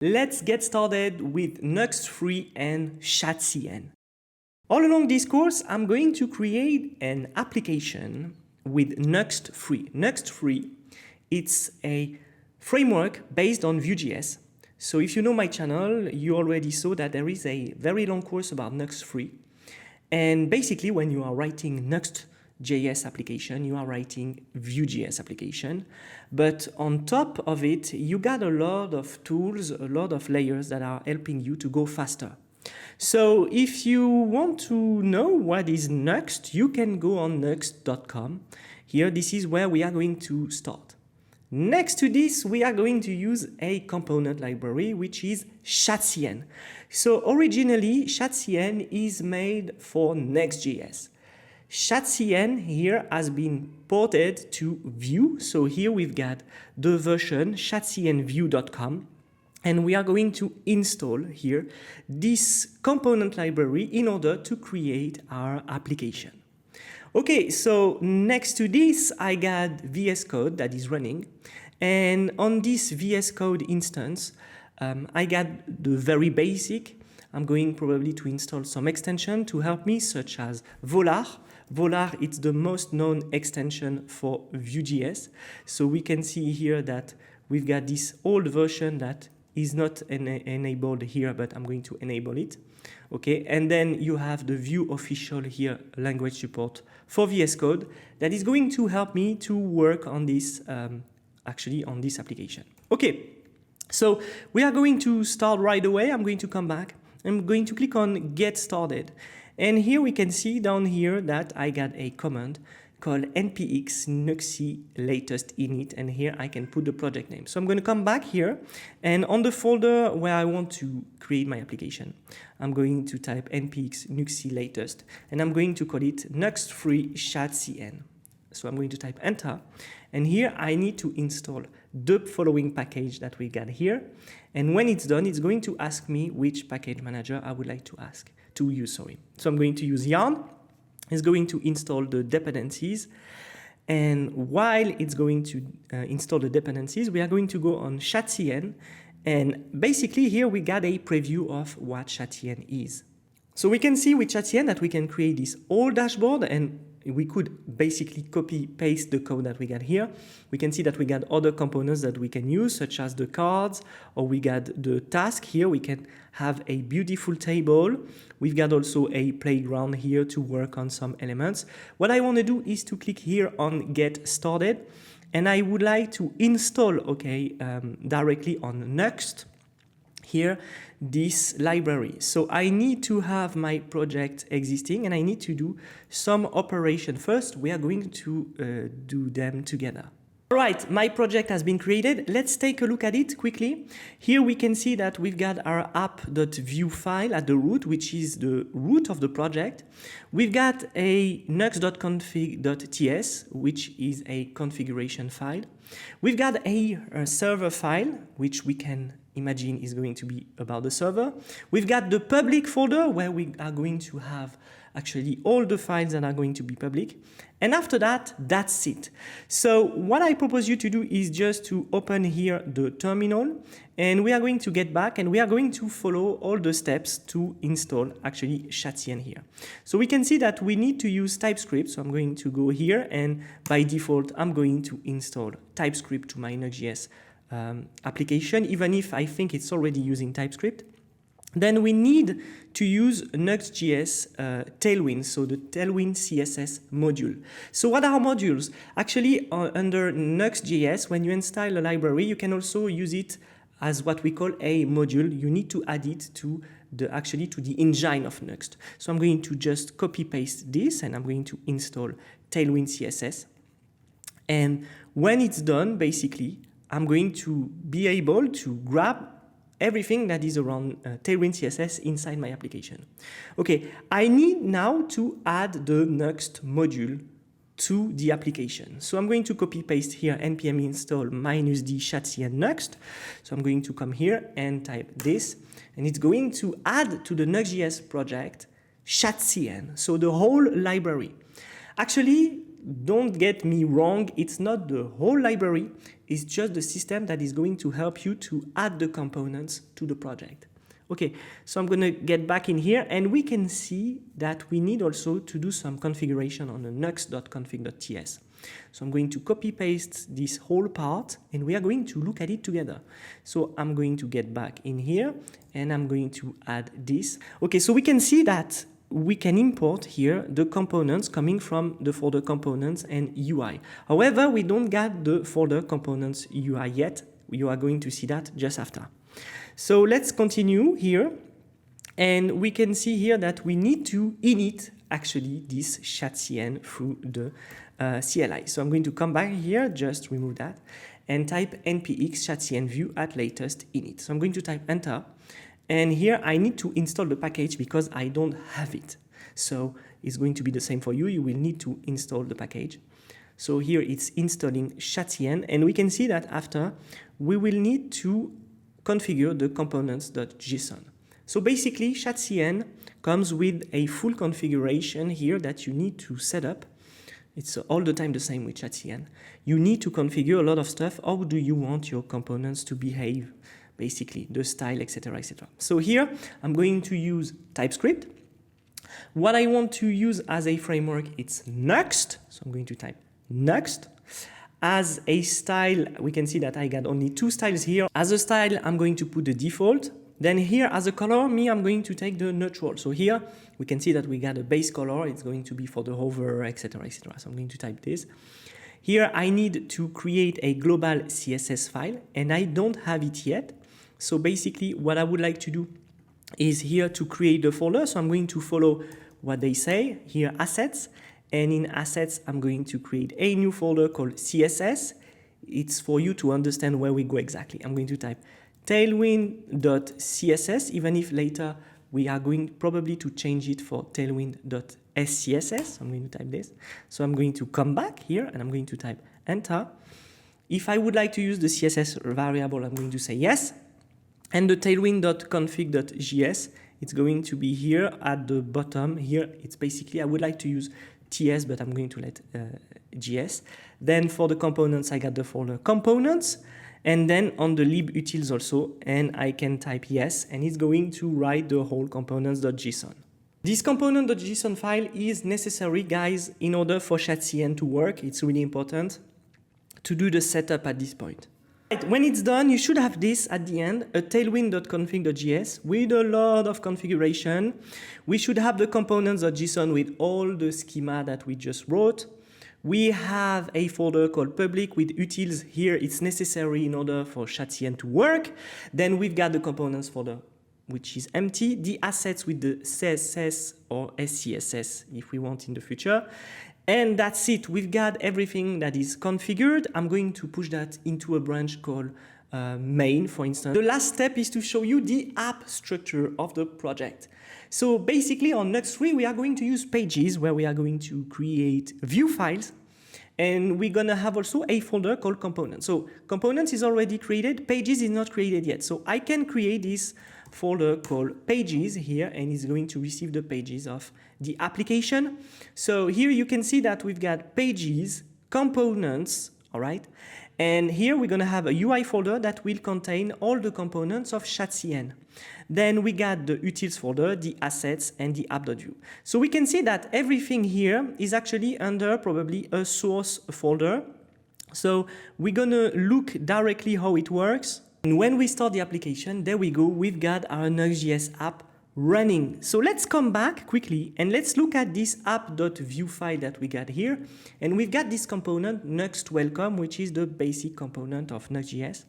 Let's get started with Nuxt Free and ShadCN. All along this course, I'm going to create an application with Nuxt Free. Nuxt Free, it's a framework based on Vue.js. So if you know my channel, you already saw that there is a very long course about Nuxt Free. And basically, when you are writing Nuxt.js application, you are writing Vue.js application. But on top of it, you got a lot of tools, a lot of layers that are helping you to go faster. So if you want to know what is Nuxt, you can go on nuxt.com. Here, this is where we are going to start. Next to this, we are going to use a component library, which is ShadCN. So originally, ShadCN is made for Next.js. ShadCN here has been ported to Vue. So here we've got the version shadcnvue.com. And we are going to install here this component library in order to create our application. Okay, so next to this, I got VS Code that is running. And on this VS Code instance, I got the very basic. I'm going probably to install some extension to help me, such as Volar. Volar, it's the most known extension for Vue.js. So we can see here that we've got this old version that is not enabled here, but I'm going to enable it. Okay, and then you have the Vue official here language support for VS Code that is going to help me to work on this, actually on this application. Okay, so we are going to start right away. I'm going to come back. I'm going to click on Get Started. And here we can see down here that I got a command called npx nuxi latest init, and here I can put the project name. So I'm going to come back here, and on the folder where I want to create my application, I'm going to type npx nuxi latest, and I'm going to call it Nuxt Free ShadCN. So I'm going to type enter, and here I need to install the following package that we got here, and when it's done, it's going to ask me which package manager I would like to use. So I'm going to use yarn. It's going to install the dependencies, and while it's going to install the dependencies, we are going to go on ShadCN, and basically here we got a preview of what ShadCN is. So we can see with ShadCN that we can create this whole dashboard, and we could basically copy paste the code that we got here. We can see that we got other components that we can use, such as the cards, or we got the task. Here we can have a beautiful table. We've got also a playground here to work on some elements. What I want to do is to click here on Get Started, and I would like to install, directly on Nuxt here this library. So I need to have my project existing, and I need to do some operation. First, we are going to do them together. All right, my project has been created. Let's take a look at it quickly. Here we can see that we've got our app.vue file at the root, which is the root of the project. We've got a nuxt.config.ts, which is a configuration file. We've got a server file, which we can imagine is going to be about the server. We've got the public folder where we are going to have actually all the files that are going to be public. And after that, that's it. So what I propose you to do is just to open here the terminal, and we are going to get back, and we are going to follow all the steps to install actually ShadCN here. So we can see that we need to use TypeScript. So I'm going to go here, and by default, I'm going to install TypeScript to my Nuxt.js application, even if I think it's already using TypeScript. Then we need to use Nuxt.js Tailwind, so the Tailwind CSS module. So what are modules? Actually, under Nuxt.js, when you install a library, you can also use it as what we call a module. You need to add it to the engine of Nuxt. So I'm going to just copy paste this, and I'm going to install Tailwind CSS. And when it's done, basically, I'm going to be able to grab everything that is around Tailwind CSS inside my application. Okay, I need now to add the Nuxt module to the application. So I'm going to copy paste here npm install -d ShadCN Nuxt. So I'm going to come here and type this, and it's going to add to the Nuxt.js project ShadCN, so the whole library. Actually, don't get me wrong, it's not the whole library, it's just the system that is going to help you to add the components to the project. Okay, so I'm going to get back in here, and we can see that we need also to do some configuration on the nuxt.config.ts. So I'm going to copy paste this whole part, and we are going to look at it together. So I'm going to get back in here, and I'm going to add this. Okay, so we can see that we can import here the components coming from the folder components and UI. However, we don't get the folder components UI yet. You are going to see that just after. So let's continue here, and we can see here that we need to init actually this chatcn through the CLI. So I'm going to come back here, just remove that, and type npx chatcn view at latest init. So I'm going to type enter, and here I need to install the package because I don't have it. So it's going to be the same for you. You will need to install the package. So here it's installing chatcn, and we can see that after we will need to configure the components.json. So basically, chatcn comes with a full configuration here that you need to set up. It's all the time the same with chatcn. You need to configure a lot of stuff. How do you want your components to behave? Basically, the style, etc., etc. So here, I'm going to use TypeScript. What I want to use as a framework, it's Nuxt. So I'm going to type Nuxt. As a style, we can see that I got only 2 styles here. As a style, I'm going to put the default. Then here, as a color, I'm going to take the neutral. So here, we can see that we got a base color. It's going to be for the hover, etc., etc. So I'm going to type this. Here, I need to create a global CSS file, and I don't have it yet. So basically, what I would like to do is here to create the folder. So I'm going to follow what they say here, assets. And in assets, I'm going to create a new folder called CSS. It's for you to understand where we go exactly. I'm going to type tailwind.css, even if later we are going probably to change it for tailwind.scss. I'm going to type this. So I'm going to come back here, and I'm going to type enter. If I would like to use the CSS variable, I'm going to say yes. And the tailwind.config.js, it's going to be here at the bottom. Here, it's basically, I would like to use TS, but I'm going to let GS. Then for the components, I got the folder components, and then on the libutils also, and I can type yes, and it's going to write the whole components.json. This component.json file is necessary, guys, in order for chatcn to work. It's really important to do the setup at this point. When it's done, you should have this at the end, a tailwind.config.js with a lot of configuration. We should have the components.json with all the schema that we just wrote. We have a folder called public with utils. Here it's necessary in order for chatcn to work. Then we've got the components folder, which is empty, the assets with the CSS or SCSS if we want in the future. And that's it. We've got everything that is configured. I'm going to push that into a branch called main, for instance. The last step is to show you the app structure of the project. So basically on Nuxt 3, we are going to use pages where we are going to create view files. And we're going to have also a folder called components. So components is already created. Pages is not created yet. So I can create this folder called pages here, and it's going to receive the pages of the application. So here you can see that we've got pages, components, all right? And here we're going to have a UI folder that will contain all the components of chatcn. Then we got the utils folder, the assets, and the app.view. So we can see that everything here is actually under probably a source folder. So we're going to look directly how it works. And when we start the application, there we go, we've got our Nuxt.js app running. So let's come back quickly and let's look at this app.view file that we got here. And we've got this component, Nuxt welcome, which is the basic component of Nuxt.js.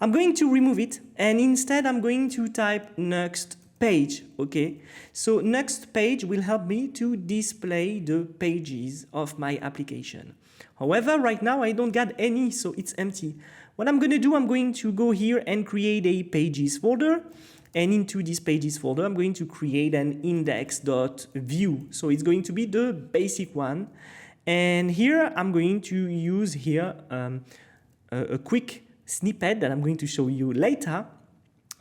I'm going to remove it, and instead I'm going to type Nuxt page, okay? So Nuxt page will help me to display the pages of my application. However, right now I don't got any, so it's empty. What I'm going to do, I'm going to go here and create a pages folder. And into this pages folder, I'm going to create an index.view. So it's going to be the basic one. And here I'm going to use here a quick snippet that I'm going to show you later.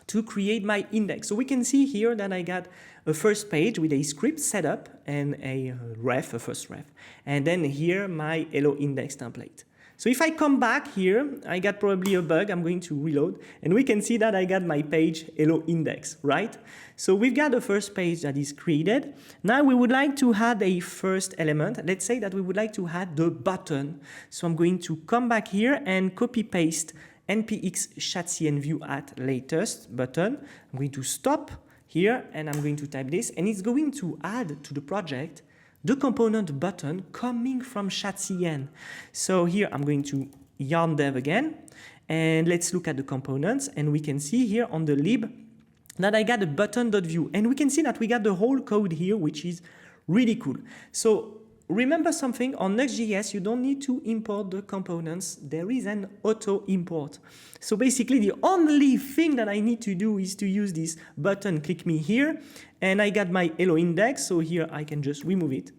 to create my index. So we can see here that I got a first page with a script setup and a ref, a first ref. And then here my hello index template. So if I come back here, I got probably a bug. I'm going to reload, and we can see that I got my page hello index, right? So we've got the first page that is created. Now we would like to add a first element. Let's say that we would like to add the button. So I'm going to come back here and copy paste npx chatcn view at latest button. I'm going to stop here and I'm going to type this, and it's going to add to the project the component button coming from chatcn. So here I'm going to yarn dev again, and let's look at the components, and we can see here on the lib that I got a button.view, and we can see that we got the whole code here, which is really cool. So remember something, on Nuxt.js, you don't need to import the components. There is an auto import. So basically the only thing that I need to do is to use this button, click me here, and I got my hello index. So here I can just remove it.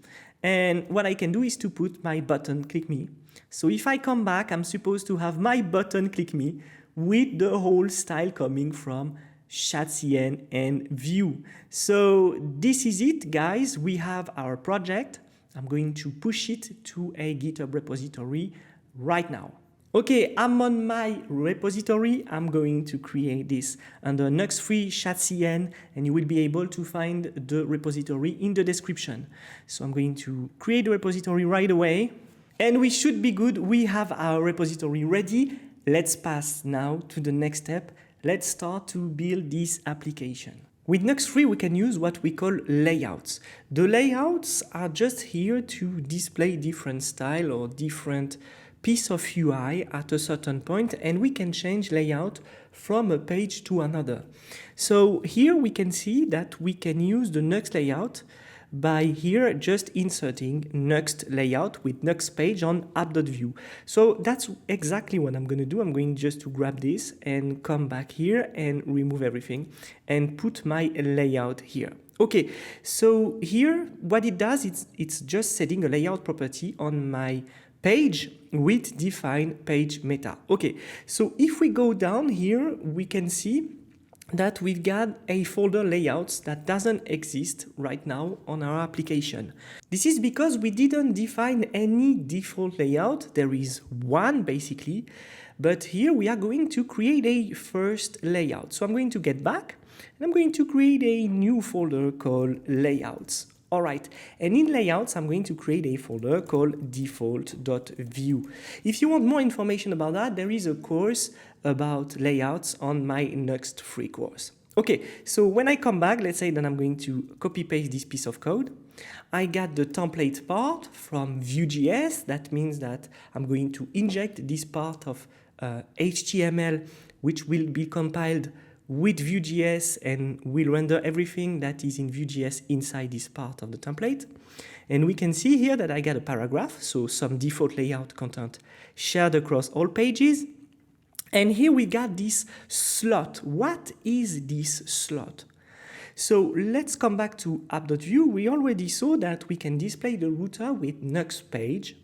And what I can do is to put my button, click me. So if I come back, I'm supposed to have my button, click me, with the whole style coming from chatcn and view. So this is it, guys. We have our project. I'm going to push it to a GitHub repository right now. Okay, I'm on my repository. I'm going to create this under Nuxt free chatcn, and you will be able to find the repository in the description. So I'm going to create the repository right away, and we should be good. We have our repository ready. Let's pass now to the next step. Let's start to build this application. With Nuxt 3, we can use what we call layouts. The layouts are just here to display different style or different piece of UI at a certain point, and we can change layout from a page to another. So here we can see that we can use the Nuxt layout by here just inserting Nuxt layout with Nuxt page on app.view. So that's exactly what I'm going to do. I'm going just to grab this and come back here and remove everything and put my layout here. Okay, so here what it does, it's just setting a layout property on my page with define page meta. Okay, so if we go down here, we can see that we've got a folder layouts that doesn't exist right now on our application. This is because we didn't define any default layout. There is one basically, but here we are going to create a first layout. So I'm going to get back and I'm going to create a new folder called layouts. All right, and in layouts, I'm going to create a folder called default.view. If you want more information about that, there is a course about layouts on my Nuxt free course. Okay, so when I come back, let's say that I'm going to copy paste this piece of code. I got the template part from Vue.js. That means that I'm going to inject this part of HTML, which will be compiled with Vue.js and will render everything that is in Vue.js inside this part of the template. And we can see here that I got a paragraph, so some default layout content shared across all pages. And here we got this slot. What is this slot? So let's come back to app.view. We already saw that we can display the router with Nuxt page,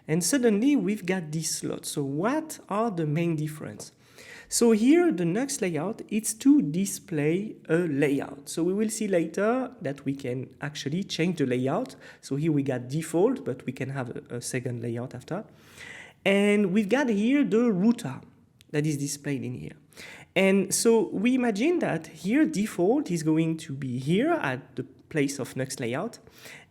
and suddenly we've got this slot. So what are the main difference? So here the Nuxt layout is to display a layout. So we will see later that we can actually change the layout. So here we got default, but we can have a second layout after. And we've got here the router that is displayed in here. And so we imagine that here default is going to be here at the place of Nuxt layout.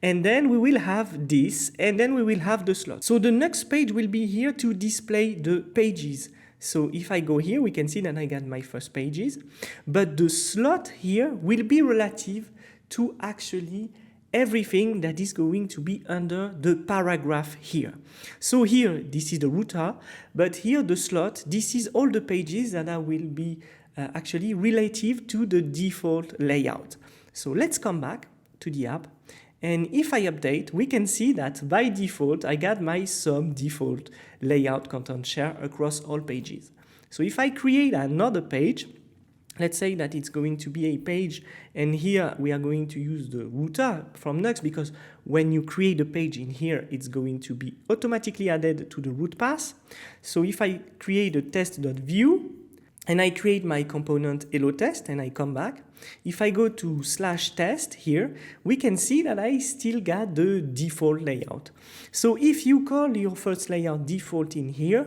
And then we will have this, and then we will have the slot. So the Nuxt page will be here to display the pages. So if I go here, we can see that I got my first pages, but the slot here will be relative to actually everything that is going to be under the paragraph here. So here, this is the router, but here the slot, this is all the pages that will be actually relative to the default layout. So let's come back to the app. And if I update, we can see that by default, I got my some default layout content share across all pages. So if I create another page, let's say that it's going to be a page, and here we are going to use the router from Nuxt, because when you create a page in here, it's going to be automatically added to the root path. So if I create a test.view, and I create my component hello test and I come back. If I go to /test here, we can see that I still got the default layout. So if you call your first layout default in here,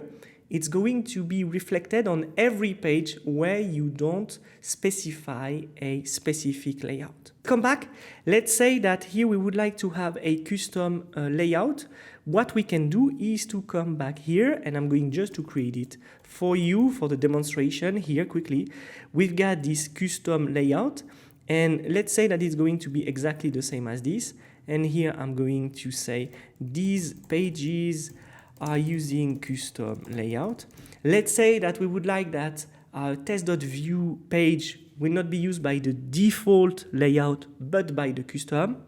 it's going to be reflected on every page where you don't specify a specific layout. Come back, let's say that here we would like to have a custom layout. What we can do is to come back here, and I'm going just to create it for you for the demonstration here quickly. We've got this custom layout, and let's say that it's going to be exactly the same as this. And here I'm going to say these pages are using custom layout. Let's say that we would like that our test.view page will not be used by the default layout, but by the custom.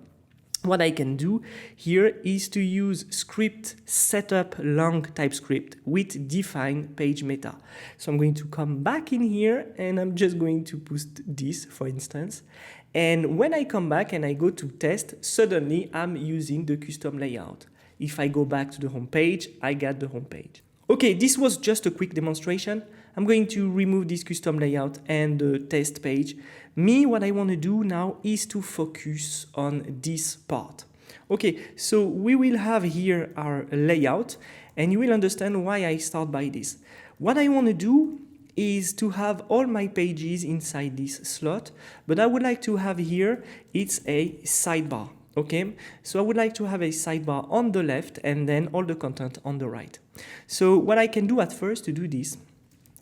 What I can do here is to use script setup long TypeScript with define page meta. So I'm going to come back in here and I'm just going to post this, for instance. And when I come back and I go to test, suddenly I'm using the custom layout. If I go back to the home page, I got the home page. Okay, this was just a quick demonstration. I'm going to remove this custom layout and the test page. What I want to do now is to focus on this part. Okay, so we will have here our layout, and you will understand why I start by this. What I want to do is to have all my pages inside this slot, but I would like to have here, it's a sidebar. Okay, so I would like to have a sidebar on the left and then all the content on the right. So what I can do at first to do this,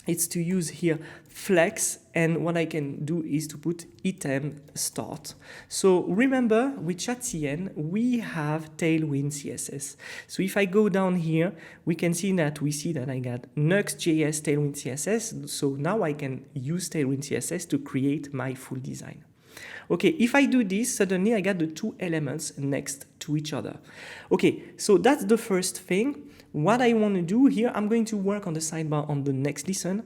it's to use here flex, and what I can do is to put item start. So remember with ChatCN we have Tailwind CSS. So if I go down here, we can see that I got Nuxt.js Tailwind CSS. So now I can use Tailwind CSS to create my full design. Okay, if I do this, suddenly I got the two elements next to each other. Okay, so that's the first thing. What I want to do here, I'm going to work on the sidebar on the next lesson.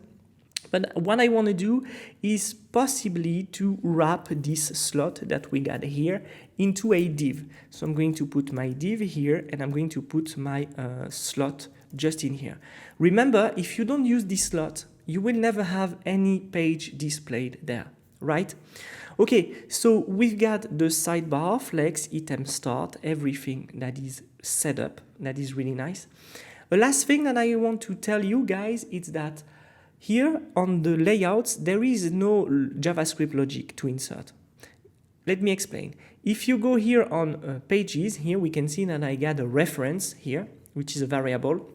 But what I want to do is possibly to wrap this slot that we got here into a div. So I'm going to put my div here and I'm going to put my slot just in here. Remember, if you don't use this slot, you will never have any page displayed there, right? Okay, so we've got the sidebar, flex, item start, everything that is set up. That is really nice. The last thing that I want to tell you guys is that here on the layouts, there is no JavaScript logic to insert. Let me explain. If you go here on pages, here we can see that I got a reference here, which is a variable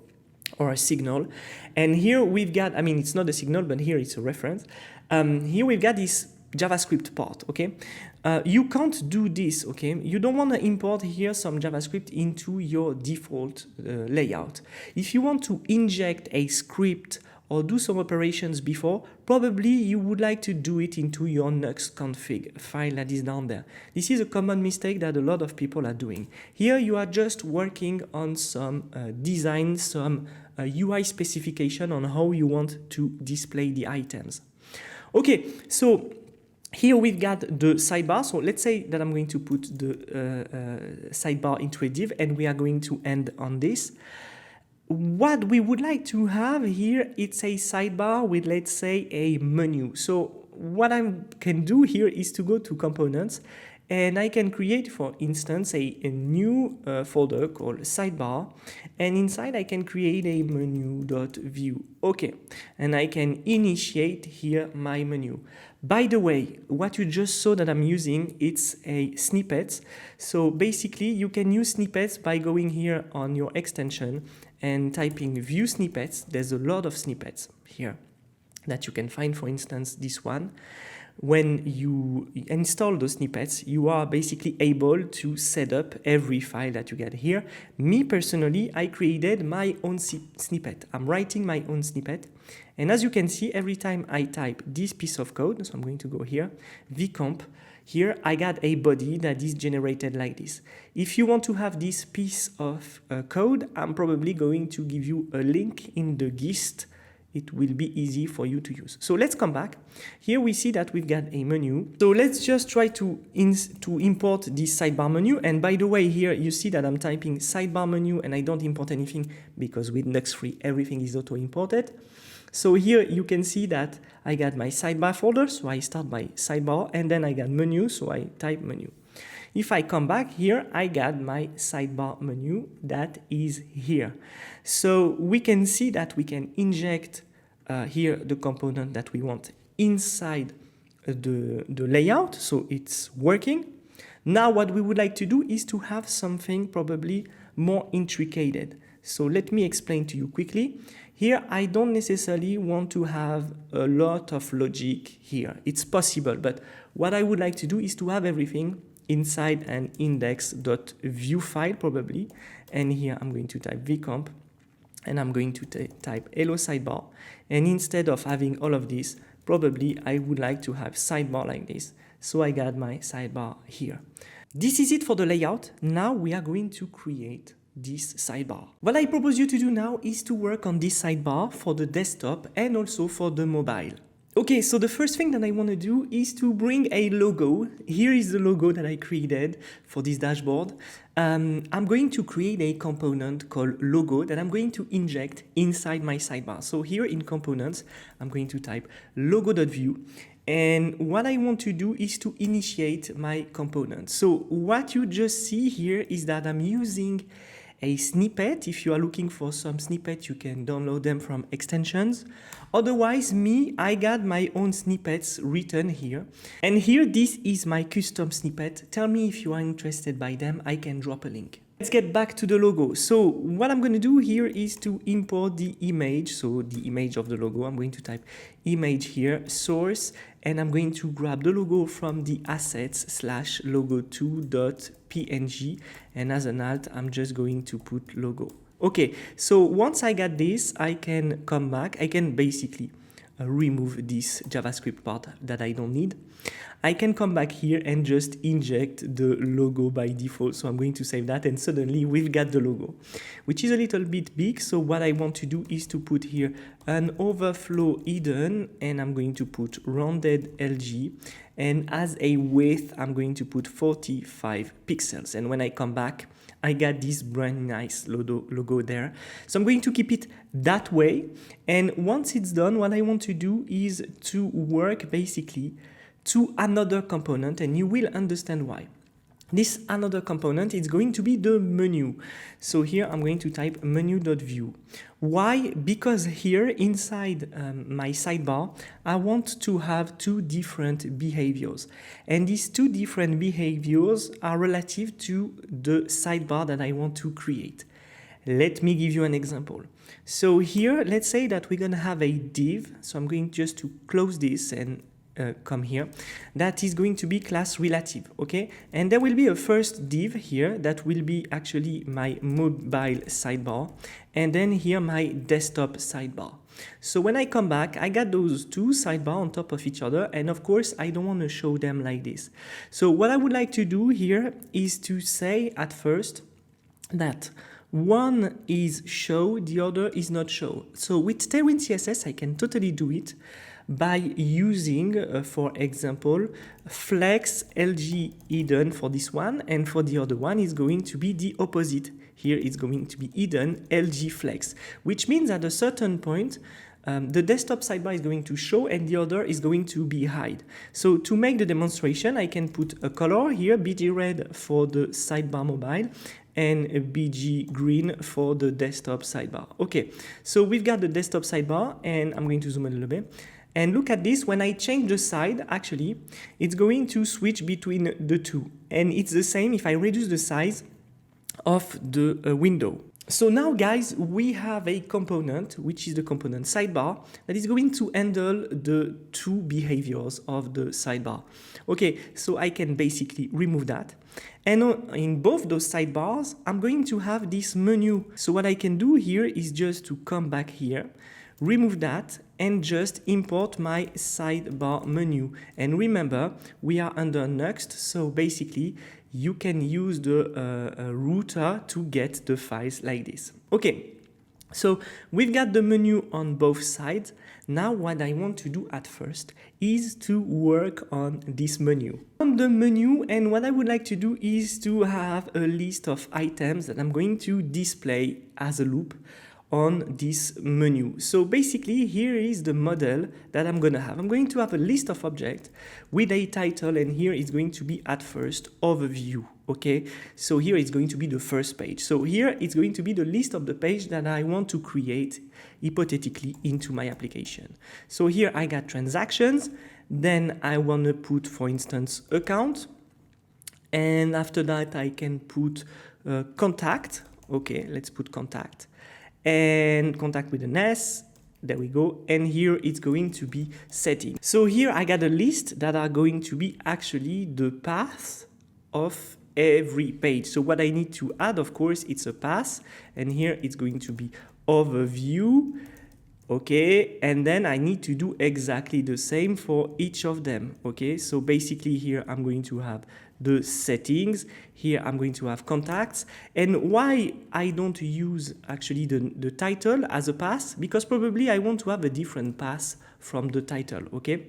or a signal. And here we've got, I mean, it's not a signal, but here it's a reference. Here we've got this JavaScript part, okay? You can't do this, okay? You don't want to import here some JavaScript into your default layout. If you want to inject a script or do some operations before, probably you would like to do it into your Nuxt config file that is down there. This is a common mistake that a lot of people are doing. Here you are just working on some design, some UI specification on how you want to display the items. Okay, so here we've got the sidebar. So let's say that I'm going to put the sidebar into a div and we are going to end on this. What we would like to have here, it's a sidebar with, let's say, a menu. So what I can do here is to go to components and I can create, for instance, a new folder called sidebar, and inside I can create a menu.view. Okay, and I can initiate here my menu. By the way, what you just saw that I'm using, it's a snippet. So basically you can use snippets by going here on your extension and typing view snippets. There's a lot of snippets here that you can find, for instance, this one. When you install those snippets, you are basically able to set up every file that you get here. Me personally, I created my own snippet. I'm writing my own snippet. And as you can see, every time I type this piece of code, so I'm going to go here, vcomp, here I got a body that is generated like this. If you want to have this piece of code, I'm probably going to give you a link in the gist. It will be easy for you to use. So let's come back. Here we see that we've got a menu. So let's just try to import this sidebar menu. And by the way, here you see that I'm typing sidebar menu and I don't import anything because with Nuxt Free, everything is auto-imported. So here you can see that I got my sidebar folder, so I start by sidebar, and then I got menu, so I type menu. If I come back here, I got my sidebar menu that is here. So we can see that we can inject here the component that we want inside the layout, so it's working. Now what we would like to do is to have something probably more intricate. So let me explain to you quickly. Here I don't necessarily want to have a lot of logic here. It's possible, but what I would like to do is to have everything inside an index.view file probably. And here I'm going to type vcomp and I'm going to type hello sidebar. And instead of having all of this, probably I would like to have sidebar like this. So I got my sidebar here. This is it for the layout. Now we are going to create this sidebar. What I propose you to do now is to work on this sidebar for the desktop and also for the mobile. Okay, so the first thing that I want to do is to bring a logo. Here is the logo that I created for this dashboard. I'm going to create a component called logo that I'm going to inject inside my sidebar. So here in components, I'm going to type logo.view. And what I want to do is to initiate my component. So what you just see here is that I'm using a snippet. If you are looking for some snippet, you can download them from extensions. Otherwise, I got my own snippets written here. And here, this is my custom snippet. Tell me if you are interested by them. I can drop a link. Let's get back to the logo. So what I'm going to do here is to import the image. So the image of the logo, I'm going to type image here, source, and I'm going to grab the logo from the assets/logo2.png. And as an alt, I'm just going to put logo. Okay, so once I got this, I can come back. I can basically remove this JavaScript part that I don't need. I can come back here and just inject the logo by default. So I'm going to save that and suddenly we've got the logo, which is a little bit big. So what I want to do is to put here an overflow hidden and I'm going to put rounded LG. And as a width, I'm going to put 45 pixels. And when I come back, I got this brand nice logo there. So I'm going to keep it that way. And once it's done, what I want to do is to work basically to another component, and you will understand why. This another component is going to be the menu. So here I'm going to type menu.view. Why? Because here inside my sidebar, I want to have two different behaviors. And these two different behaviors are relative to the sidebar that I want to create. Let me give you an example. So here, let's say that we're going to have a div. So I'm going just to close this and come here. That is going to be class relative, okay? And there will be a first div here that will be actually my mobile sidebar, and then here my desktop sidebar. So when I come back, I got those two sidebar on top of each other, and of course I don't want to show them like this. So what I would like to do here is to say at first that one is show, the other is not show. So with Tailwind CSS, I can totally do it by using, for example, flex LG hidden for this one, and for the other one is going to be the opposite. Here it's going to be hidden LG flex, which means at a certain point, the desktop sidebar is going to show and the other is going to be hide. So to make the demonstration, I can put a color here, BG red for the sidebar mobile, and a BG green for the desktop sidebar. Okay, so we've got the desktop sidebar, and I'm going to zoom a little bit. And look at this, when I change the side, actually, it's going to switch between the two. And it's the same if I reduce the size of the window. So now, guys, we have a component, which is the component sidebar, that is going to handle the two behaviors of the sidebar. Okay, so I can basically remove that. And in both those sidebars, I'm going to have this menu. So what I can do here is just to come back here, remove that, and just import my sidebar menu. And remember, we are under Nuxt, so basically you can use the router to get the files like this. Okay, so we've got the menu on both sides. Now what I want to do at first is to work on this menu. On the menu, and what I would like to do is to have a list of items that I'm going to display as a loop on this menu. So basically here is the model that I'm going to have. I'm going to have a list of objects with a title, and here is going to be at first overview. Okay, so here it's going to be the first page. So here it's going to be the list of the page that I want to create hypothetically into my application. So here I got transactions, then I want to put, for instance, account, and after that I can put contact. Okay, let's put contact, and contact with an S. There we go. And here it's going to be setting. So here I got a list that are going to be actually the path of every page. So what I need to add, of course, it's a path, and here it's going to be overview. Okay, and then I need to do exactly the same for each of them. Okay, so basically here I'm going to have the settings, here I'm going to have contacts. And why I don't use actually the title as a path? Because probably I want to have a different path from the title. Okay,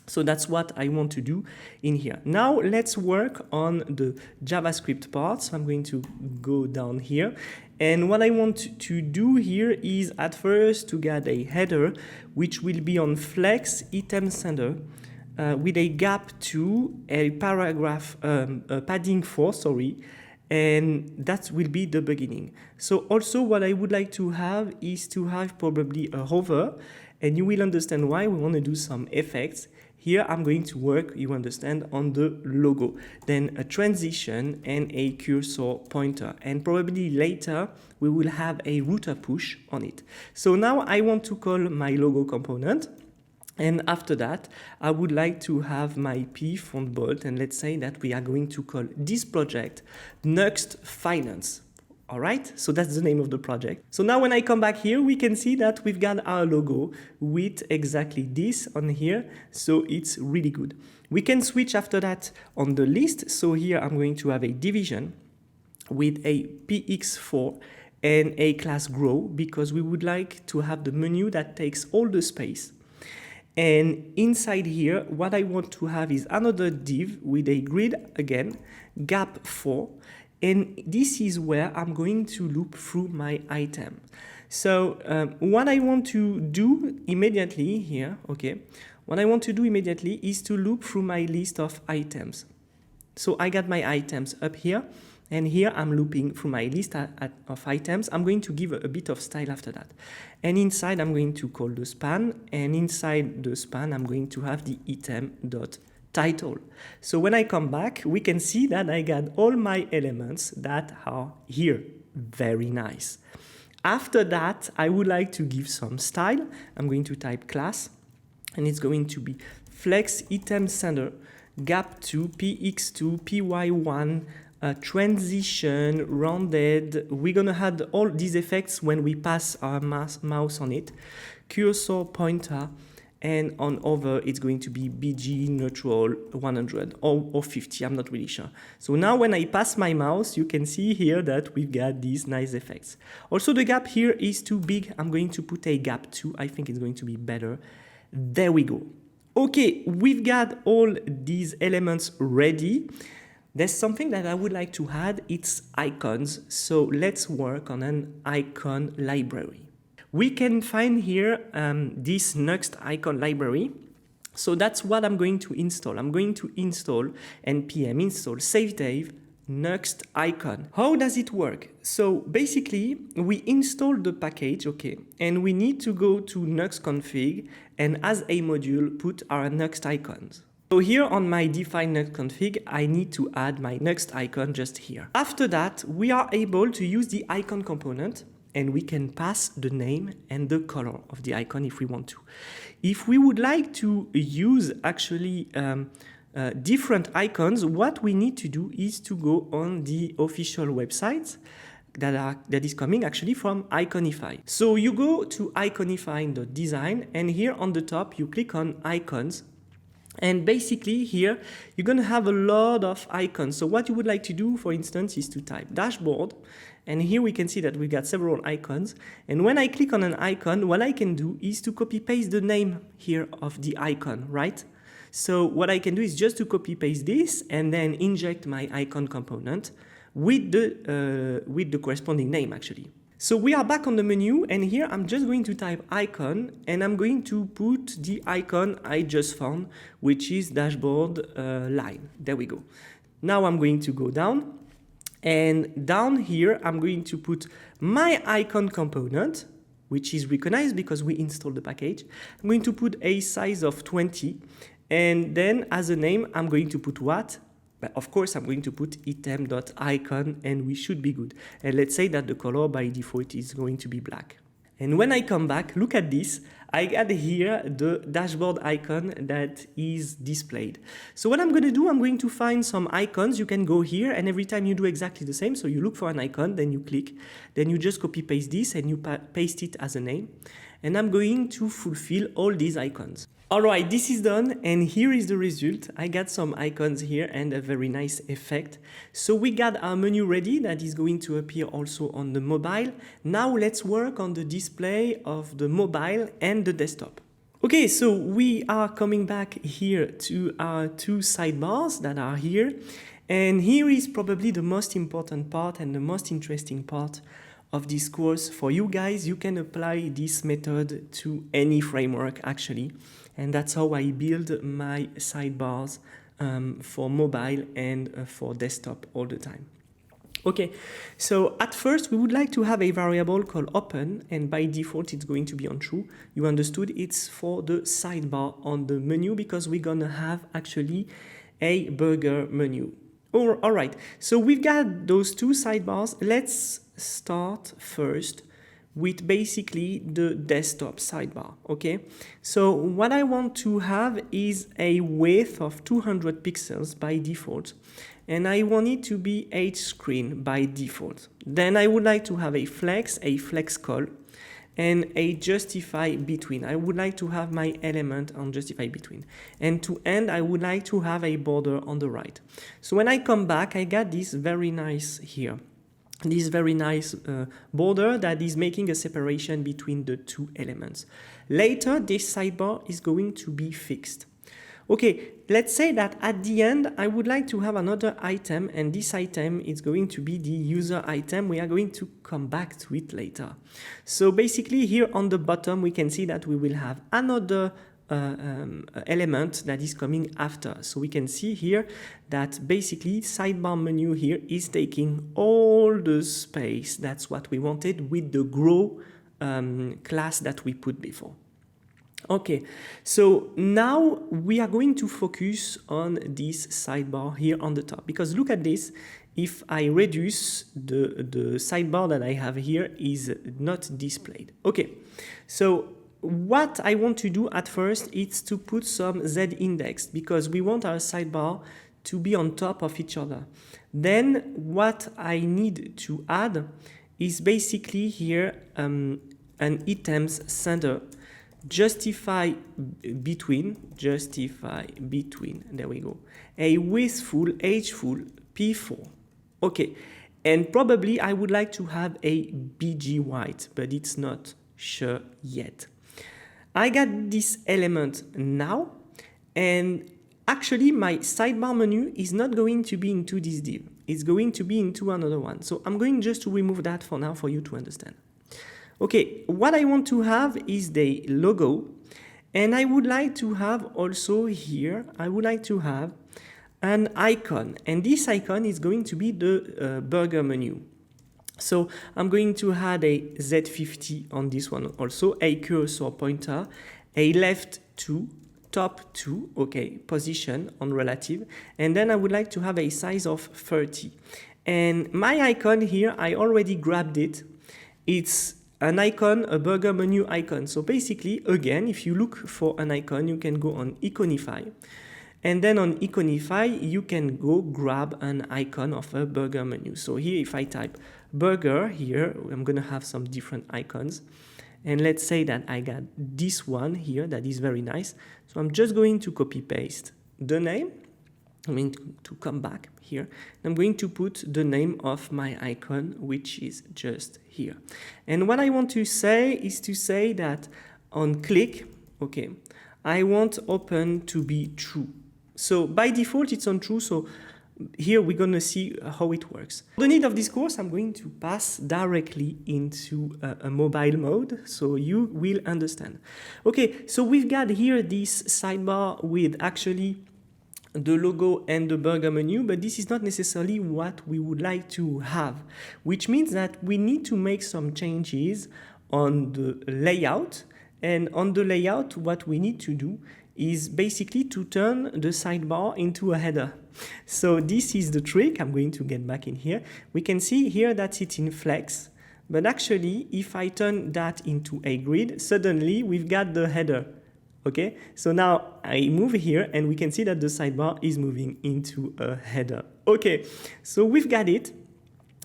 so that's what I want to do in here. Now let's work on the JavaScript part. So I'm going to go down here. And what I want to do here is at first to get a header, which will be on flex item sender with a gap 2, a paragraph, padding 4, sorry, and that will be the beginning. So also what I would like to have is to have probably a hover, and you will understand why we want to do some effects. Here I'm going to work, you understand, on the logo, then a transition and a cursor pointer, and probably later we will have a router push on it. So now I want to call my logo component, and after that I would like to have my P font bold, and let's say that we are going to call this project Nuxt Finance. All right, so that's the name of the project. So now when I come back here, we can see that we've got our logo with exactly this on here. So it's really good. We can switch after that on the list. So here I'm going to have a division with a px4 and a class grow, because we would like to have the menu that takes all the space. And inside here, what I want to have is another div with a grid again, gap 4. And this is where I'm going to loop through my item. So what I want to do immediately here, okay, what I want to do immediately is to loop through my list of items. So I got my items up here, and here I'm looping through my list of items. I'm going to give a bit of style after that. And inside I'm going to call the span, and inside the span I'm going to have the item.title. So when I come back, we can see that I got all my elements that are here. Very nice. After that, I would like to give some style. I'm going to type class, and it's going to be flex item sender, gap2, px2, py1, transition, rounded. We're going to add all these effects when we pass our mouse on it, cursor pointer, and on over it's going to be BG neutral 100 or 50, I'm not really sure. So now when I pass my mouse, you can see here that we've got these nice effects. Also the gap here is too big. I'm going to put a gap 2. I think it's going to be better. There we go. Okay, we've got all these elements ready. There's something that I would like to add. It's icons. So let's work on an icon library. We can find here this Nuxt icon library. So that's what I'm going to install. I'm going to install npm install savedave Nuxt icon. How does it work? So basically we install the package, okay, and we need to go to Nuxt config and as a module put our Nuxt icons. So here on my define Nuxt config, I need to add my Nuxt icon just here. After that, we are able to use the icon component, and we can pass the name and the color of the icon if we want to. If we would like to use actually different icons, what we need to do is to go on the official website that is coming actually from Iconify. So you go to iconify.design, and here on the top you click on icons. And basically here, you're going to have a lot of icons. So what you would like to do, for instance, is to type dashboard. And here we can see that we've got several icons. And when I click on an icon, what I can do is to copy paste the name here of the icon, right? So what I can do is just to copy paste this and then inject my icon component with the corresponding name actually. So we are back on the menu, and here I'm just going to type icon, and I'm going to put the icon I just found, which is dashboard line. There we go. Now I'm going to go down, and down here I'm going to put my icon component, which is recognized because we installed the package. I'm going to put a size of 20, and then as a name I'm going to put what? But of course, I'm going to put item.icon, and we should be good. And let's say that the color by default is going to be black. And when I come back, look at this. I got here the dashboard icon that is displayed. So what I'm going to do, I'm going to find some icons. You can go here, and every time you do exactly the same. So you look for an icon, then you click, then you just copy paste this, and you paste it as a name. And I'm going to fulfill all these icons. Alright, this is done, and here is the result. I got some icons here and a very nice effect. So we got our menu ready that is going to appear also on the mobile. Now let's work on the display of the mobile and the desktop. Okay, so we are coming back here to our two sidebars that are here. And here is probably the most important part and the most interesting part of this course for you guys. You can apply this method to any framework actually. And that's how I build my sidebars for mobile and for desktop all the time. Okay, so at first we would like to have a variable called open, and by default it's going to be on true. You understood, it's for the sidebar on the menu because we're gonna have actually a burger menu. All right, so we've got those two sidebars. Let's start first with basically the desktop sidebar, okay? So what I want to have is a width of 200 pixels by default, and I want it to be H screen by default. Then I would like to have a flex call, and a justify between. I would like to have my element on justify between. And to end, I would like to have a border on the right. So when I come back, I got this very nice here. This very nice border that is making a separation between the two elements. Later, this sidebar is going to be fixed. Okay, let's say that at the end, I would like to have another item, and this item is going to be the user item. We are going to come back to it later. So basically here on the bottom, we can see that we will have another element that is coming after. So we can see here that basically sidebar menu here is taking all the space. That's what we wanted with the grow class that we put before. Okay, so now we are going to focus on this sidebar here on the top, because look at this. If I reduce the sidebar that I have here is not displayed. Okay, so what I want to do at first is to put some Z index, because we want our sidebar to be on top of each other. Then what I need to add is basically here an items center, justify between, there we go, a widthful, hful, p4. Okay, and probably I would like to have a bg white, but it's not sure yet. I got this element now, and actually my sidebar menu is not going to be into this div. It's going to be into another one. So I'm going just to remove that for now for you to understand. Okay, what I want to have is the logo, and I would like to have also here, I would like to have an icon, and this icon is going to be the burger menu. So I'm going to add a Z50 on this one also, a cursor pointer, a left 2, top 2, okay, position on relative, and then I would like to have a size of 30. And my icon here, I already grabbed it. It's an icon, a burger menu icon. So basically, again, if you look for an icon, you can go on Iconify. And then on Iconify, you can go grab an icon of a burger menu. So here, if I type burger here, I'm going to have some different icons. And let's say that I got this one here that is very nice. So I'm just going to copy paste the name. I'm going to come back here. I'm going to put the name of my icon, which is just here. And what I want to say is to say that on click, okay, I want open to be true. So by default, it's on true. So here we're going to see how it works. For the need of this course, I'm going to pass directly into a mobile mode, so you will understand. Okay, so we've got here this sidebar with actually the logo and the burger menu, but this is not necessarily what we would like to have, which means that we need to make some changes on the layout. And on the layout, what we need to do is basically to turn the sidebar into a header. So this is the trick. I'm going to get back in here. We can see here that it's in flex, but actually if I turn that into a grid, suddenly we've got the header. Okay, so now I move here and we can see that the sidebar is moving into a header. Okay, so we've got it.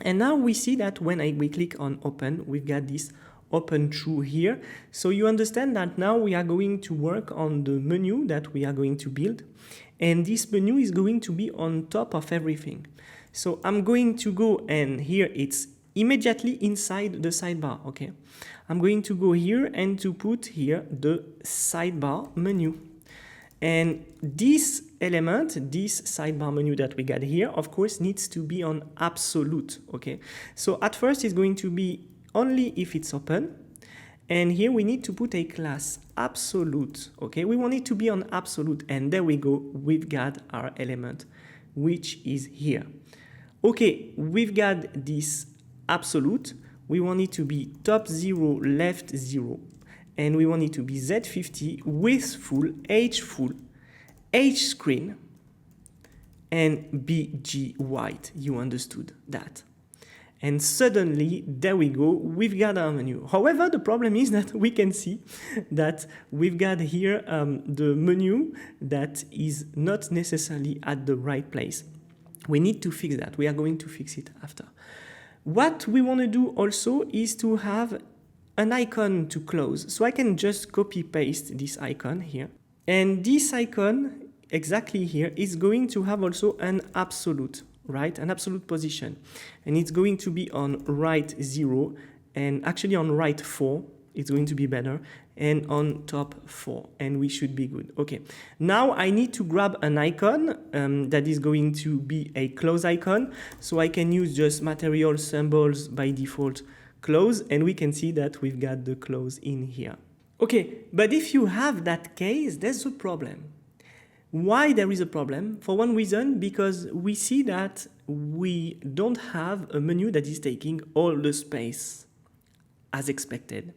And now we see that when we click on open, we've got this open through here. So you understand that now we are going to work on the menu that we are going to build. And this menu is going to be on top of everything. So I'm going to go, and here it's immediately inside the sidebar, okay? I'm going to go here and to put here the sidebar menu. And this element, this sidebar menu that we got here, of course, needs to be on absolute, okay? So at first it's going to be only if it's open. And here we need to put a class absolute, okay? We want it to be on absolute, and there we go, we've got our element, which is here. Okay, we've got this absolute. We want it to be top 0, left 0, and we want it to be Z50, width full, H screen, and BG white. You understood that. And suddenly, there we go, we've got our menu. However, the problem is that we can see that we've got here the menu that is not necessarily at the right place. We need to fix that. We are going to fix it after. What we want to do also is to have an icon to close. So I can just copy paste this icon here. And this icon exactly here is going to have also an absolute, right? An absolute position. And it's going to be on right 0 and actually on right 4. It's going to be better, and on top 4, and we should be good. Okay, now I need to grab an icon that is going to be a close icon, so I can use just material symbols by default close, and we can see that we've got the close in here. Okay, but if you have that case, there's a problem. Why there is a problem? For one reason, because we see that we don't have a menu that is taking all the space as expected.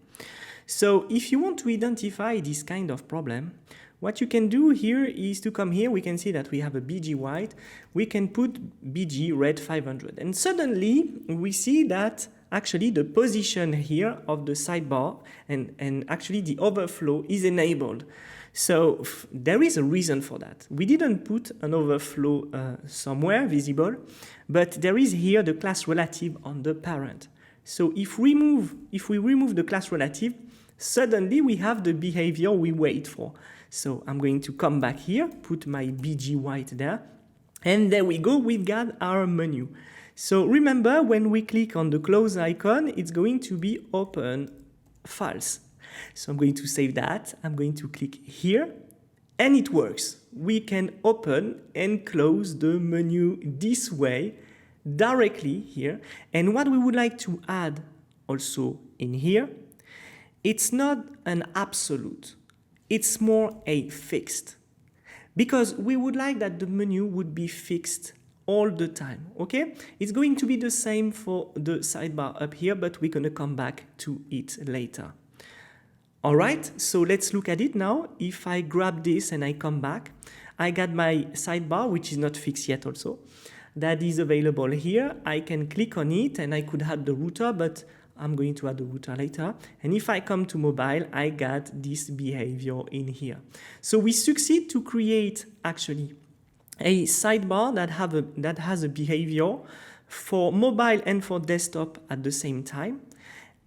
So if you want to identify this kind of problem, what you can do here is to come here. We can see that we have a BG white. We can put BG red 500. And suddenly we see that actually the position here of the sidebar and actually the overflow is enabled. So there is a reason for that. We didn't put an overflow somewhere visible, but there is here the class relative on the parent. So if we remove the class relative, suddenly we have the behavior we wait for. So I'm going to come back here, put my BG white there, and there we go, we've got our menu. So remember, when we click on the close icon, it's going to be open false. So I'm going to save that, I'm going to click here, and it works. We can open and close the menu this way, directly here. And what we would like to add also in here, it's not an absolute, it's more a fixed, because we would like that the menu would be fixed all the time, okay? It's going to be the same for the sidebar up here, but we're gonna come back to it later. All right, so let's look at it now. If I grab this and I come back, I got my sidebar, which is not fixed yet also. That is available here. I can click on it and I could add the router, but I'm going to add the router later. And if I come to mobile, I got this behavior in here. So we succeed to create actually a sidebar that has a behavior for mobile and for desktop at the same time.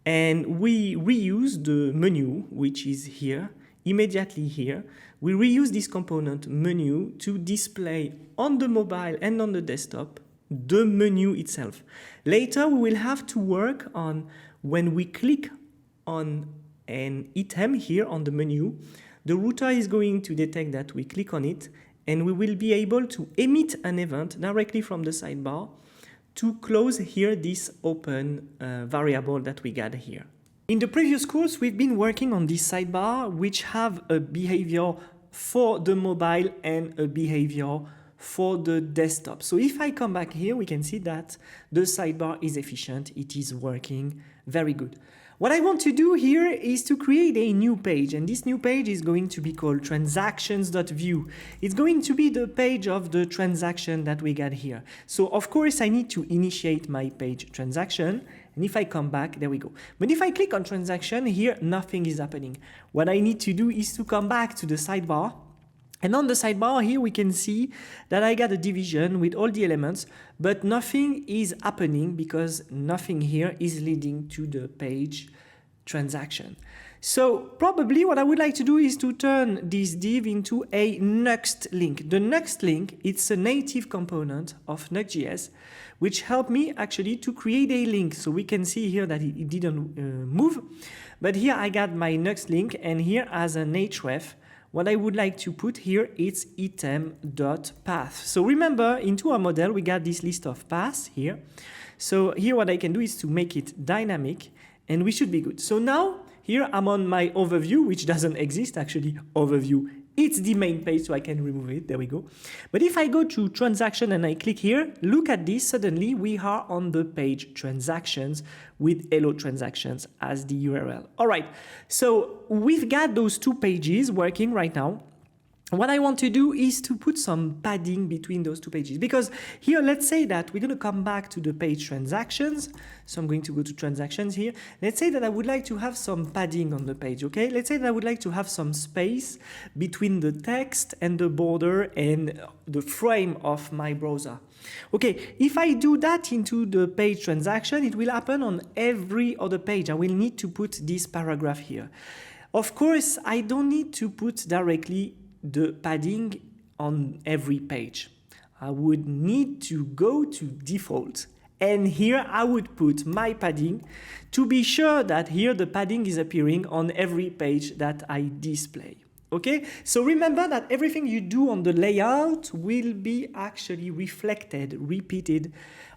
And we reuse the menu, which is here, immediately here. We reuse this component menu to display on the mobile and on the desktop the menu itself. Later, we will have to work on when we click on an item here on the menu, the router is going to detect that we click on it, and we will be able to emit an event directly from the sidebar to close here this open variable that we got here. In the previous course, we've been working on this sidebar, which have a behavior for the mobile and a behavior for the desktop. So if I come back here, we can see that the sidebar is efficient. It is working very good. What I want to do here is to create a new page, and this new page is going to be called transactions.view. It's going to be the page of the transaction that we got here. So of course I need to initiate my page transaction, and if I come back, there we go. But if I click on transaction here, nothing is happening. What I need to do is to come back to the sidebar. And on the sidebar here, we can see that I got a division with all the elements, but nothing is happening because nothing here is leading to the page transaction. So probably what I would like to do is to turn this div into a Nuxt link. The Nuxt link, it's a native component of Nuxt.js, which helped me actually to create a link. So we can see here that it didn't move, but here I got my Nuxt link, and here as an href, what I would like to put here is item.path. So remember, into our model, we got this list of paths here. So here what I can do is to make it dynamic, and we should be good. So now, here I'm on my overview, which doesn't exist actually, overview. It's the main page, so I can remove it, there we go. But if I go to transaction and I click here, look at this, suddenly we are on the page transactions with hello transactions as the URL. All right, so we've got those two pages working right now. What I want to do is to put some padding between those two pages, because here, let's say that we're going to come back to the page transactions. So I'm going to go to transactions here. Let's say that I would like to have some padding on the page, okay? Let's say that I would like to have some space between the text and the border and the frame of my browser. Okay, if I do that into the page transaction, it will happen on every other page. I will need to put this paragraph here. Of course, I don't need to put directly the padding on every page. I would need to go to default, and here I would put my padding to be sure that here the padding is appearing on every page that I display. Okay, so remember that everything you do on the layout will be actually reflected, repeated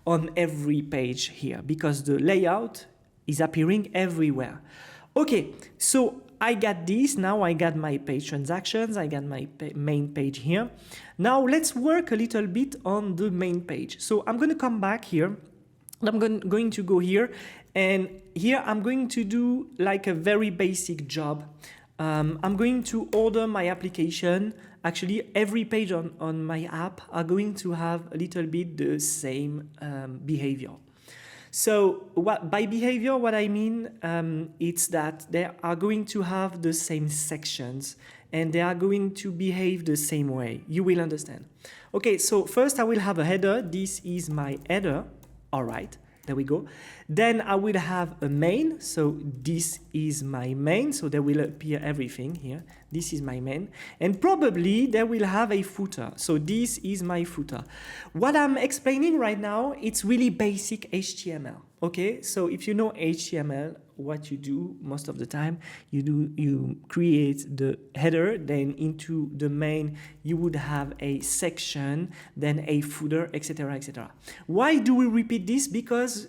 on every page here, because the layout is appearing everywhere. Okay, so I got this, now I got my page transactions, I got my main page here. Now let's work a little bit on the main page. So I'm going to come back here, I'm going to go here, and here I'm going to do like a very basic job. I'm going to order my application. Actually, every page on my app are going to have a little bit the same behavior. So by behavior, what I mean, it's that they are going to have the same sections and they are going to behave the same way. You will understand. Okay, so first I will have a header. This is my header. All right, there we go. Then I will have a main. So this is my main. So there will appear everything here. This is my main. And probably they will have a footer. So this is my footer. What I'm explaining right now, it's really basic HTML. Okay, so if you know HTML, what you do most of the time, you create the header, then into the main you would have a section, then a footer, etc., etc. Why do we repeat this? Because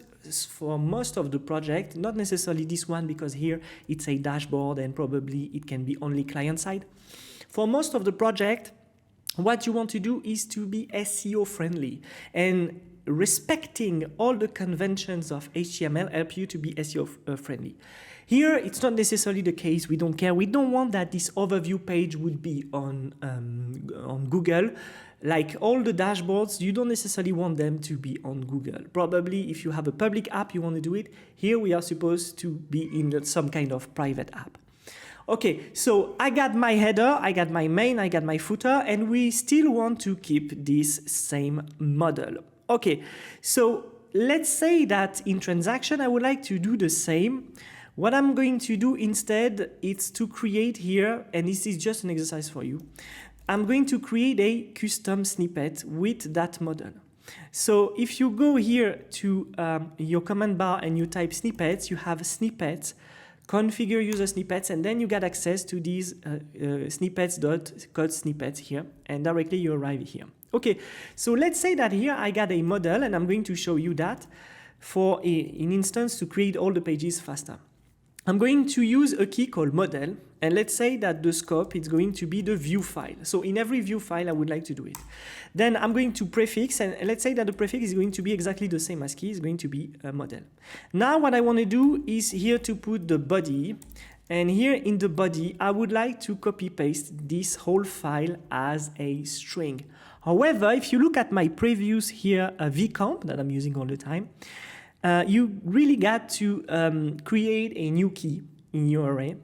for most of the project, not necessarily this one, because here it's a dashboard and probably it can be only client side. For most of the project, what you want to do is to be SEO friendly, and respecting all the conventions of HTML help you to be SEO friendly. Here, it's not necessarily the case. We don't care. We don't want that this overview page would be on Google. Like all the dashboards, you don't necessarily want them to be on Google. Probably if you have a public app, you want to do it. Here we are supposed to be in some kind of private app. Okay, so I got my header, I got my main, I got my footer, and we still want to keep this same model. Okay, so let's say that in transaction, I would like to do the same. What I'm going to do instead is to create here, and this is just an exercise for you. I'm going to create a custom snippet with that model. So if you go here to your command bar and you type snippets, you have snippets configure user snippets, and then you get access to these snippets.code snippets here, and directly you arrive here. Okay, so let's say that here I got a model, and I'm going to show you that for an instance to create all the pages faster. I'm going to use a key called model, and let's say that the scope is going to be the view file. So in every view file, I would like to do it. Then I'm going to prefix, and let's say that the prefix is going to be exactly the same as key, is going to be a model. Now what I want to do is here to put the body, and here in the body, I would like to copy paste this whole file as a string. However, if you look at my previous here vcomp that I'm using all the time, you really got to create a new key in your array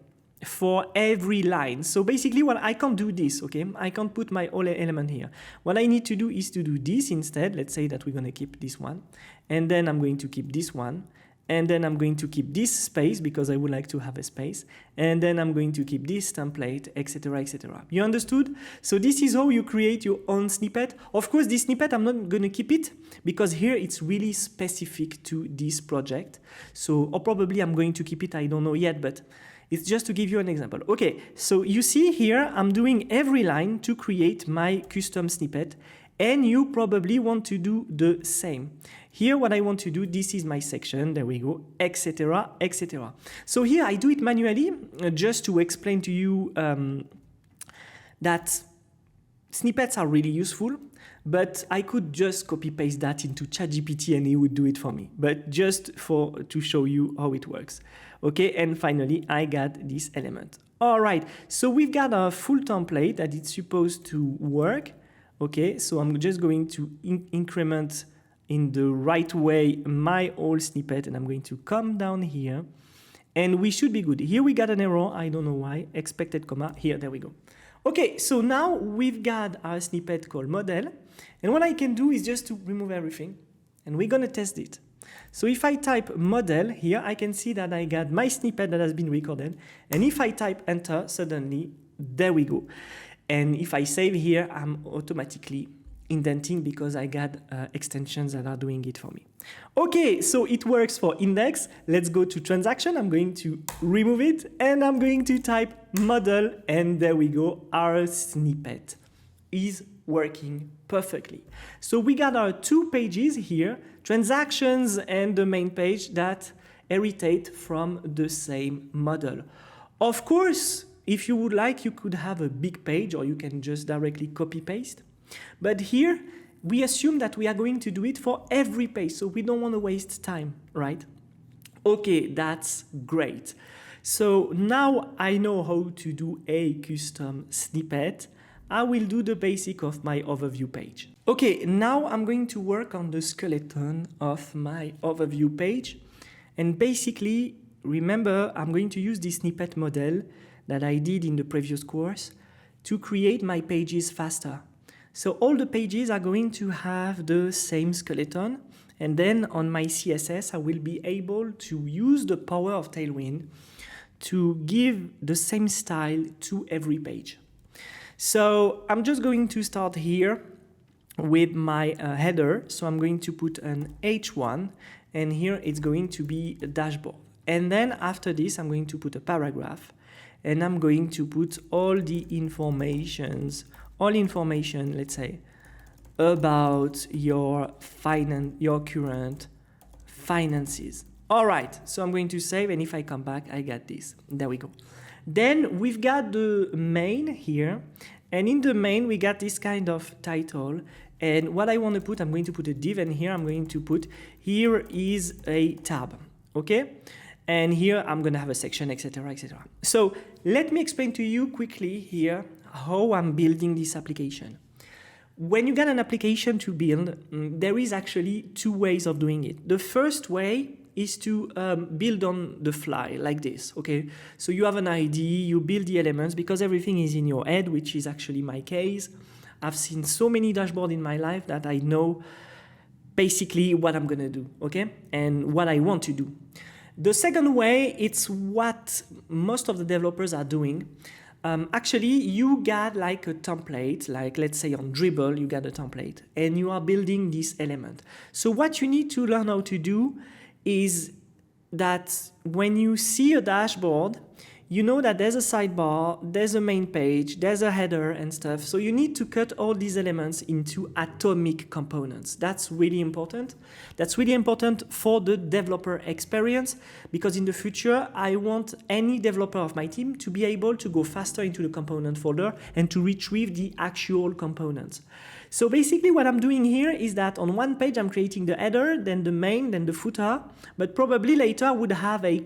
for every line. So basically, I can't do this, okay? I can't put my whole element here. What I need to do is to do this instead. Let's say that we're going to keep this one, and then I'm going to keep this one, and then I'm going to keep this space because I would like to have a space, and then I'm going to keep this template, etc., etc. You understood? So this is how you create your own snippet. Of course, this snippet, I'm not going to keep it because here it's really specific to this project. So, or probably I'm going to keep it, I don't know yet, but it's just to give you an example. Okay, so you see here, I'm doing every line to create my custom snippet, and you probably want to do the same. Here, what I want to do, this is my section, there we go, etc., etc. So here I do it manually, just to explain to you that snippets are really useful, but I could just copy paste that into ChatGPT and it would do it for me, but just to show you how it works. Okay, and finally, I got this element. All right, so we've got a full template that it's supposed to work. Okay, so I'm just going to increment in the right way my whole snippet, and I'm going to come down here, and we should be good. Here we got an error, I don't know why, expected comma, here, there we go. Okay, so now we've got our snippet called model, and what I can do is just to remove everything, and we're gonna test it. So if I type model here, I can see that I got my snippet that has been recorded, and if I type enter, suddenly, there we go. And if I save here, I'm automatically indenting because I got extensions that are doing it for me. Okay, so it works for index. Let's go to transaction. I'm going to remove it, and I'm going to type model, and there we go. Our snippet is working perfectly. So we got our two pages here, transactions and the main page, that heritate from the same model. Of course, if you would like, you could have a big page, or you can just directly copy paste. But here, we assume that we are going to do it for every page, so we don't want to waste time, right? Okay, that's great. So now I know how to do a custom snippet. I will do the basic of my overview page. Okay, now I'm going to work on the skeleton of my overview page. And basically, remember, I'm going to use this snippet model that I did in the previous course to create my pages faster. So all the pages are going to have the same skeleton, and then on my CSS, I will be able to use the power of Tailwind to give the same style to every page. So I'm just going to start here with my header. So I'm going to put an H1, and here it's going to be a dashboard. And then after this, I'm going to put a paragraph, and I'm going to put all the information, let's say, about your current finances. All right, so I'm going to save, and if I come back, I got this. There we go. Then we've got the main here, and in the main, we got this kind of title. And what I want to put, I'm going to put a div, and here I'm going to put, here is a tab, okay? And here I'm going to have a section, etc., etc. So let me explain to you quickly here how I'm building this application. When you get an application to build, there is actually two ways of doing it. The first way is to build on the fly like this, okay? So you have an ID, you build the elements because everything is in your head, which is actually my case. I've seen so many dashboards in my life that I know basically what I'm gonna do, okay? And what I want to do. The second way, it's what most of the developers are doing. Actually, you got like a template, like let's say on Dribble, you got a template, and you are building this element. So what you need to learn how to do is that when you see a dashboard, you know that there's a sidebar, there's a main page, there's a header and stuff. So you need to cut all these elements into atomic components. That's really important. That's really important for the developer experience, because in the future, I want any developer of my team to be able to go faster into the component folder and to retrieve the actual components. So basically what I'm doing here is that on one page I'm creating the header, then the main, then the footer, but probably later I would have a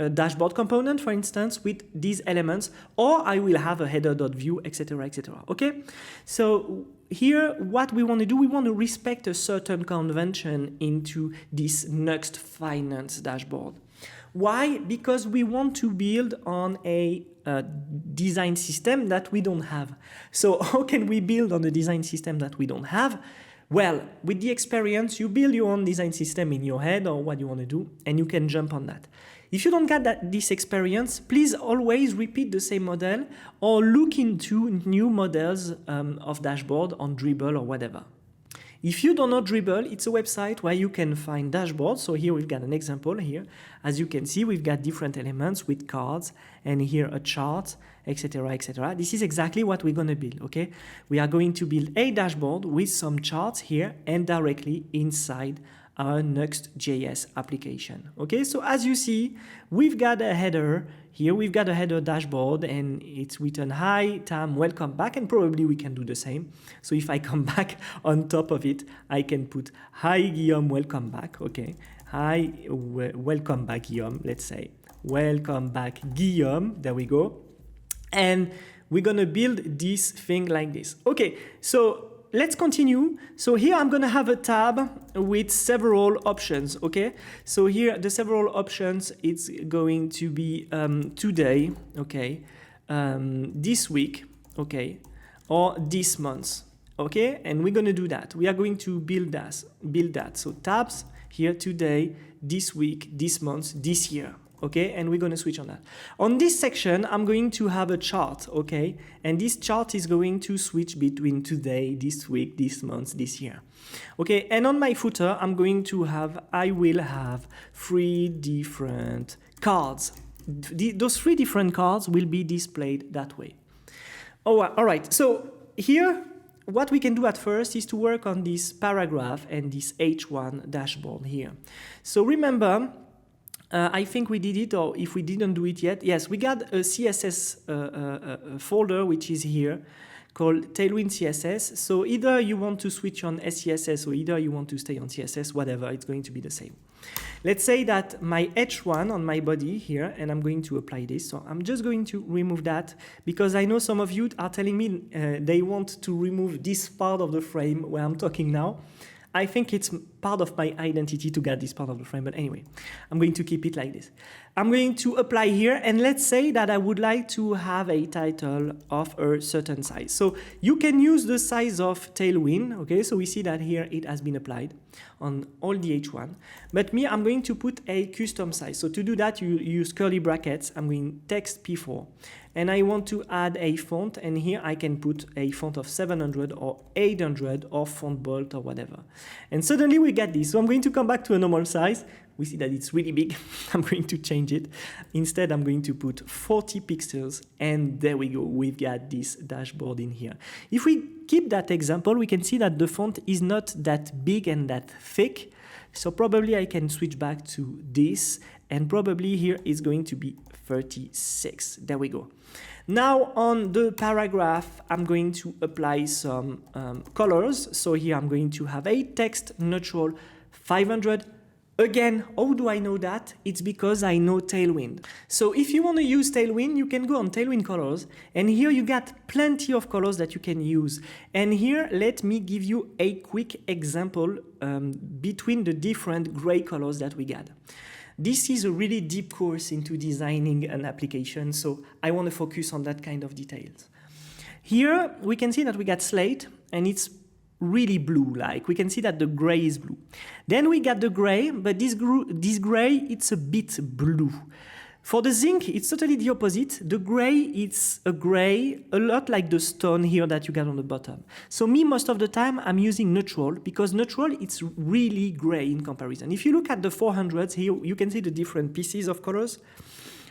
dashboard component, for instance, with these elements, or I will have a header.view, etc., etc. Okay? So here what we want to do, we want to respect a certain convention into this Nuxt finance dashboard. Why? Because we want to build on a design system that we don't have. So how can we build on a design system that we don't have? Well, with the experience, you build your own design system in your head or what you want to do, and you can jump on that. If you don't get this experience, please always repeat the same model or look into new models of dashboard on Dribble or whatever. If you don't know Dribble, it's a website where you can find dashboards. So here we've got an example here. As you can see, we've got different elements with cards and here a chart, etc., etc. This is exactly what we're going to build, okay? We are going to build a dashboard with some charts here and directly inside our Nuxt.js application, okay? So as you see, we've got a header. Here we've got a header dashboard and it's written, hi, Tam, welcome back, and probably we can do the same. So if I come back on top of it, I can put, hi, Guillaume, welcome back, okay? Hi, welcome back, Guillaume, let's say. Welcome back, Guillaume, there we go. And we're gonna build this thing like this. Okay, so let's continue. So here I'm gonna have a tab with several options, okay? So here the several options, it's going to be today, okay? This week, okay? Or this month, okay? And we're gonna do that. We are going to build that. So tabs here, today, this week, this month, this year. Okay, and we're going to switch on that. On this section, I'm going to have a chart, okay? And this chart is going to switch between today, this week, this month, this year. Okay, and on my footer, I will have 3 different cards. Those 3 different cards will be displayed that way. Oh, all right, so here, what we can do at first is to work on this paragraph and this H1 dashboard here. So remember, I think we did it, or if we didn't do it yet, yes, we got a CSS folder which is here called Tailwind CSS. So either you want to switch on SCSS or either you want to stay on CSS, whatever, it's going to be the same. Let's say that my H1 on my body here, and I'm going to apply this. So I'm just going to remove that because I know some of you are telling me they want to remove this part of the frame where I'm talking now. I think it's part of my identity to get this part of the frame, but anyway, I'm going to keep it like this. I'm going to apply here, and let's say that I would like to have a title of a certain size. So you can use the size of Tailwind, okay? So we see that here it has been applied on all the H1, but me, I'm going to put a custom size. So to do that, you use curly brackets. I'm going text P4, and I want to add a font, and here I can put a font of 700 or 800 or font bold or whatever. And suddenly we get this. So I'm going to come back to a normal size. We see that it's really big. I'm going to change it. Instead, I'm going to put 40 pixels, and there we go. We've got this dashboard in here. If we keep that example, we can see that the font is not that big and that thick. So probably I can switch back to this, and probably here is going to be 36. There we go. Now on the paragraph, I'm going to apply some colors. So here I'm going to have a text neutral 500. Again, how do I know that? It's because I know Tailwind. So if you want to use Tailwind, you can go on Tailwind colors, and here you got plenty of colors that you can use. And here, let me give you a quick example between the different gray colors that we got. This is a really deep course into designing an application, so I want to focus on that kind of details. Here, we can see that we got slate, and it's really blue, like we can see that the gray is blue. Then we got the gray, but this gray, it's a bit blue. For the zinc, it's totally the opposite. The gray, it's a gray, a lot like the stone here that you got on the bottom. So me, most of the time, I'm using neutral because neutral, it's really gray in comparison. If you look at the 400s here, you can see the different pieces of colors.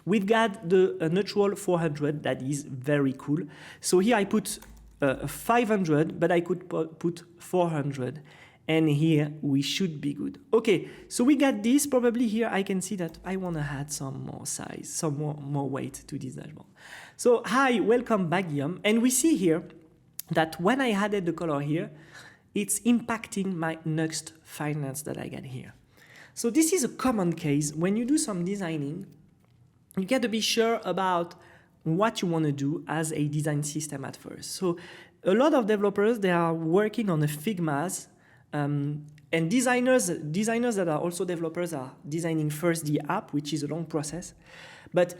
We've got the neutral 400 that is very cool. So here I put 500, but I could put 400. And here we should be good. Okay, so we got this. Probably here I can see that I want to add some more size, some more weight to this dashboard. So hi, welcome back, Guillaume. And we see here that when I added the color here, it's impacting my Nuxt finance that I got here. So this is a common case. When you do some designing, you got to be sure about what you want to do as a design system at first. So a lot of developers, they are working on a Figmas. And designers that are also developers are designing first the app, which is a long process. But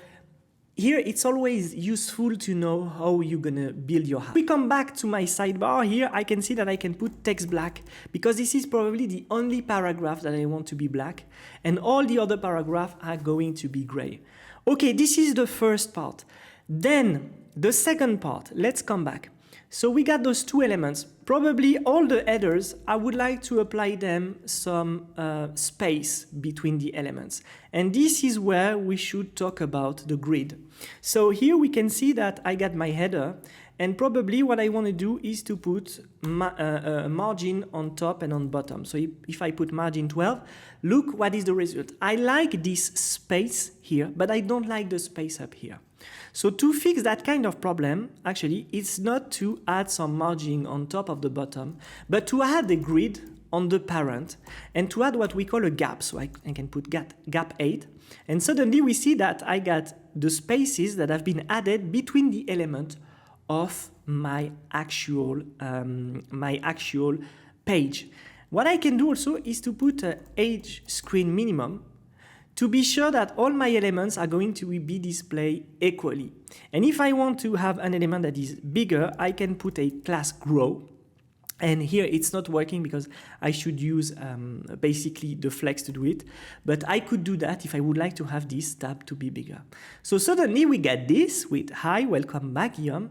here, it's always useful to know how you're going to build your app. We come back to my sidebar. Here, I can see that I can put text black because this is probably the only paragraph that I want to be black. And all the other paragraphs are going to be gray. Okay, this is the first part. Then, the second part, let's come back. So we got those two elements. Probably all the headers, I would like to apply them some space between the elements. And this is where we should talk about the grid. So here we can see that I got my header. And probably what I want to do is to put a margin on top and on bottom. So if I put margin 12, look what is the result. I like this space here, but I don't like the space up here. So to fix that kind of problem, actually, it's not to add some margin on top of the bottom, but to add a grid on the parent and to add what we call a gap. So I can put gap 8. And suddenly we see that I got the spaces that have been added between the element of my actual page. What I can do also is to put an age screen minimum to be sure that all my elements are going to be displayed equally. And if I want to have an element that is bigger, I can put a class grow. And here it's not working because I should use basically the flex to do it. But I could do that if I would like to have this tab to be bigger. So suddenly we get this with hi, welcome back, Guillaume.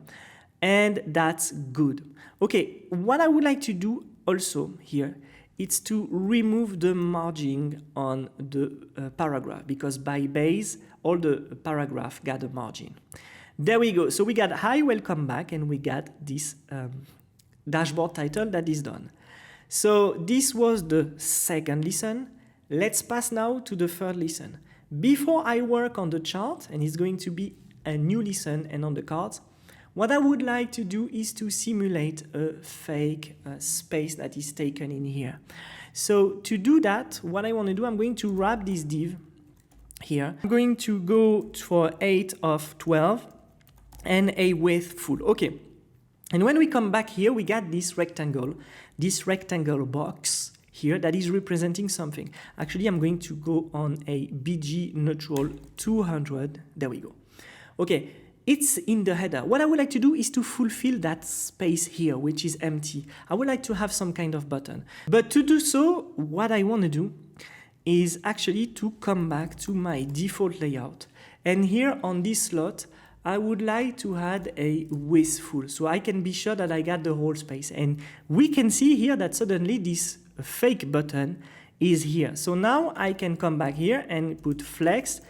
And that's good. Okay, what I would like to do also here, it's to remove the margin on the paragraph because by base, all the paragraph got a margin. There we go. So we got hi, welcome back, and we got this dashboard title that is done. So this was the second lesson. Let's pass now to the third lesson. Before I work on the chart, and it's going to be a new lesson and on the cards, what I would like to do is to simulate a fake space that is taken in here. So to do that, what I want to do, I'm going to wrap this div here. I'm going to go for 8 of 12 and a width full. Okay. And when we come back here, we got this rectangle box here that is representing something. Actually, I'm going to go on a BG neutral 200. There we go. Okay. It's in the header. What I would like to do is to fulfill that space here, which is empty. I would like to have some kind of button. But to do so, what I want to do is actually to come back to my default layout. And here on this slot, I would like to add a width full, so I can be sure that I got the whole space. And we can see here that suddenly this fake button is here. So now I can come back here and put flex,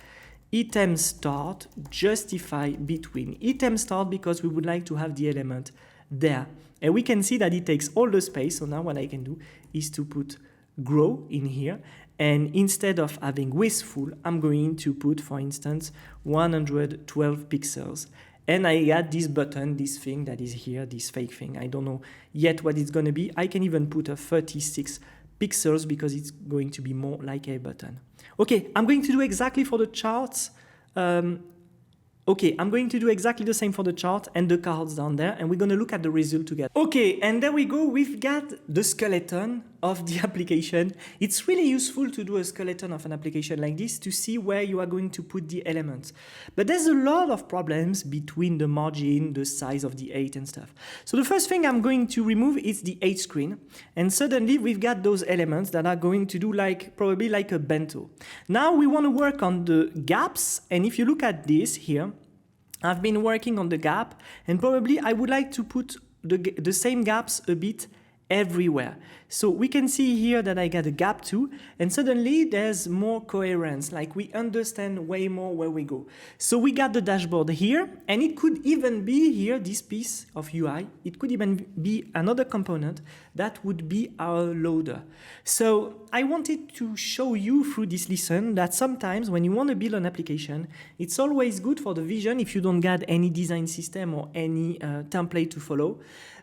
item start, justify between. Item start because we would like to have the element there. And we can see that it takes all the space. So now what I can do is to put grow in here. And instead of having width full, I'm going to put, for instance, 112 pixels. And I add this button, this thing that is here, this fake thing. I don't know yet what it's going to be. I can even put a 36 pixels because it's going to be more like a button. Okay, I'm going to do exactly for the charts. Okay, I'm going to do exactly the same for the chart and the cards down there, and we're going to look at the result together. Okay, and there we go. We've got the skeleton of the application. It's really useful to do a skeleton of an application like this to see where you are going to put the elements. But there's a lot of problems between the margin, the size of the 8 and stuff. So the first thing I'm going to remove is the 8 screen. And suddenly we've got those elements that are going to do probably like a bento. Now we want to work on the gaps. And if you look at this here, I've been working on the gap, and probably I would like to put the same gaps a bit everywhere. So we can see here that I got a gap too, and suddenly there's more coherence, like we understand way more where we go. So we got the dashboard here, and it could even be here, this piece of UI, it could even be another component that would be our loader. So I wanted to show you through this lesson that sometimes when you want to build an application, it's always good for the vision, if you don't got any design system or any template to follow,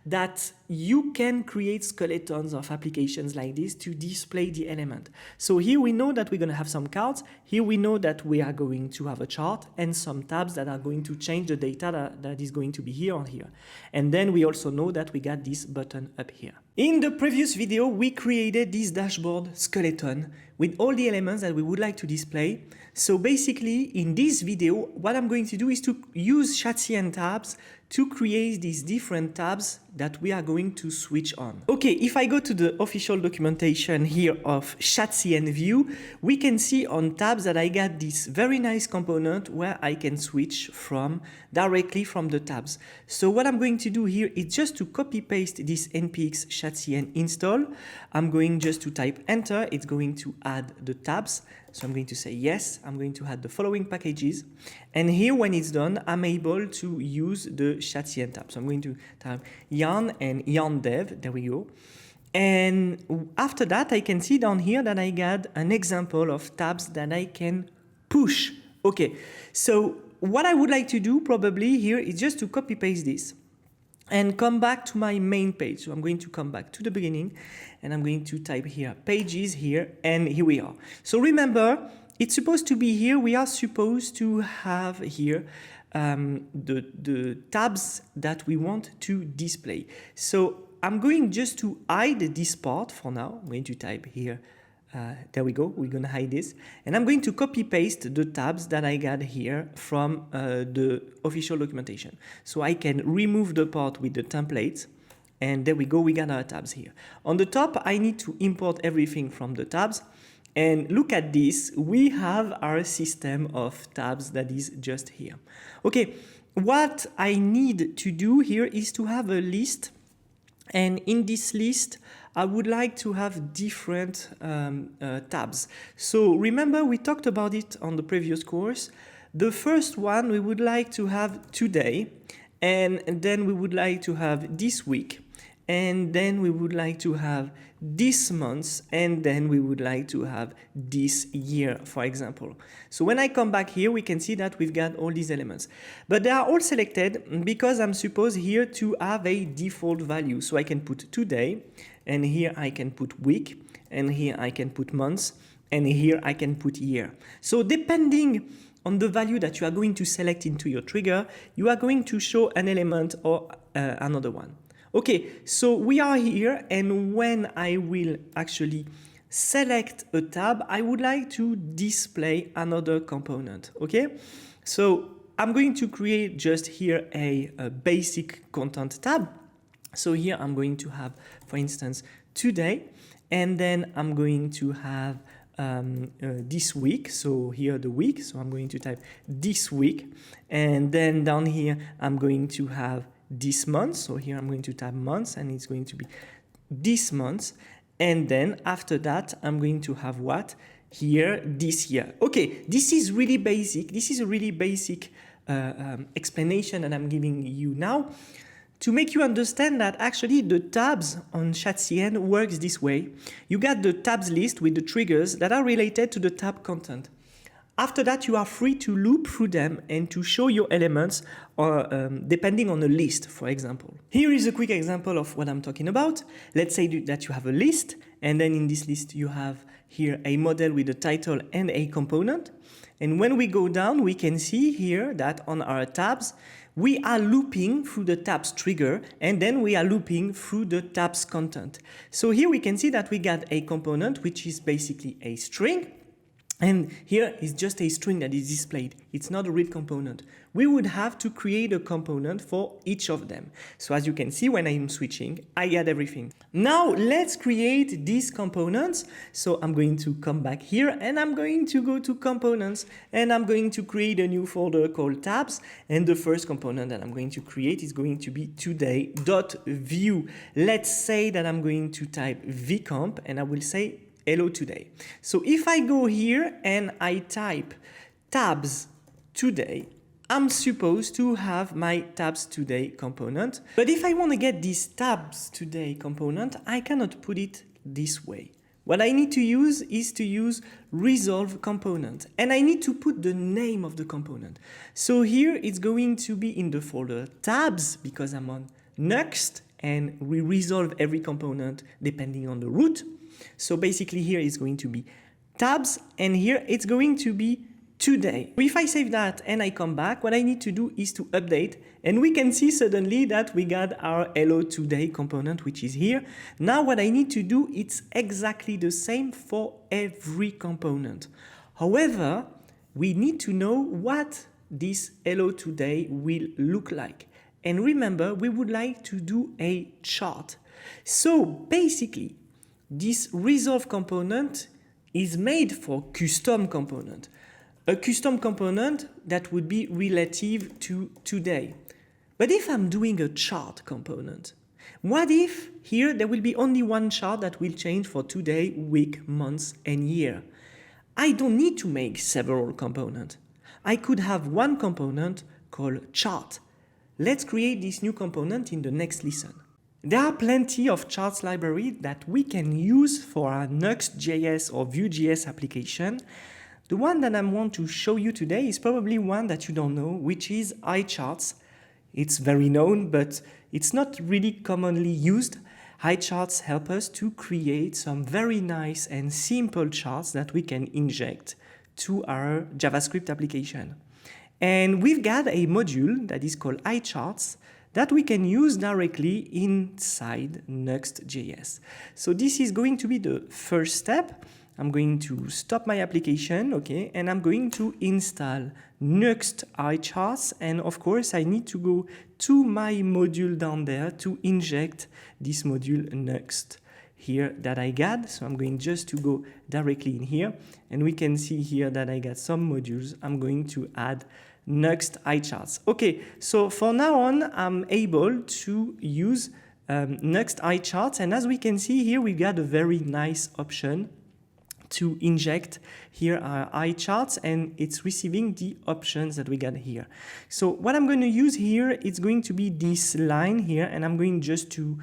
that you can create skeletons of applications like this to display the element. So here we know that we're going to have some cards. Here we know that we are going to have a chart and some tabs that are going to change the data that is going to be here or here. And then we also know that we got this button up here. In the previous video, we created this dashboard skeleton with all the elements that we would like to display. So basically, in this video, what I'm going to do is to use Chat-CN tabs to create these different tabs that we are going to switch on. Okay, if I go to the official documentation here of Chat-CN view, we can see on tabs that I got this very nice component where I can switch directly from the tabs. So what I'm going to do here is just to copy paste this npx Chat-CN install. I'm going just to type enter. It's going to add the tabs. So I'm going to say yes, I'm going to add the following packages. And here when it's done, I'm able to use the Chat-CN tab. So I'm going to type yarn and yarn dev, there we go. And after that, I can see down here that I got an example of tabs that I can push. Okay, so what I would like to do probably here is just to copy paste this and come back to my main page. So I'm going to come back to the beginning and I'm going to type here pages here, and here we are. So remember, it's supposed to be here. We are supposed to have here the tabs that we want to display. So I'm going just to hide this part for now. I'm going to type here. There we go, we're going to hide this. And I'm going to copy paste the tabs that I got here from the official documentation. So I can remove the part with the templates. And there we go, we got our tabs here. On the top, I need to import everything from the tabs. And look at this, we have our system of tabs that is just here. Okay, what I need to do here is to have a list. And in this list, I would like to have different tabs. So remember, we talked about it on the previous course. The first one, we would like to have today, and then we would like to have this week, and then we would like to have this month, and then we would like to have this year, for example. So when I come back here, we can see that we've got all these elements. But they are all selected because I'm supposed here to have a default value. So I can put today, and here I can put week, and here I can put months, and here I can put year. So depending on the value that you are going to select into your trigger, you are going to show an element or another one. Okay, so we are here, and when I will actually select a tab, I would like to display another component, okay? So I'm going to create just here a basic content tab. So here I'm going to have, for instance, today, and then I'm going to have this week. So here the week, so I'm going to type this week, and then down here I'm going to have this month. So here I'm going to type months, and it's going to be this month. And then after that, I'm going to have what? Here, this year. Okay, this is really basic. This is a really basic explanation that I'm giving you now to make you understand that actually the tabs on Chat-CN works this way. You got the tabs list with the triggers that are related to the tab content. After that, you are free to loop through them and to show your elements depending on a list, for example. Here is a quick example of what I'm talking about. Let's say that you have a list, and then in this list you have here a model with a title and a component. And when we go down, we can see here that on our tabs, we are looping through the tabs trigger, and then we are looping through the tabs content. So here we can see that we got a component which is basically a string, and here is just a string that is displayed. It's not a real component. We would have to create a component for each of them. So as you can see, when I'm switching, I get everything. Now let's create these components. So I'm going to come back here and I'm going to go to components and I'm going to create a new folder called tabs. And the first component that I'm going to create is going to be today.view. Let's say that I'm going to type vcomp and I will say hello today. So if I go here and I type tabs today, I'm supposed to have my tabs today component. But if I want to get this tabs today component, I cannot put it this way. What I need to use is to use resolve component, and I need to put the name of the component. So here it's going to be in the folder tabs because I'm on Nuxt and we resolve every component depending on the root. So basically here it's going to be tabs and here it's going to be today. If I save that and I come back, what I need to do is to update, and we can see suddenly that we got our hello today component, which is here. Now what I need to do, it's exactly the same for every component. However, we need to know what this hello today will look like. And remember, we would like to do a chart. So basically, this resolve component is made for custom component. A custom component that would be relative to today. But if I'm doing a chart component, what if here there will be only one chart that will change for today, week, months, and year? I don't need to make several components. I could have one component called chart. Let's create this new component in the next lesson. There are plenty of charts library that we can use for our Nuxt.js or Vue.js application. The one that I want to show you today is probably one that you don't know, which is iCharts. It's very known, but it's not really commonly used. iCharts help us to create some very nice and simple charts that we can inject to our JavaScript application. And we've got a module that is called iCharts that we can use directly inside Nuxt.js. So this is going to be the first step. I'm going to stop my application, okay, and I'm going to install Nuxt iCharts, and of course I need to go to my module down there to inject this module Nuxt here that I got. So I'm going just to go directly in here, and we can see here that I got some modules. I'm going to add Nuxt iCharts. Okay, so for now on, I'm able to use Nuxt iCharts, and as we can see here, we've got a very nice option to inject here our iCharts, and it's receiving the options that we got here. So what I'm going to use here, it's going to be this line here, and I'm going just to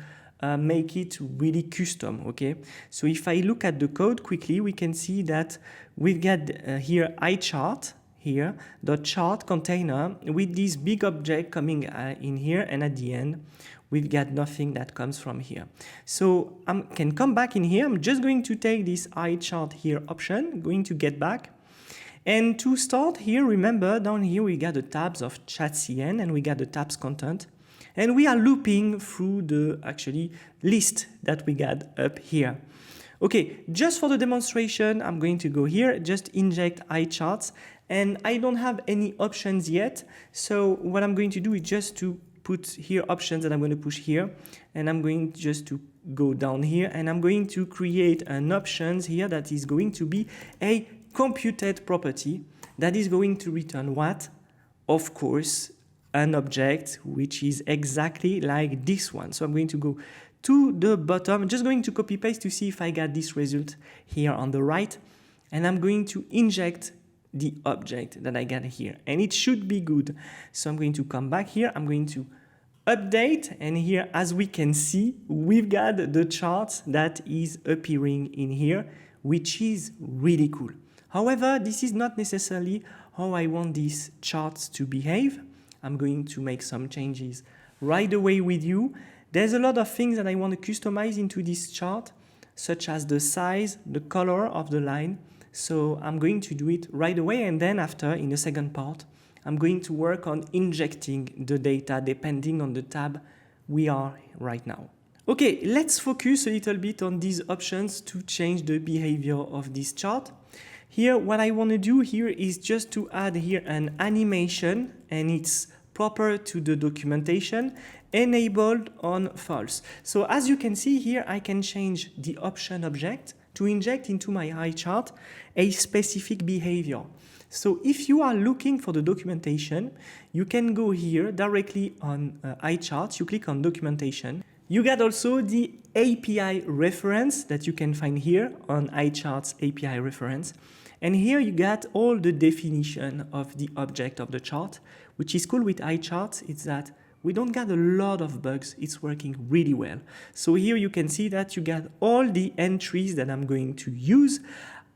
make it really custom, okay? So if I look at the code quickly, we can see that we've got here iChart, here, the chart container with this big object coming in here, and at the end, we've got nothing that comes from here. So I can come back in here. I'm just going to take this iChart here option, going to get back. And to start here, remember down here we got the tabs of chat.cn and we got the tabs content. And we are looping through the actually list that we got up here. Okay, just for the demonstration, I'm going to go here, just inject iCharts, and I don't have any options yet. So what I'm going to do is just to put here options that I'm going to push here, and I'm going just to go down here, and I'm going to create an options here that is going to be a computed property that is going to return what? Of course, an object which is exactly like this one. So I'm going to go to the bottom. I'm just going to copy paste to see if I got this result here on the right, and I'm going to inject the object that I got here, and it should be good. So I'm going to come back here, I'm going to update, and here as we can see we've got the chart that is appearing in here, which is really cool. However, this is not necessarily how I want these charts to behave. I'm going to make some changes right away with you. There's a lot of things that I want to customize into this chart, such as the size, the color of the line. So I'm going to do it right away, and then after, in the second part, I'm going to work on injecting the data depending on the tab we are right now. Okay, let's focus a little bit on these options to change the behavior of this chart. Here, what I want to do here is just to add here an animation, and it's proper to the documentation, enabled on false. So as you can see here, I can change the option object to inject into my eye chart a specific behavior. So if you are looking for the documentation, you can go here directly on eye charts, you click on documentation. You get also the API reference that you can find here on iCharts API reference. And here you get all the definition of the object of the chart, which is cool with iCharts. It's that we don't get a lot of bugs. It's working really well. So here you can see that you get all the entries that I'm going to use.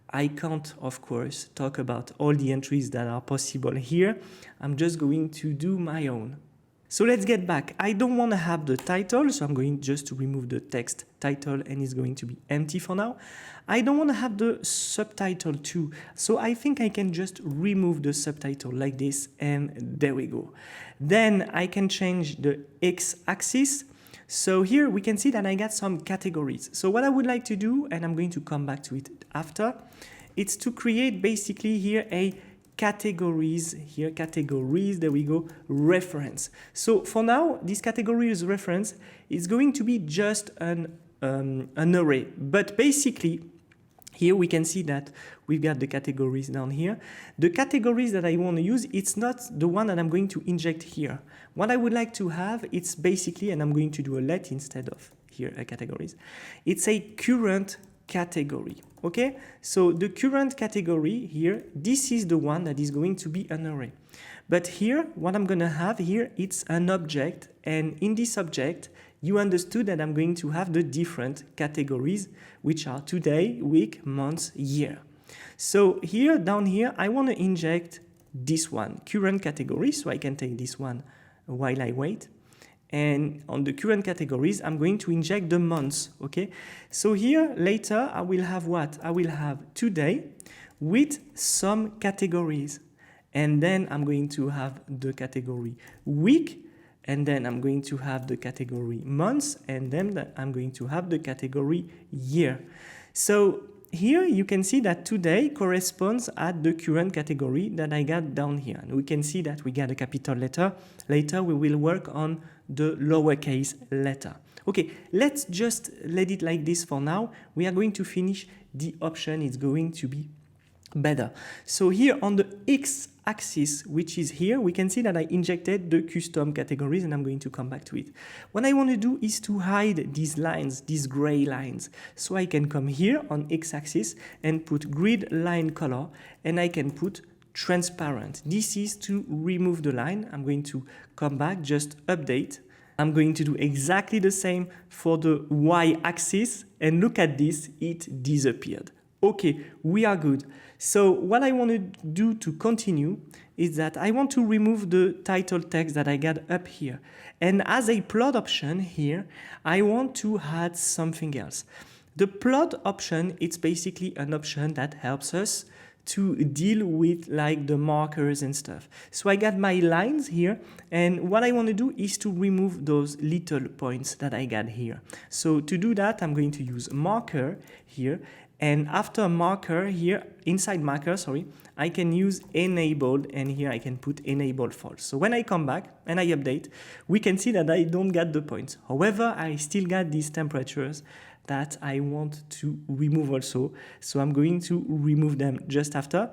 I can't, of course, talk about all the entries that are possible here. I'm just going to do my own. So let's get back. I don't want to have the title, so I'm going just to remove the text title, and it's going to be empty for now. I don't want to have the subtitle too, so I think I can just remove the subtitle like this, and there we go. Then I can change the x-axis. So here we can see that I got some categories. So what I would like to do, and I'm going to come back to it after, it's to create basically here a categories, there we go, reference. So for now, this categories reference is going to be just an array. But basically, here we can see that we've got the categories down here. The categories that I want to use, it's not the one that I'm going to inject here. What I would like to have, it's basically, and I'm going to do a let instead of here categories, it's a current category. Okay, so the current category here, this is the one that is going to be an array. But here, what I'm going to have here, it's an object. And in this object, you understood that I'm going to have the different categories, which are today, week, month, year. So here, down here, I want to inject this one, current category. So I can take this one while I wait. And on the current categories, I'm going to inject the months, okay? So here, later, I will have what? I will have today with some categories. And then I'm going to have the category week, and then I'm going to have the category months, and then I'm going to have the category year. So here you can see that today corresponds at the current category that I got down here. And we can see that we got a capital letter. Later we will work on the lowercase letter. Okay, let's just let it like this for now. We are going to finish the option. It's going to be better. So here on the x-axis, which is here, we can see that I injected the custom categories, and I'm going to come back to it. What I want to do is to hide these lines, these gray lines. So I can come here on x-axis and put grid line color, and I can put transparent. This is to remove the line. I'm going to come back, just update. I'm going to do exactly the same for the y-axis, and look at this, it disappeared. Okay, we are good. So what I want to do to continue is that I want to remove the title text that I got up here. And as a plot option here, I want to add something else. The plot option, it's basically an option that helps us to deal with like the markers and stuff. So I got my lines here, and what I want to do is to remove those little points that I got here. So to do that, I'm going to use marker here. And after marker here, inside marker, I can use enabled, and here I can put enabled false. So when I come back and I update, we can see that I don't get the points. However, I still got these temperatures that I want to remove also. So I'm going to remove them just after.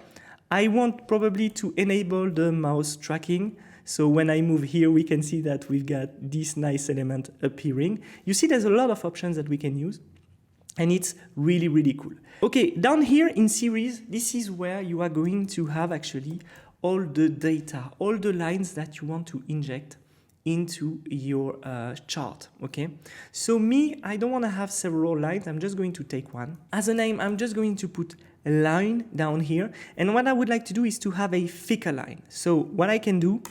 I want probably to enable the mouse tracking. So when I move here, we can see that we've got this nice element appearing. You see there's a lot of options that we can use. And it's really, really cool. Okay, down here in series, this is where you are going to have actually all the data, all the lines that you want to inject into your chart, okay? So me, I don't want to have several lines. I'm just going to take one. As a name, I'm just going to put a line down here. And what I would like to do is to have a thicker line. So what I can do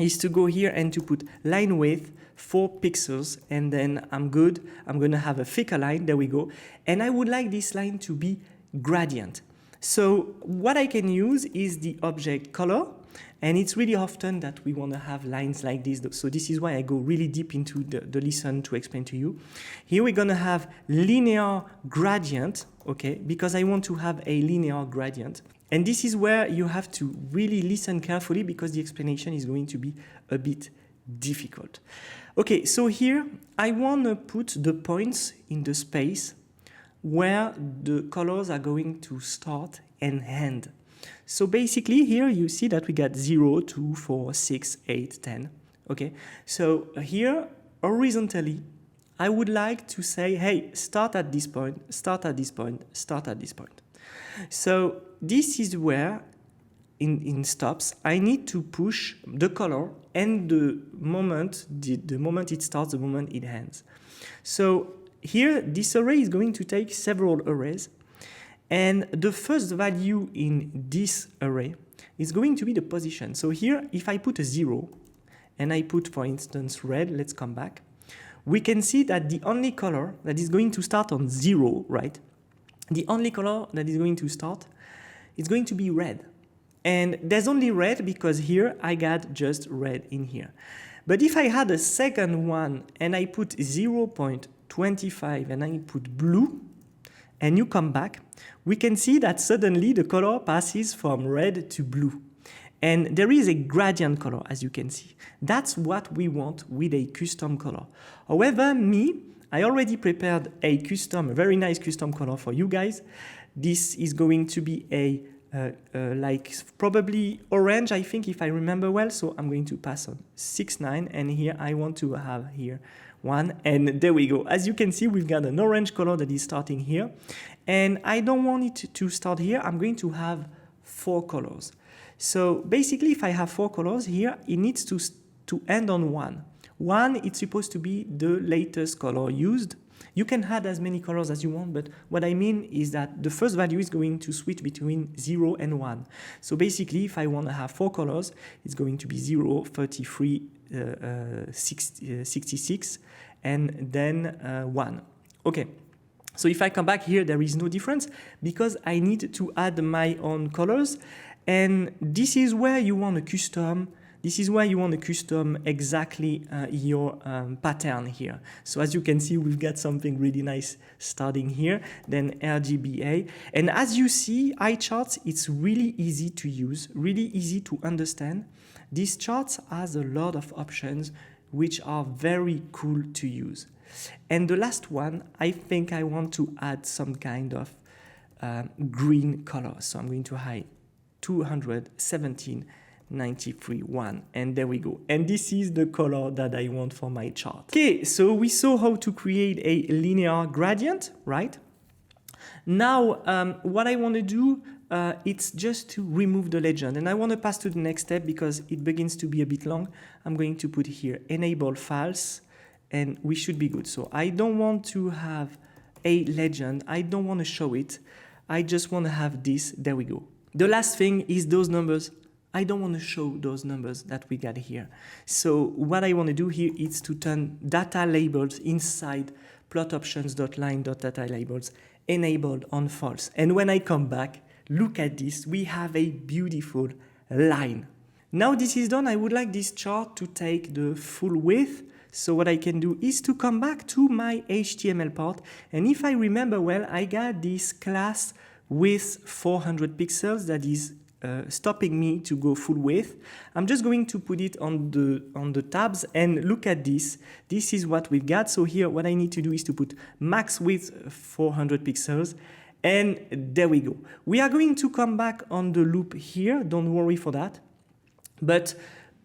is to go here and to put line width 4 pixels, and then I'm good. I'm going to have a thicker line. There we go. And I would like this line to be gradient. So what I can use is the object color, And it's really often that we want to have lines like this. So this is why I go really deep into the lesson to explain to you. Here we're going to have linear gradient, okay, because I want to have a linear gradient. And this is where you have to really listen carefully because the explanation is going to be a bit difficult. Okay, so here I want to put the points in the space where the colors are going to start and end. So basically here you see that we got 0, 2, 4, 6, 8, 10. Okay, so here horizontally I would like to say, hey, start at this point, start at this point, start at this point. So this is where in stops I need to push the color and the moment it starts, the moment it ends. So here this array is going to take several arrays, and the first value in this array is going to be the position. So here if I put a 0 and I put, for instance, red, let's come back, we can see that the only color that is going to start on 0, right? The only color that is going to start is going to be red. And there's only red because here I got just red in here. But if I had a second one and I put 0.25 and I put blue, and you come back, we can see that suddenly the color passes from red to blue. And there is a gradient color, as you can see. That's what we want with a custom color. However, I already prepared a very nice custom color for you guys. This is going to be like probably orange, I think, if I remember well. So I'm going to pass on 6, 9, and here I want to have here 1, and there we go. As you can see, we've got an orange color that is starting here, and I don't want it to start here. I'm going to have 4 colors. So basically, if I have 4 colors here, it needs to end on 1. 1, it's supposed to be the latest color used. You can add as many colors as you want, but what I mean is that the first value is going to switch between 0 and 1. So basically, if I want to have 4 colors, it's going to be 0, 33, 66, and then 1. Okay. So if I come back here, there is no difference because I need to add my own colors. And this is where you want to custom. This is where you want to custom exactly your pattern here. So as you can see, we've got something really nice starting here, then RGBA. And as you see, iCharts, it's really easy to use, really easy to understand. This chart has a lot of options which are very cool to use. And the last one, I think I want to add some kind of green color. So I'm going to hide 217.93 1, and there we go. And this is the color that I want for my chart. Okay, so we saw how to create a linear gradient, right? Now, what I want to do, it's just to remove the legend, and I want to pass to the next step because it begins to be a bit long. I'm going to put here enable false, and we should be good. So I don't want to have a legend. I don't want to show it. I just want to have this. There we go. The last thing is those numbers. I don't want to show those numbers that we got here. So what I want to do here is to turn data labels inside plotOptions.line.data labels enabled on false. And when I come back, look at this. We have a beautiful line. Now this is done. I would like this chart to take the full width. So what I can do is to come back to my HTML part. And if I remember well, I got this class with 400 pixels that is stopping me to go full width. I'm just going to put it on the tabs and look at this. This is what we've got. So here what I need to do is to put max width 400 pixels, and there we go. We are going to come back on the loop here. Don't worry for that. But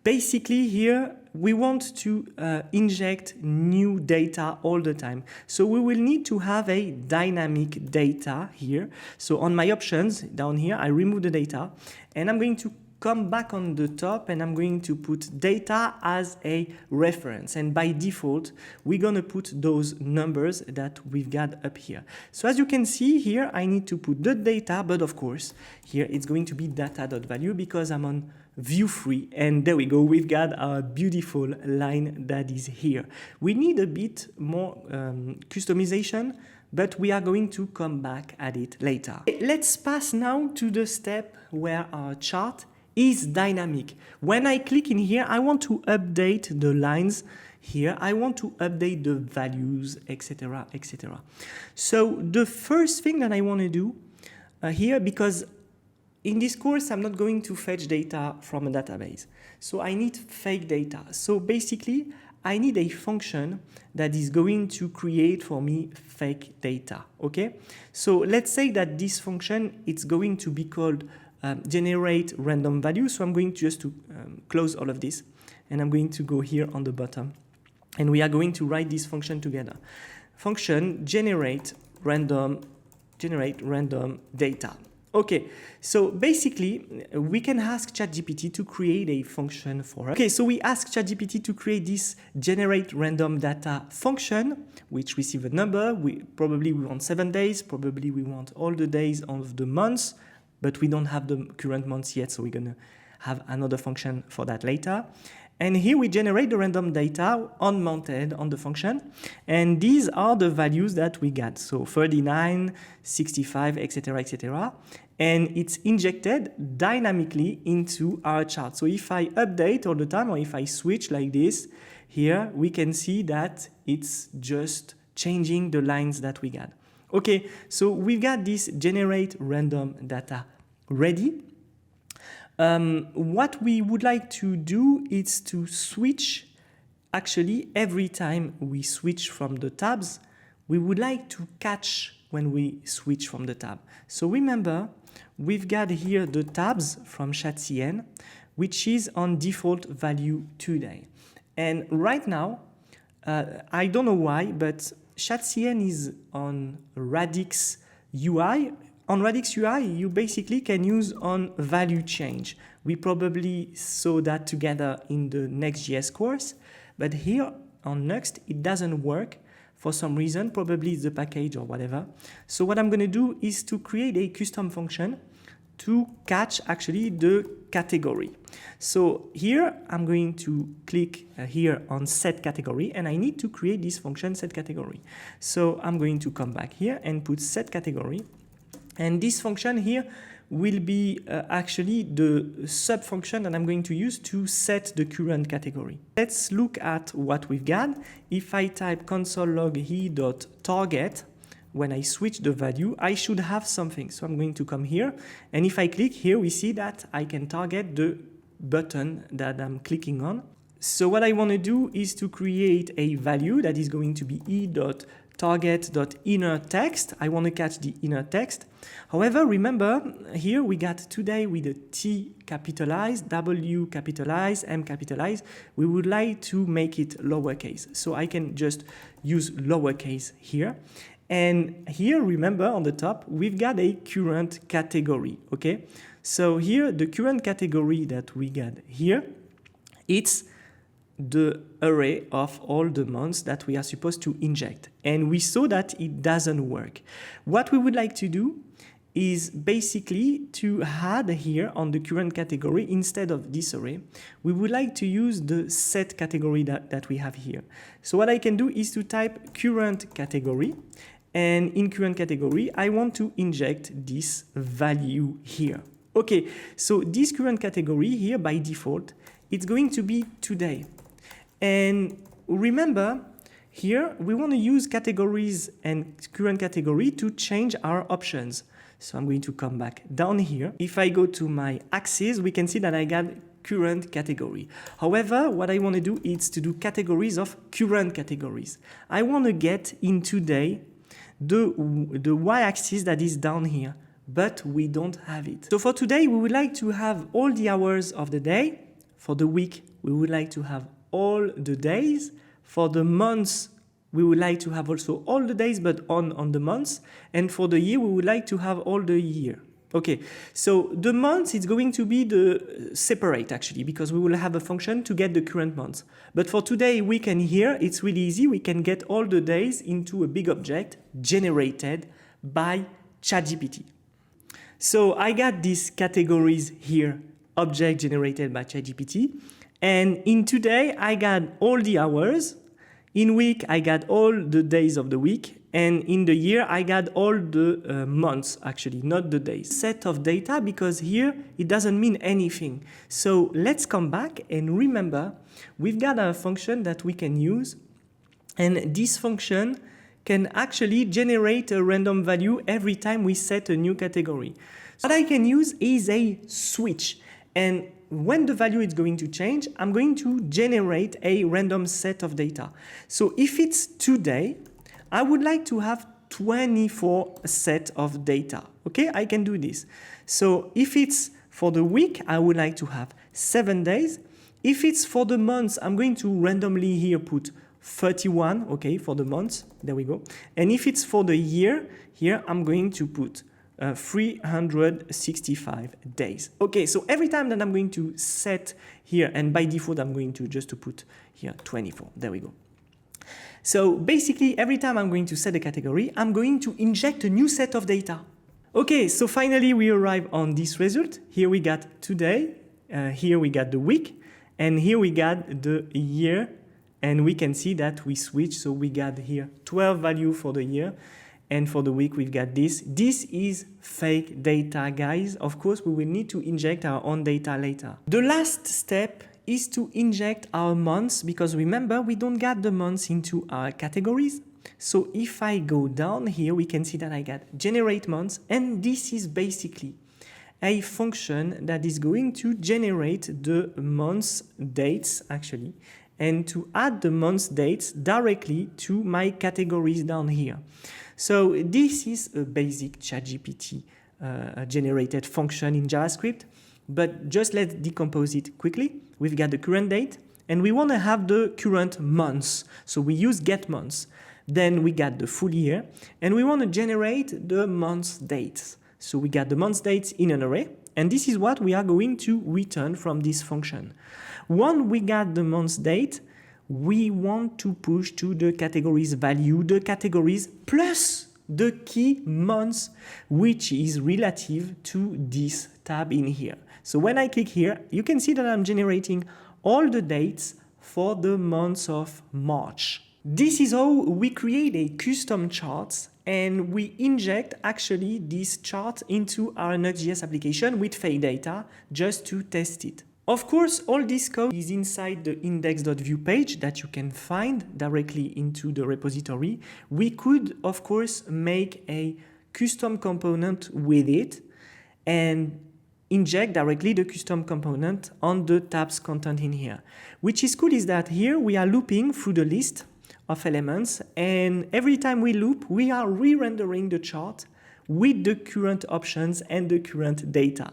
basically here we want to inject new data all the time. So we will need to have a dynamic data here. So on my options down here, I remove the data and I'm going to come back on the top and I'm going to put data as a reference. And by default, we're going to put those numbers that we've got up here. So as you can see here, I need to put the data, but of course, here it's going to be data.value because I'm on view free, and there we go. We've got our beautiful line that is here. We need a bit more customization, but we are going to come back at it later. Let's pass now to the step where our chart is dynamic. When I click in here, I want to update the lines here. I want to update the values, etc., etc. So the first thing that I want to do here, because in this course, I'm not going to fetch data from a database. So I need fake data. So basically, I need a function that is going to create for me fake data, okay? So let's say that this function, it's going to be called generate random value. So I'm going to just close all of this, and I'm going to go here on the bottom, and we are going to write this function together. Function generate random data. Okay, so basically, we can ask ChatGPT to create a function for us. Okay, so we ask ChatGPT to create this generate random data function, which receive a number. Probably we want 7 days, probably we want all the days of the months, but we don't have the current months yet, so we're gonna have another function for that later. And here we generate the random data unmounted on the function. And these are the values that we got. So 39, 65, etc., etc. And it's injected dynamically into our chart. So if I update all the time, or if I switch like this, here we can see that it's just changing the lines that we got. Okay, so we've got this generate random data ready. What we would like to do is to switch, actually every time we switch from the tabs, we would like to catch when we switch from the tab. So remember, we've got here the tabs from ChatCN, which is on default value today. And right now, I don't know why, but ChatCN is on Radix UI. On Radix UI, you basically can use on value change. We probably saw that together in the Next.js course, but here on Nuxt, it doesn't work for some reason, probably it's the package or whatever. So what I'm going to do is to create a custom function to catch actually the category. So here I'm going to click here on set category, and I need to create this function set category. So I'm going to come back here and put set category. And this function here will be actually the sub-function that I'm going to use to set the current category. Let's look at what we've got. If I type console log he.target, when I switch the value, I should have something. So I'm going to come here, and if I click here, we see that I can target the button that I'm clicking on. So what I want to do is to create a value that is going to be e.target.inner text. I want to catch the inner text. However, remember here we got today with the T capitalized, W capitalized, M capitalized. We would like to make it lowercase. So I can just use lowercase here. And here, remember on the top, we've got a current category, okay? So here, the current category that we got here, it's the array of all the months that we are supposed to inject. And we saw that it doesn't work. What we would like to do is basically to add here on the current category, instead of this array, we would like to use the set category that we have here. So what I can do is to type current category, and in current category, I want to inject this value here. Okay, so this current category here by default, it's going to be today. And remember, here we want to use categories and current category to change our options. So I'm going to come back down here. If I go to my axis, we can see that I got current category. However, what I want to do is to do categories of current categories. I want to get in today the y-axis that is down here, but we don't have it. So for today, we would like to have all the hours of the day. For the week, we would like to have all the days. For the months, we would like to have also all the days, but on the months. And for the year, we would like to have all the year. Okay, so the months is going to be the separate actually, because we will have a function to get the current months. But for today, week and year, it's really easy. We can get all the days into a big object generated by ChatGPT. So I got these categories here, object generated by ChatGPT. And in today, I got all the hours. In week, I got all the days of the week. And in the year, I got all the months, actually, not the days. Set of data, because here it doesn't mean anything. So let's come back and remember, we've got a function that we can use. And this function can actually generate a random value every time we set a new category. So what I can use is a switch. And when the value is going to change, I'm going to generate a random set of data. So if it's today, I would like to have 24 set of data. Okay, I can do this. So if it's for the week, I would like to have 7 days. If it's for the months, I'm going to randomly here put 31, okay, for the months. There we go. And if it's for the year, here I'm going to put 365 days. Okay, so every time that I'm going to set here, and by default, I'm going to just to put here 24. There we go. So basically, every time I'm going to set a category, I'm going to inject a new set of data. Okay, so finally we arrive on this result. Here we got today, here we got the week, and here we got the year, and we can see that we switch. So we got here 12 value for the year, and for the week we've got this. This is fake data, guys. Of course, we will need to inject our own data later. The last step is to inject our months, because remember, we don't get the months into our categories. So if I go down here, we can see that I got generate months, and this is basically a function that is going to generate the month's dates actually, and to add the month's dates directly to my categories down here. So this is a basic ChatGPT generated function in JavaScript, but just let's decompose it quickly. We've got the current date, and we want to have the current months. So we use get months. Then we got the full year, and we want to generate the month's dates. So we got the month's dates in an array, and this is what we are going to return from this function. Once we got the month's date, we want to push to the categories value, the categories plus the key months, which is relative to this tab in here. So when I click here, you can see that I'm generating all the dates for the months of March. This is how we create a custom chart, and we inject actually this chart into our Nuxt.js application with fake data just to test it. Of course, all this code is inside the index.view page that you can find directly into the repository. We could, of course, make a custom component with it and inject directly the custom component on the tabs content in here. Which is cool is that here we are looping through the list of elements, and every time we loop, we are re-rendering the chart with the current options and the current data.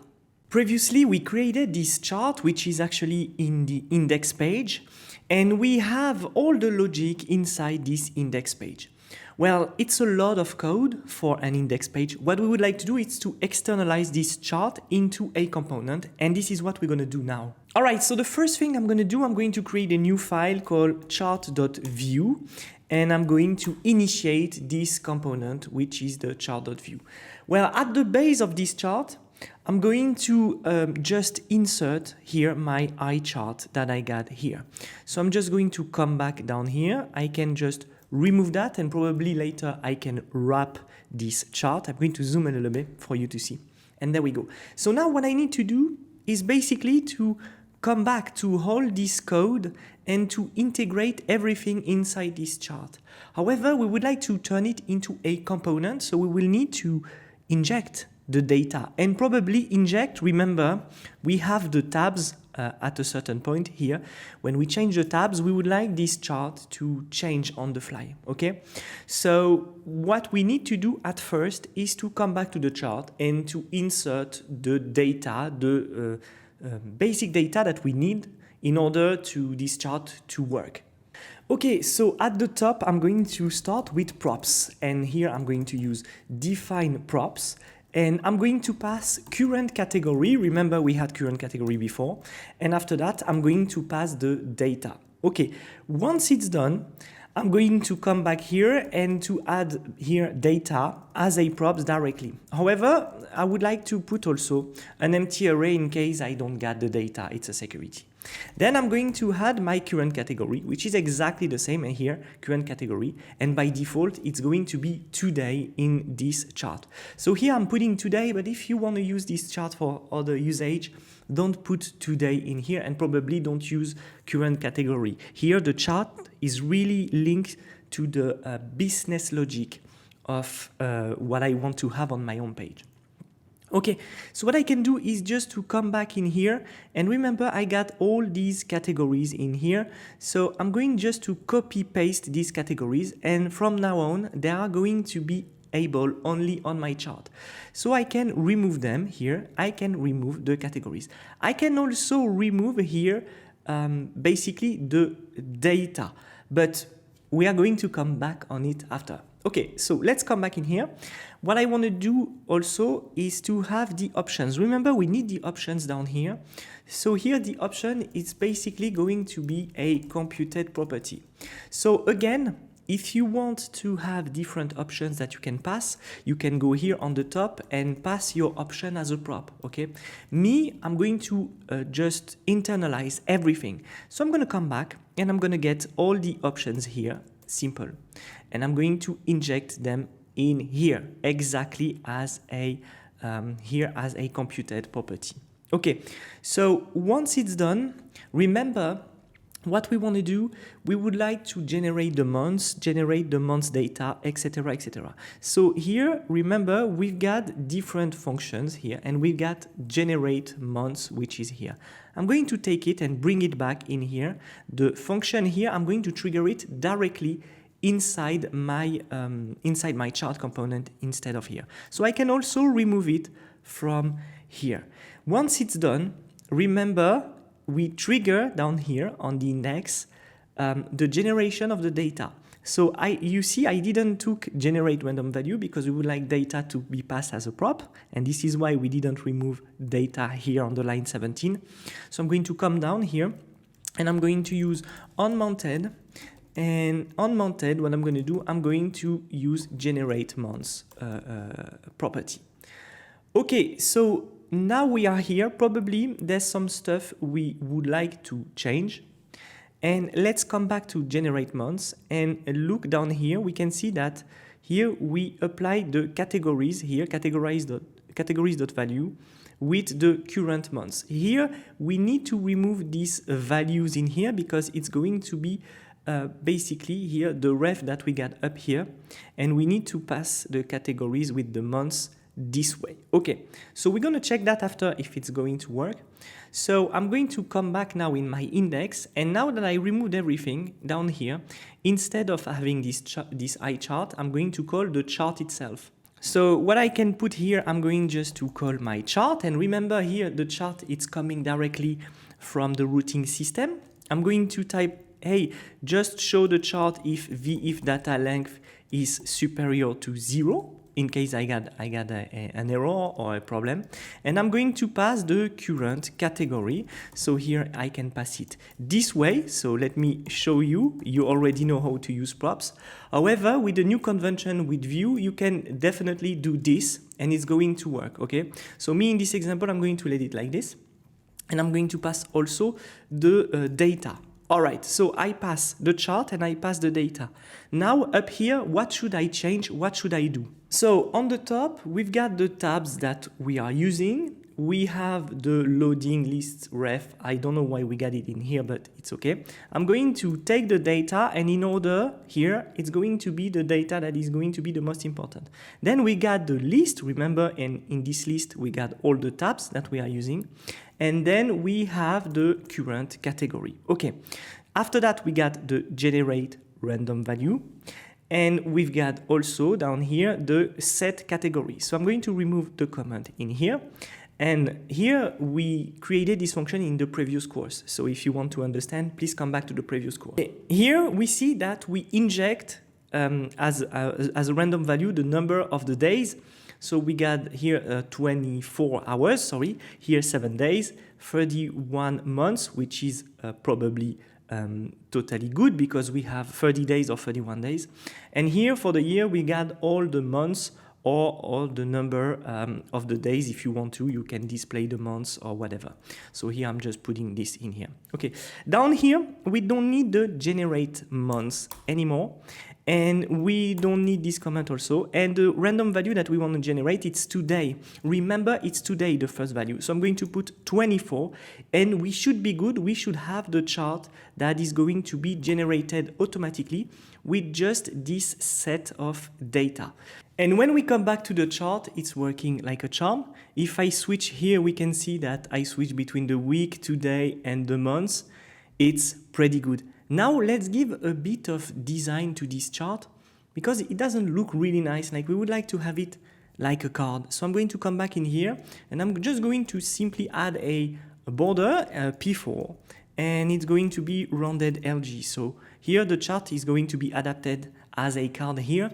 Previously, we created this chart, which is actually in the index page, and we have all the logic inside this index page. Well, it's a lot of code for an index page. What we would like to do is to externalize this chart into a component, and this is what we're going to do now. All right, so the first thing I'm going to do, I'm going to create a new file called chart.view, and I'm going to initiate this component, which is the chart.view. Well, at the base of this chart, I'm going to just insert here my eye chart that I got here. So I'm just going to come back down here. I can just remove that, and probably later I can wrap this chart. I'm going to zoom a little bit for you to see. And there we go. So now what I need to do is basically to come back to all this code and to integrate everything inside this chart. However, we would like to turn it into a component, so we will need to inject the data and probably inject, remember, we have the tabs at a certain point here. When we change the tabs, we would like this chart to change on the fly, okay? So what we need to do at first is to come back to the chart and to insert the data, the basic data that we need in order to this chart to work. Okay, so at the top, I'm going to start with props, and here I'm going to use define props. And I'm going to pass current category. Remember, we had current category before. And after that, I'm going to pass the data. Okay, once it's done, I'm going to come back here and to add here data as a props directly. However, I would like to put also an empty array in case I don't get the data. It's a security. Then I'm going to add my current category, which is exactly the same here, current category. And by default, it's going to be today in this chart. So here I'm putting today, but if you want to use this chart for other usage, don't put today in here and probably don't use current category. Here, the chart is really linked to the business logic of what I want to have on my home page. Okay, so what I can do is just to come back in here, and remember I got all these categories in here, so I'm going just to copy paste these categories, and from now on they are going to be able only on my chart. So I can remove them here, I can remove the categories. I can also remove here basically the data, but we are going to come back on it after. Okay, so let's come back in here. What I want to do also is to have the options. Remember, we need the options down here. So here the option is basically going to be a computed property. So again, if you want to have different options that you can pass, you can go here on the top and pass your option as a prop, okay? Me, I'm going to just internalize everything. So I'm going to come back and I'm going to get all the options here, simple. And I'm going to inject them in here, exactly as a here as a computed property. Okay, so once it's done, remember what we want to do. We would like to generate the months data, etc., etc. So here, remember, we've got different functions here, and we've got generate months, which is here. I'm going to take it and bring it back in here. The function here, I'm going to trigger it directly inside my chart component instead of here. So I can also remove it from here. Once it's done, remember we trigger down here on the index the generation of the data. So you see I didn't took generate random value because we would like data to be passed as a prop, and this is why we didn't remove data here on the line 17. So I'm going to come down here and I'm going to use onMounted. And onMounted, what I'm going to do, I'm going to use generate months property. Okay, so now we are here. Probably there's some stuff we would like to change. And let's come back to generate months and look down here. We can see that here we apply the categories here, categories.value with the current months. Here we need to remove these values in here because it's going to be basically here the ref that we got up here, and we need to pass the categories with the months this way. Okay, so we're going to check that after if it's going to work. So I'm going to come back now in my index, and now that I removed everything down here, instead of having this eye chart, I'm going to call the chart itself. So what I can put here, I'm going just to call my chart, and remember here the chart, it's coming directly from the routing system. I'm going to type, hey, just show the chart if if data length is superior to 0, in case I got an error or a problem. And I'm going to pass the current category. So here I can pass it this way. So let me show you. You already know how to use props. However, with the new convention with view, you can definitely do this and it's going to work, okay? So me in this example, I'm going to let it like this. And I'm going to pass also the data. All right, so I pass the chart and I pass the data. Now up here, what should I change? What should I do? So on the top, we've got the tabs that we are using. We have the loading list ref. I don't know why we got it in here, but it's okay. I'm going to take the data, and in order here, it's going to be the data that is going to be the most important. Then we got the list, remember, and in this list, we got all the tabs that we are using. And then we have the current category. Okay, after that, we got the generate random value. And we've got also down here the set category. So I'm going to remove the comment in here. And here we created this function in the previous course. So if you want to understand, please come back to the previous course. Okay. Here we see that we inject as a random value the number of the days. So we got here 24 hours, sorry, here 7 days, 31 months, which is probably totally good because we have 30 days or 31 days. And here for the year, we got all the months or the number of the days. If you want to, you can display the months or whatever. So here I'm just putting this in here. Okay, down here we don't need the generate months anymore, and we don't need this comment also. And the random value that we want to generate, it's today. Remember, it's today the first value. So I'm going to put 24, and we should be good. We should have the chart that is going to be generated automatically with just this set of data. And when we come back to the chart, it's working like a charm. If I switch here, we can see that I switch between the week, today, and the months. It's pretty good. Now let's give a bit of design to this chart, because it doesn't look really nice. Like, we would like to have it like a card. So I'm going to come back in here, and I'm just going to simply add a border, P4, and it's going to be rounded LG. So here the chart is going to be adapted as a card here.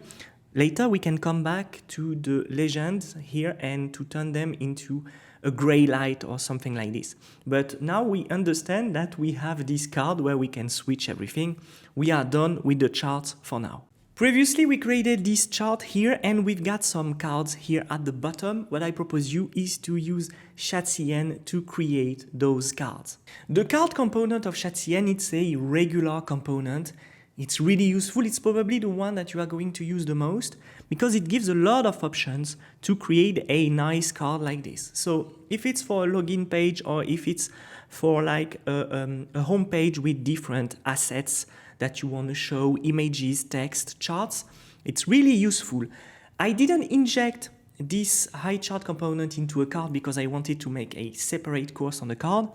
Later we can come back to the legends here and to turn them into a gray light or something like this. But now we understand that we have this card where we can switch everything. We are done with the charts for now. Previously we created this chart here, and we've got some cards here at the bottom. What I propose you is to use Chat.cn to create those cards. The card component of Chat.cn, it's a regular component. It's really useful. It's probably the one that you are going to use the most, because it gives a lot of options to create a nice card like this. So if it's for a login page, or if it's for like a home page with different assets that you want to show, images, text, charts, it's really useful. I didn't inject this high chart component into a card because I wanted to make a separate course on the card.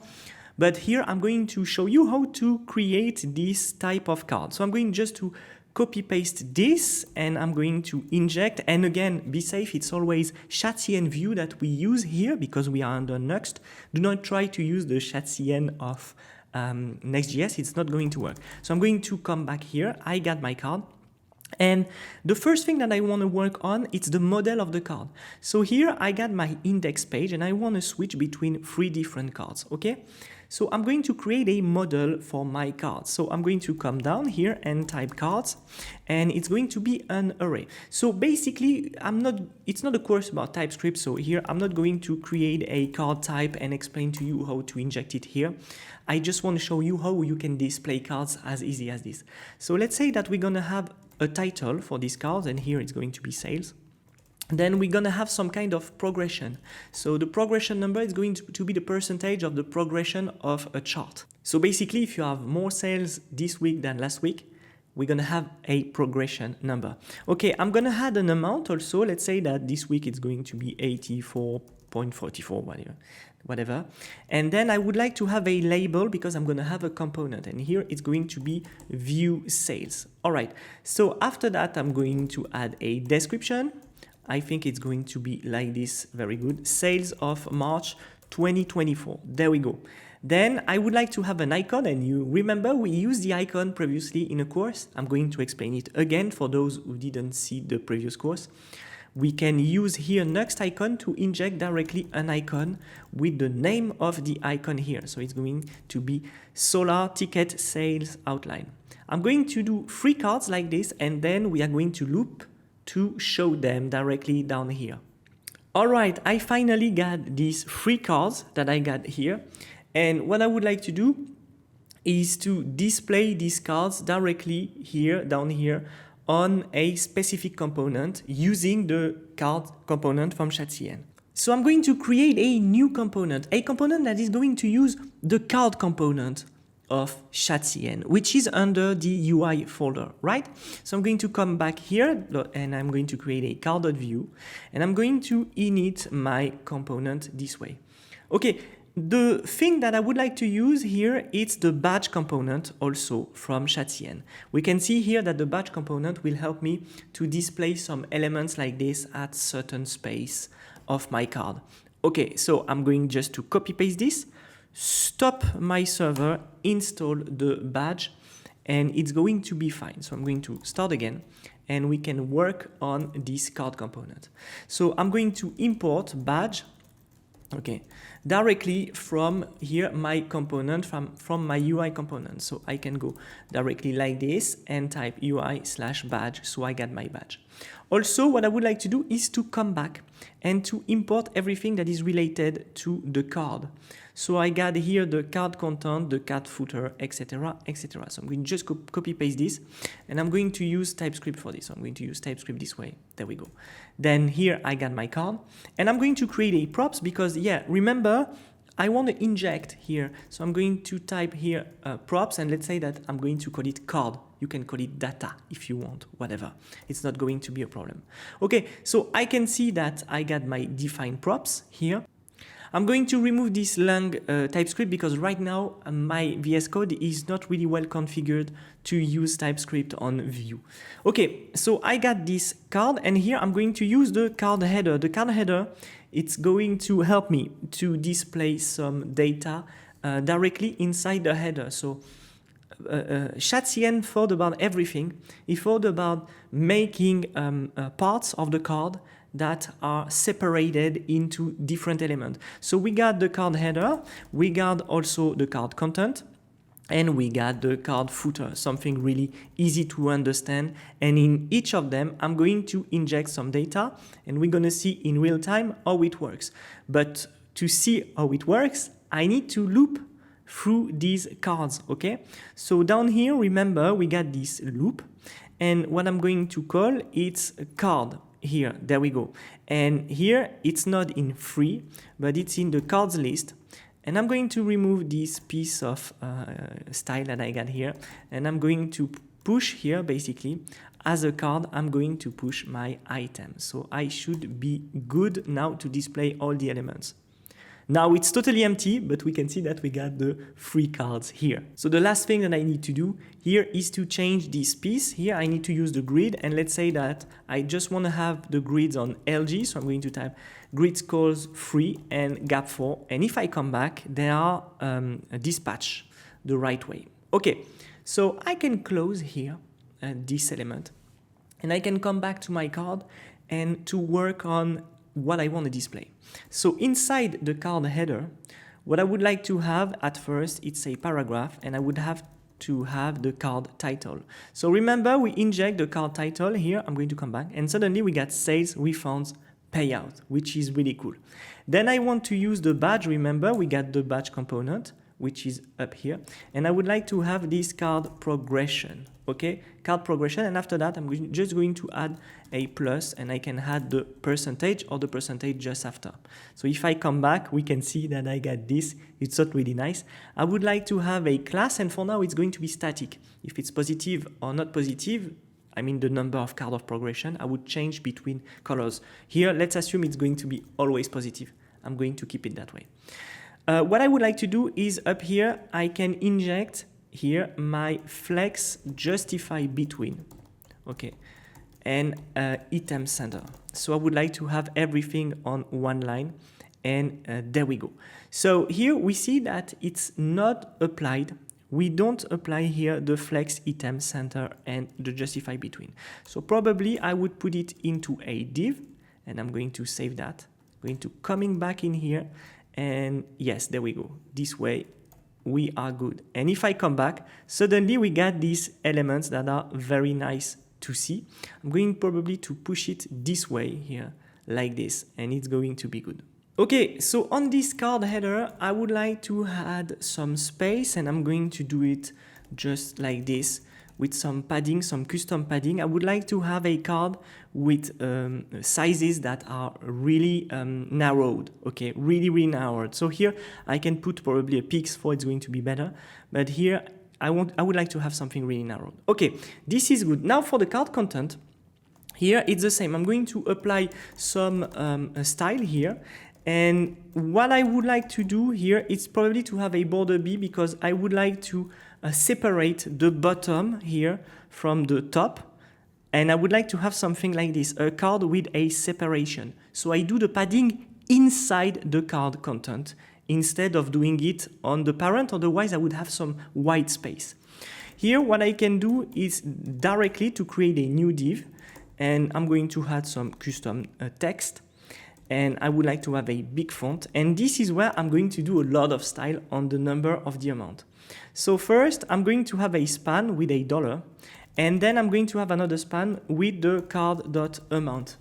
But here I'm going to show you how to create this type of card. So I'm going just to copy paste this, and I'm going to inject. And again, be safe, it's always Chat.cn view that we use here because we are under Nuxt. Do not try to use the Chat.cn of Next.js, it's not going to work. So I'm going to come back here. I got my card. And the first thing that I want to work on, it's the model of the card. So here I got my index page, and I want to switch between 3 different cards, okay? So I'm going to create a model for my cards. So I'm going to come down here and type cards, and it's going to be an array. So basically, it's not a course about TypeScript. So here I'm not going to create a card type and explain to you how to inject it here. I just want to show you how you can display cards as easy as this. So let's say that we're going to have a title for these cards, and here it's going to be sales. Then we're going to have some kind of progression. So the progression number is going to be the percentage of the progression of a chart. So basically, if you have more sales this week than last week, we're going to have a progression number. Okay, I'm going to add an amount also. Let's say that this week it's going to be 84.44, whatever. And then I would like to have a label because I'm going to have a component. And here it's going to be view sales. All right, so after that, I'm going to add a description. I think it's going to be like this, very good. Sales of March 2024, there we go. Then I would like to have an icon, and you remember we used the icon previously in a course. I'm going to explain it again for those who didn't see the previous course. We can use here Nuxt icon to inject directly an icon with the name of the icon here. So it's going to be Solar Ticket Sales Outline. I'm going to do 3 cards like this, and then we are going to loop to show them directly down here. All right, I finally got these 3 cards that I got here. And what I would like to do is to display these cards directly here, down here, on a specific component using the card component from Chat.cn. So I'm going to create a new component that is going to use the card component of Chat.cn, which is under the UI folder, right? So I'm going to come back here, and I'm going to create a card.view, and I'm going to init my component this way. Okay, the thing that I would like to use here, it's the badge component also from Chat.cn. We can see here that the badge component will help me to display some elements like this at certain space of my card. Okay, so I'm going just to copy paste this, stop my server, install the badge, and it's going to be fine. So I'm going to start again, and we can work on this card component. So I'm going to import badge, okay, directly from here, my component, from my UI component. So I can go directly like this and type UI/badge, so I got my badge. Also, what I would like to do is to come back and to import everything that is related to the card. So I got here the card content, the card footer, etc., etc. So I'm going to just copy paste this, and I'm going to use TypeScript for this. So I'm going to use TypeScript this way. There we go. Then here I got my card, and I'm going to create a props because, yeah, remember, I want to inject here. So I'm going to type here props, and let's say that I'm going to call it card. You can call it data if you want, whatever. It's not going to be a problem. Okay, so I can see that I got my defined props here. I'm going to remove this long TypeScript because right now my VS Code is not really well configured to use TypeScript on Vue. Okay, so I got this card, and here I'm going to use the card header. The card header, it's going to help me to display some data directly inside the header. So Chatcien thought about everything. He thought about making parts of the card that are separated into different elements. So we got the card header, we got also the card content, and we got the card footer, something really easy to understand. And in each of them, I'm going to inject some data, and we're going to see in real time how it works. But to see how it works, I need to loop through these cards, okay? So down here, remember, we got this loop, and what I'm going to call, it's a card. Here, there we go. And here, it's not in free, but it's in the cards list. And I'm going to remove this piece of style that I got here. And I'm going to push here, basically, as a card, I'm going to push my item. So I should be good now to display all the elements. Now it's totally empty, but we can see that we got the free cards here. So the last thing that I need to do here is to change this piece. Here I need to use the grid, and let's say that I just want to have the grids on LG, so I'm going to type grid scores 3 and gap 4, and if I come back, they are dispatched the right way. Okay, so I can close here this element, and I can come back to my card and to work on what I want to display. So inside the card header, what I would like to have at first, it's a paragraph, and I would have to have the card title. So remember, we inject the card title here. I'm going to come back, and suddenly we got sales, refunds, payout, which is really cool. Then I want to use the badge. Remember, we got the badge component, which is up here, and I would like to have this card progression. Okay, card progression, and after that I'm just going to add a plus, and I can add the percentage or the percentage just after. So if I come back, we can see that I got this. It's not really nice. I would like to have a class, and for now it's going to be static. If it's positive or not positive, I mean the number of card of progression, I would change between colors. Here, let's assume it's going to be always positive. I'm going to keep it that way. What I would like to do is up here, I can inject here my flex justify between, okay, and item center. So I would like to have everything on one line, and there we go. So here we see that it's not applied. We don't apply here the flex item center and the justify between. So probably I would put it into a div, and I'm going to save that. I'm going to coming back in here, and yes, there we go. This way we are good. And if I come back, suddenly we got these elements that are very nice to see. I'm going probably to push it this way here, like this, and it's going to be good. Okay, so on this card header, I would like to add some space, and I'm going to do it just like this with some padding, some custom padding. I would like to have a card with sizes that are really narrowed, okay, really narrowed. So here I can put probably a pix4, it's going to be better, but here I would like to have something really narrowed. Okay, this is good. Now for the card content, here it's the same. I'm going to apply some style here. And what I would like to do here is probably to have a border B, because I would like to separate the bottom here from the top. And I would like to have something like this, a card with a separation. So I do the padding inside the card content instead of doing it on the parent, otherwise I would have some white space. Here what I can do is directly to create a new div, and I'm going to add some custom text. And I would like to have a big font. And this is where I'm going to do a lot of style on the number of the amount. So first, I'm going to have a span with $, And then I'm going to have another span with the card.amount.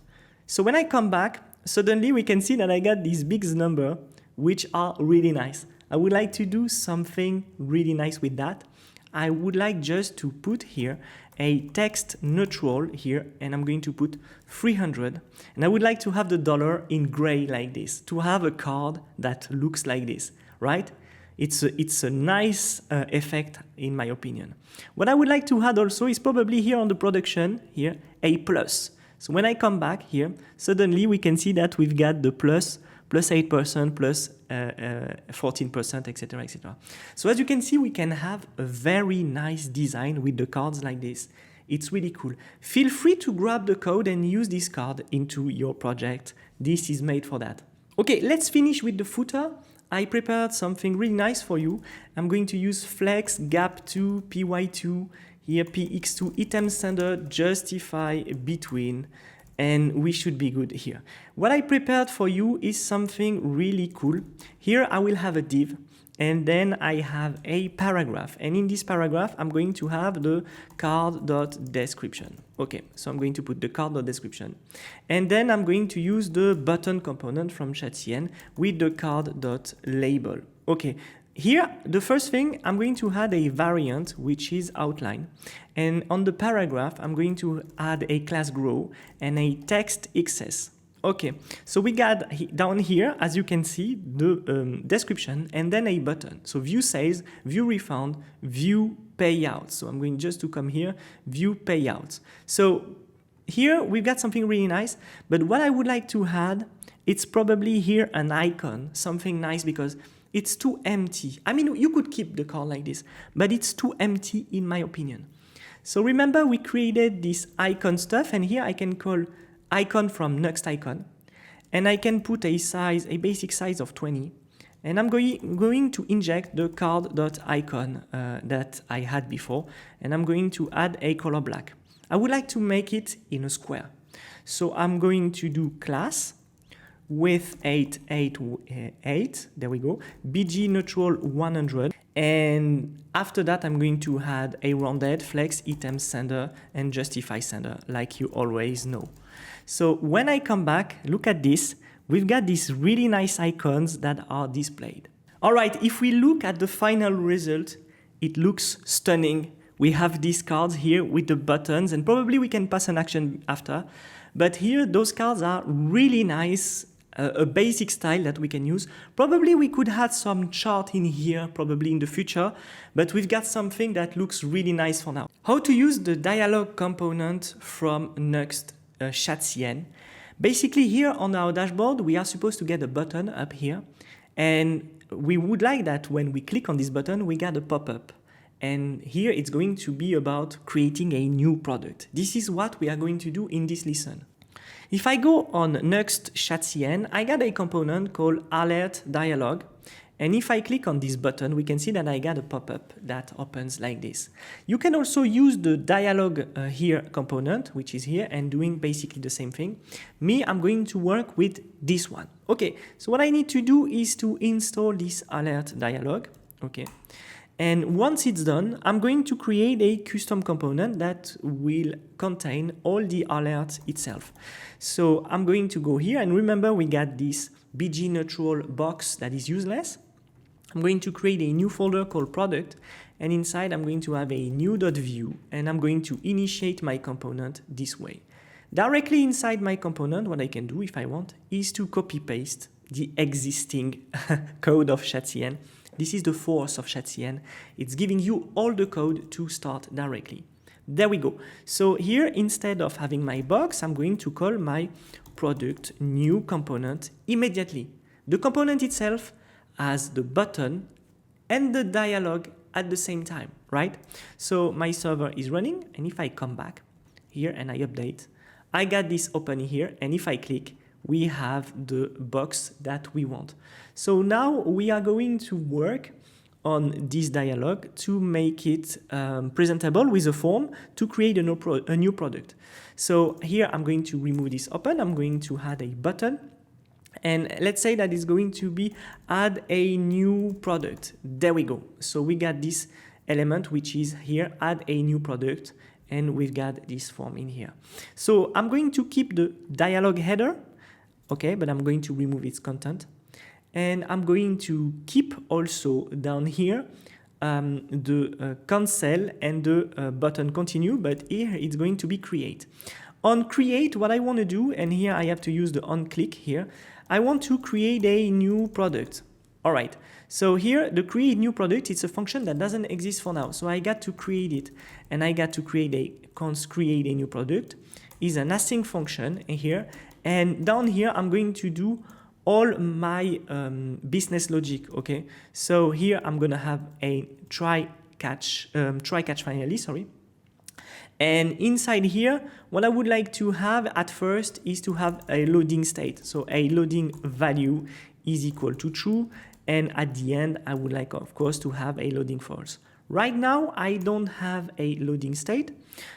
So when I come back, suddenly we can see that I got these big numbers, which are really nice. I would like to do something really nice with that. I would like just to put here a text neutral here, and I'm going to put 300. And I would like to have the dollar in gray like this, to have a card that looks like this, right? It's a nice effect in my opinion. What I would like to add also is probably here on the production, here, a plus. So when I come back here, suddenly we can see that we've got the plus 8%, plus 14%, etc., etc. So as you can see, we can have a very nice design with the cards like this. It's really cool. Feel free to grab the code and use this card into your project. This is made for that. Okay, let's finish with the footer. I prepared something really nice for you. I'm going to use flex, gap2, py2, here px2, item standard, justify between, and we should be good here. What I prepared for you is something really cool. Here I will have a div, and then I have a paragraph. And in this paragraph, I'm going to have the card.description. Okay, so I'm going to put the card.description. And then I'm going to use the button component from Chatcien with the card.label. Okay, here, the first thing, I'm going to add a variant, which is outline. And on the paragraph, I'm going to add a class grow and a text XS. Okay, so we got down here, as you can see, the description and then a button. So view sales, view refund, view payouts. So I'm going just to come here, view payouts. So here we've got something really nice, but what I would like to add, it's probably here an icon, something nice because it's too empty. I mean, you could keep the card like this, but it's too empty in my opinion. So remember we created this icon stuff, and here I can call icon from Nuxt icon, and I can put a size, a basic size of 20, and I'm going to inject the card.icon that I had before, and I'm going to add a color black. I would like to make it in a square. So I'm going to do class with 888, there we go, BG neutral 100, and after that I'm going to add a rounded, flex, item sender, and justify sender, like you always know. So when I come back, look at this, we've got these really nice icons that are displayed. All right, if we look at the final result, it looks stunning. We have these cards here with the buttons, and probably we can pass an action after. But here, those cards are really nice, a basic style that we can use. Probably we could add some chart in here, probably in the future, but we've got something that looks really nice for now. How to use the dialog component from Nuxt Chatcien. Basically here on our dashboard, we are supposed to get a button up here, and we would like that when we click on this button, we get a pop-up. And here it's going to be about creating a new product. This is what we are going to do in this lesson. If I go on Nuxt Chatcien, I got a component called alert dialog. And if I click on this button, we can see that I got a pop-up that opens like this. You can also use the dialog here component, which is here, and doing basically the same thing. Me, I'm going to work with this one. Okay, so what I need to do is to install this alert dialog. Okay. And once it's done, I'm going to create a custom component that will contain all the alerts itself. So I'm going to go here, and remember we got this BG neutral box that is useless. I'm going to create a new folder called product, and inside I'm going to have a new.view, and I'm going to initiate my component this way. Directly inside my component, what I can do if I want is to copy paste the existing code of Chatcien. This is the force of Chatcien. It's giving you all the code to start directly. There we go. So here, instead of having my box, I'm going to call my product new component immediately. The component itself has the button and the dialog at the same time, right? So my server is running, and if I come back here and I update, I got this open here, and if I click, we have the box that we want. So now we are going to work on this dialog to make it presentable with a form to create a new product. So here I'm going to remove this open. I'm going to add a button. And let's say that it's going to be add a new product. There we go. So we got this element, which is here, add a new product. and we've got this form in here. So I'm going to keep the dialog header, okay, but I'm going to remove its content. And I'm going to keep also down here the cancel and the button continue, but here it's going to be create. On create, what I want to do, and here I have to use the on click here, I want to create a new product. All right, so here the create new product, it's a function that doesn't exist for now. So I got to create it, and I got to create a const create a new product is an async function here. And down here, I'm going to do all my business logic, okay? So here I'm gonna have a try catch finally, sorry. And inside here, what I would like to have at first is to have a loading state. So a loading value is equal to true. And at the end, I would like, of course, to have a loading false. Right now, I don't have a loading state.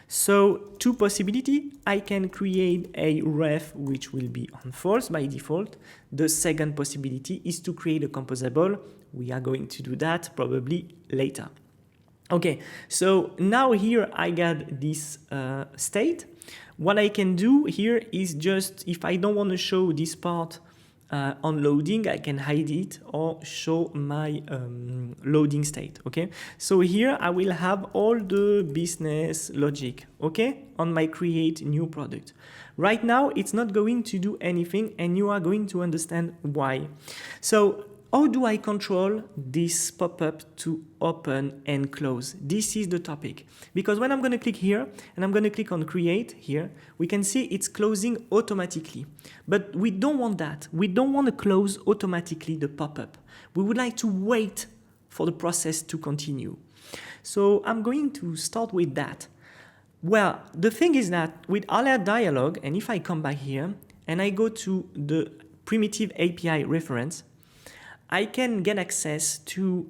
So two possibilities, I can create a ref which will be on false by default. The second possibility is to create a composable. We are going to do that probably later. Okay, so now here I got this state. What I can do here is just, if I don't want to show this part on loading, I can hide it or show my loading state, okay? So here I will have all the business logic, okay, on my create new product. Right now, it's not going to do anything, and you are going to understand why. So how do I control this pop-up to open and close? This is the topic. Because when I'm going to click here, and I'm going to click on create here, we can see it's closing automatically. But we don't want that. We don't want to close automatically the pop-up. We would like to wait for the process to continue. So I'm going to start with that. Well, the thing is that with alert dialog, and if I come back here, and I go to the primitive API reference, I can get access to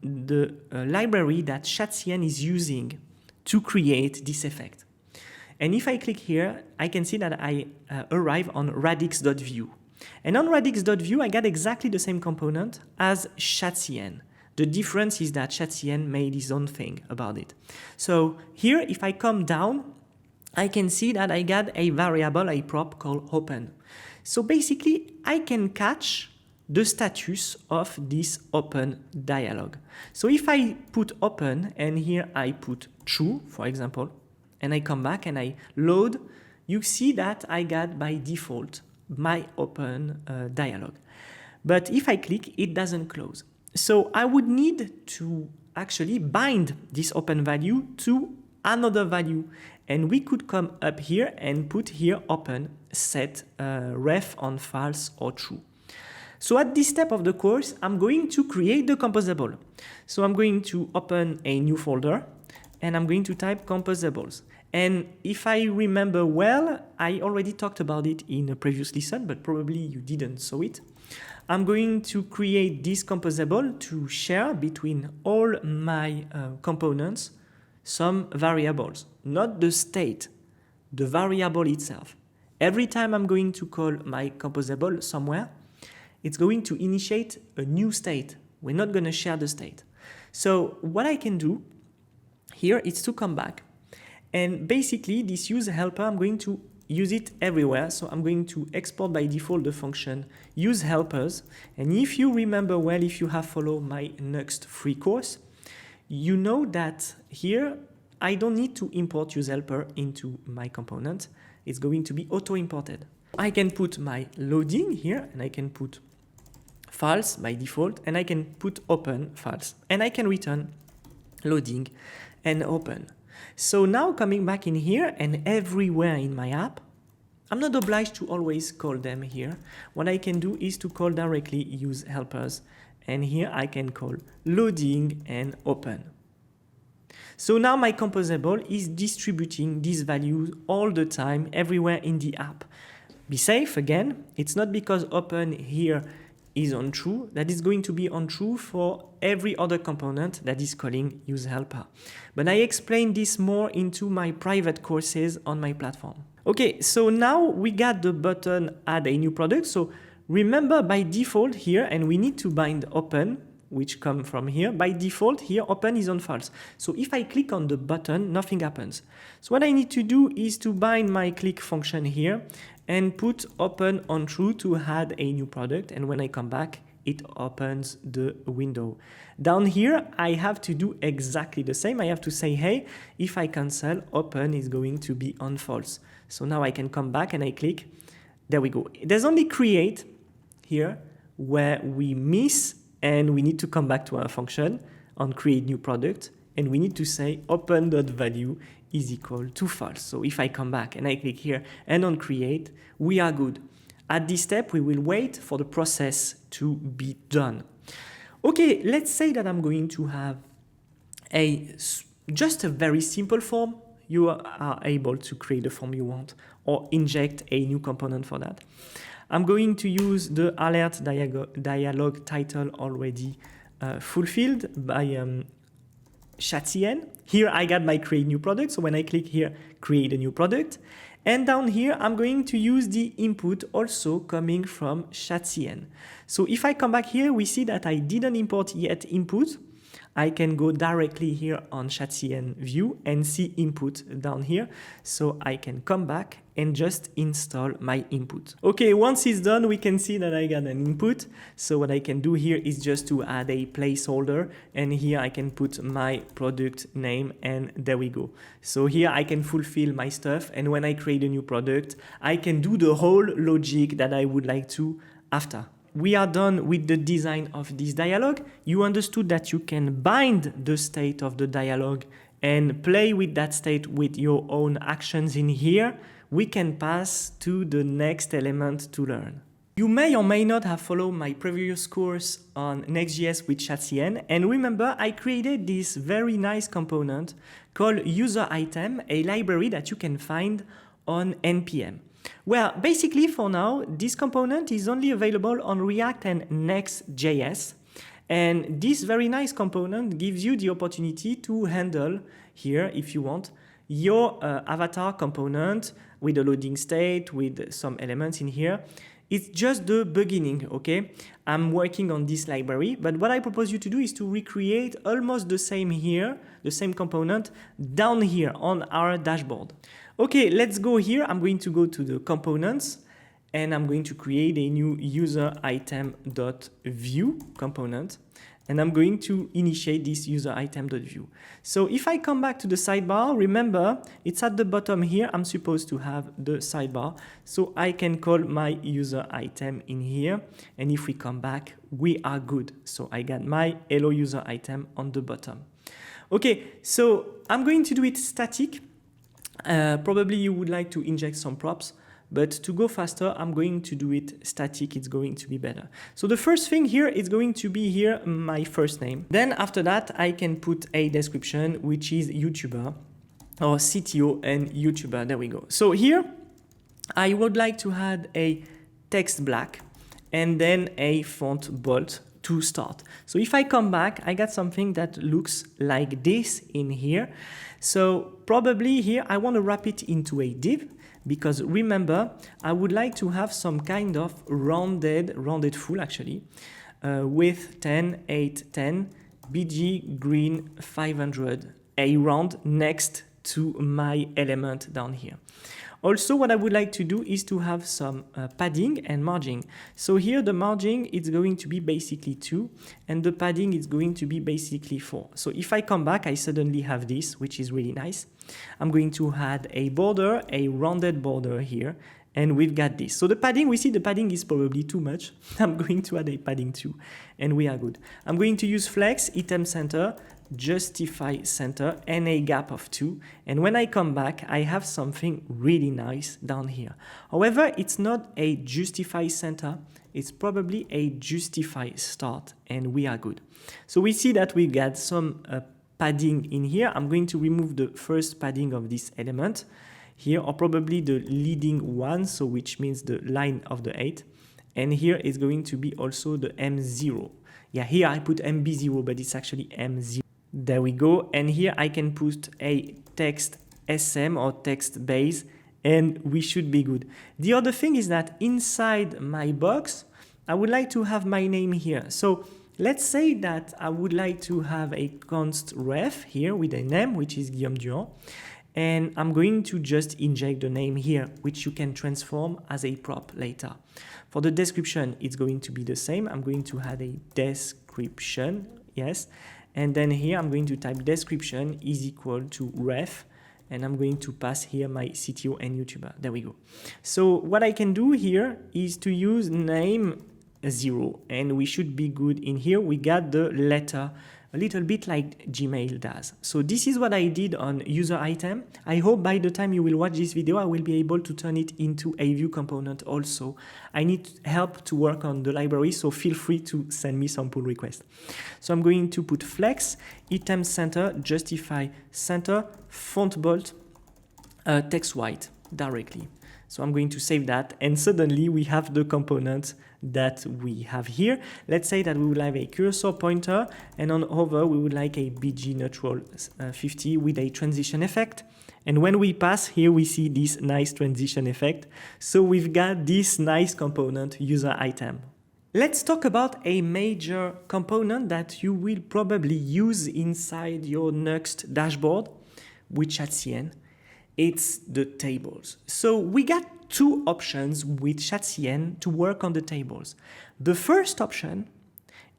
the library that Chatcn is using to create this effect. And if I click here, I can see that I arrive on radix.view. And on radix.view, I got exactly the same component as Chatcn. The difference is that Chatcn made his own thing about it. So here, if I come down, I can see that I got a variable, a prop called open. So basically, I can catch the status of this open dialog. So if I put open and here I put true, for example, and I come back and I load, you see that I got by default my open dialog. But if I click, it doesn't close. So I would need to actually bind this open value to another value. And we could come up here and put here open set ref on false or true. So at this step of the course, I'm going to create the composable. So I'm going to open a new folder and I'm going to type composables. And if I remember well, I already talked about it in a previous lesson, but probably you didn't saw it. I'm going to create this composable to share between all my components some variables, not the state, the variable itself. Every time I'm going to call my composable somewhere, it's going to initiate a new state. We're not going to share the state. So what I can do here is to come back. And basically, this use helper, I'm going to use it everywhere. So I'm going to export by default the function use helpers. And if you remember well, if you have followed my Nuxt free course, you know that here I don't need to import use helper into my component. It's going to be auto-imported. I can put my loading here and I can put false by default, and I can put open false, and I can return loading and open. So now coming back in here and everywhere in my app, I'm not obliged to always call them here. What I can do is to call directly use helpers, and here I can call loading and open. So now my composable is distributing these values all the time everywhere in the app. Be safe again, it's not because open here is on true, that is going to be on true for every other component that is calling use helper. But I explain this more into my private courses on my platform. Okay, so now we got the button add a new product. So remember by default here, and we need to bind open, which come from here. By default, here open is on false. So if I click on the button, nothing happens. So what I need to do is to bind my click function here and put open on true to add a new product. And when I come back, it opens the window. Down here, I have to do exactly the same. I have to say, hey, if I cancel, open is going to be on false. So now I can come back and I click. There we go. There's only create here where we miss and we need to come back to our function on create new product. And we need to say open.value is equal to false. So if I come back and I click here and on create, we are good. At this step, we will wait for the process to be done. Okay, let's say that I'm going to have just a very simple form. You are able to create the form you want or inject a new component for that. I'm going to use the alert dialog title already fulfilled by Chatien. Here I got my create new product. So when I click here, create a new product. And down here, I'm going to use the input also coming from Chatien. So if I come back here, we see that I didn't import yet input. I can go directly here on Chatien view and see input down here. So I can come back and just install my input. Okay, once it's done, we can see that I got an input. So what I can do here is just to add a placeholder. And here I can put my product name and there we go. So here I can fulfill my stuff. And when I create a new product, I can do the whole logic that I would like to after. We are done with the design of this dialog. You understood that you can bind the state of the dialog and play with that state with your own actions in here. We can pass to the next element to learn. You may or may not have followed my previous course on Next.js with Chatien. And remember, I created this very nice component called user item, a library that you can find on NPM. Well, basically for now, this component is only available on React and Next.js. And this very nice component gives you the opportunity to handle here, if you want, your avatar component with a loading state, with some elements in here. It's just the beginning, okay? I'm working on this library, but what I propose you to do is to recreate almost the same here, the same component down here on our dashboard. Okay, let's go here. I'm going to go to the components and I'm going to create a new user item.view component. And I'm going to initiate this user item.view. So if I come back to the sidebar, remember, it's at the bottom here. I'm supposed to have the sidebar. So I can call my user item in here. And if we come back, we are good. So I got my hello user item on the bottom. Okay, so I'm going to do it static. Probably you would like to inject some props. But to go faster, I'm going to do it static. It's going to be better. So the first thing here is going to be here my first name. Then after that, I can put a description, which is YouTuber or CTO and YouTuber. There we go. So here, I would like to add a text black and then a font bold to start. So if I come back, I got something that looks like this in here. So probably here, I want to wrap it into a div. Because remember, I would like to have some kind of rounded full actually, with 10, 8, 10, BG green 500, a round next to my element down here. Also, what I would like to do is to have some padding and margin. So here the margin is going to be basically 2 and the padding is going to be basically 4. So if I come back, I suddenly have this, which is really nice. I'm going to add a border, a rounded border here, and we've got this. So the padding, we see the padding is probably too much. I'm going to add a padding 2 and we are good. I'm going to use flex, item center, justify center and a gap of 2. And when I come back, I have something really nice down here. However, it's not a justify center. It's probably a justify start and we are good. So we see that we got some padding in here. I'm going to remove the first padding of this element here, or probably the leading one, so which means the line of the 8. And here is going to be also the M0. Yeah, here I put MB0, but it's actually M0. There we go. And here I can put a text SM or text base and we should be good. The other thing is that inside my box, I would like to have my name here. So let's say that I would like to have a const ref here with a name, which is Guillaume Durand. And I'm going to just inject the name here, which you can transform as a prop later. For the description, it's going to be the same. I'm going to add a description, yes. And then here I'm going to type description is equal to ref, and I'm going to pass here my CTO and YouTuber. There we go. So what I can do here is to use name 0, and we should be good in here. We got the letter, a little bit like Gmail does. So this is what I did on user item. I hope by the time you will watch this video, I will be able to turn it into a view component also. I need help to work on the library, so feel free to send me some pull requests. So I'm going to put flex, item center, justify center, font bold, text white directly. So I'm going to save that, and suddenly we have the component that we have here. Let's say that we would have a cursor pointer, and on hover we would like a BG neutral 50 with a transition effect. And when we pass here, we see this nice transition effect. So we've got this nice component user item. Let's talk about a major component that you will probably use inside your Nuxt dashboard with ChatCN. It's the tables. So we got two options with ChatCN to work on the tables. The first option,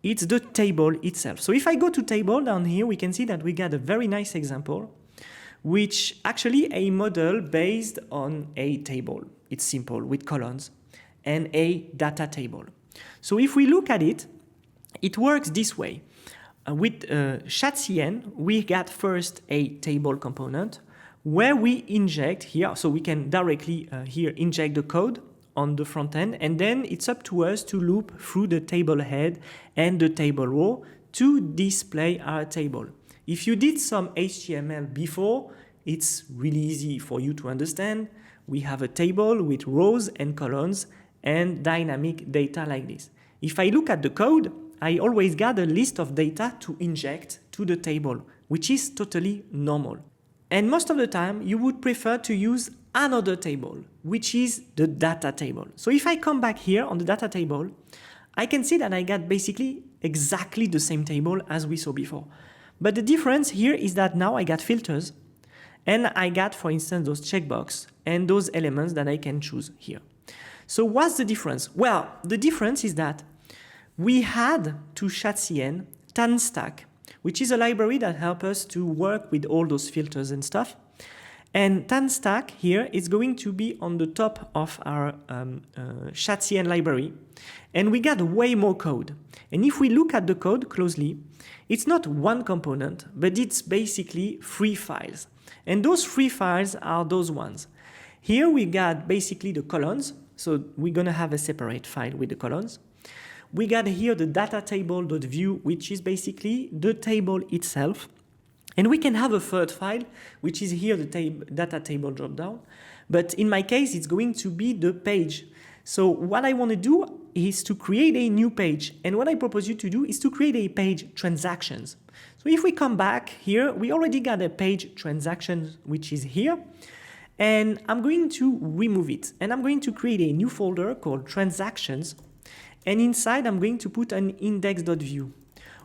it's the table itself. So if I go to table down here, we can see that we got a very nice example, which actually a model based on a table. It's simple with columns and a data table. So if we look at it, it works this way. With ChatCN, we got first a table component, where we inject here, so we can directly here inject the code on the front end, and then it's up to us to loop through the table head and the table row to display our table. If you did some HTML before, it's really easy for you to understand. We have a table with rows and columns and dynamic data like this. If I look at the code, I always got a list of data to inject to the table, which is totally normal. And most of the time, you would prefer to use another table, which is the data table. So if I come back here on the data table, I can see that I got basically exactly the same table as we saw before. But the difference here is that now I got filters, and I got, for instance, those checkbox and those elements that I can choose here. So what's the difference? Well, the difference is that we had to ChatCN TanStack, which is a library that helps us to work with all those filters and stuff. And TanStack here is going to be on the top of our ChatCN library. And we got way more code. And if we look at the code closely, it's not one component, but it's basically 3 files. And those 3 files are those ones. Here we got basically the columns. So we're going to have a separate file with the columns. We got here the data table.view, which is basically the table itself. And we can have a third file, which is here the data table dropdown. But in my case, it's going to be the page. So what I want to do is to create a new page. And what I propose you to do is to create a page transactions. So if we come back here, we already got a page transactions, which is here. And I'm going to remove it. And I'm going to create a new folder called transactions. And inside, I'm going to put an index.view.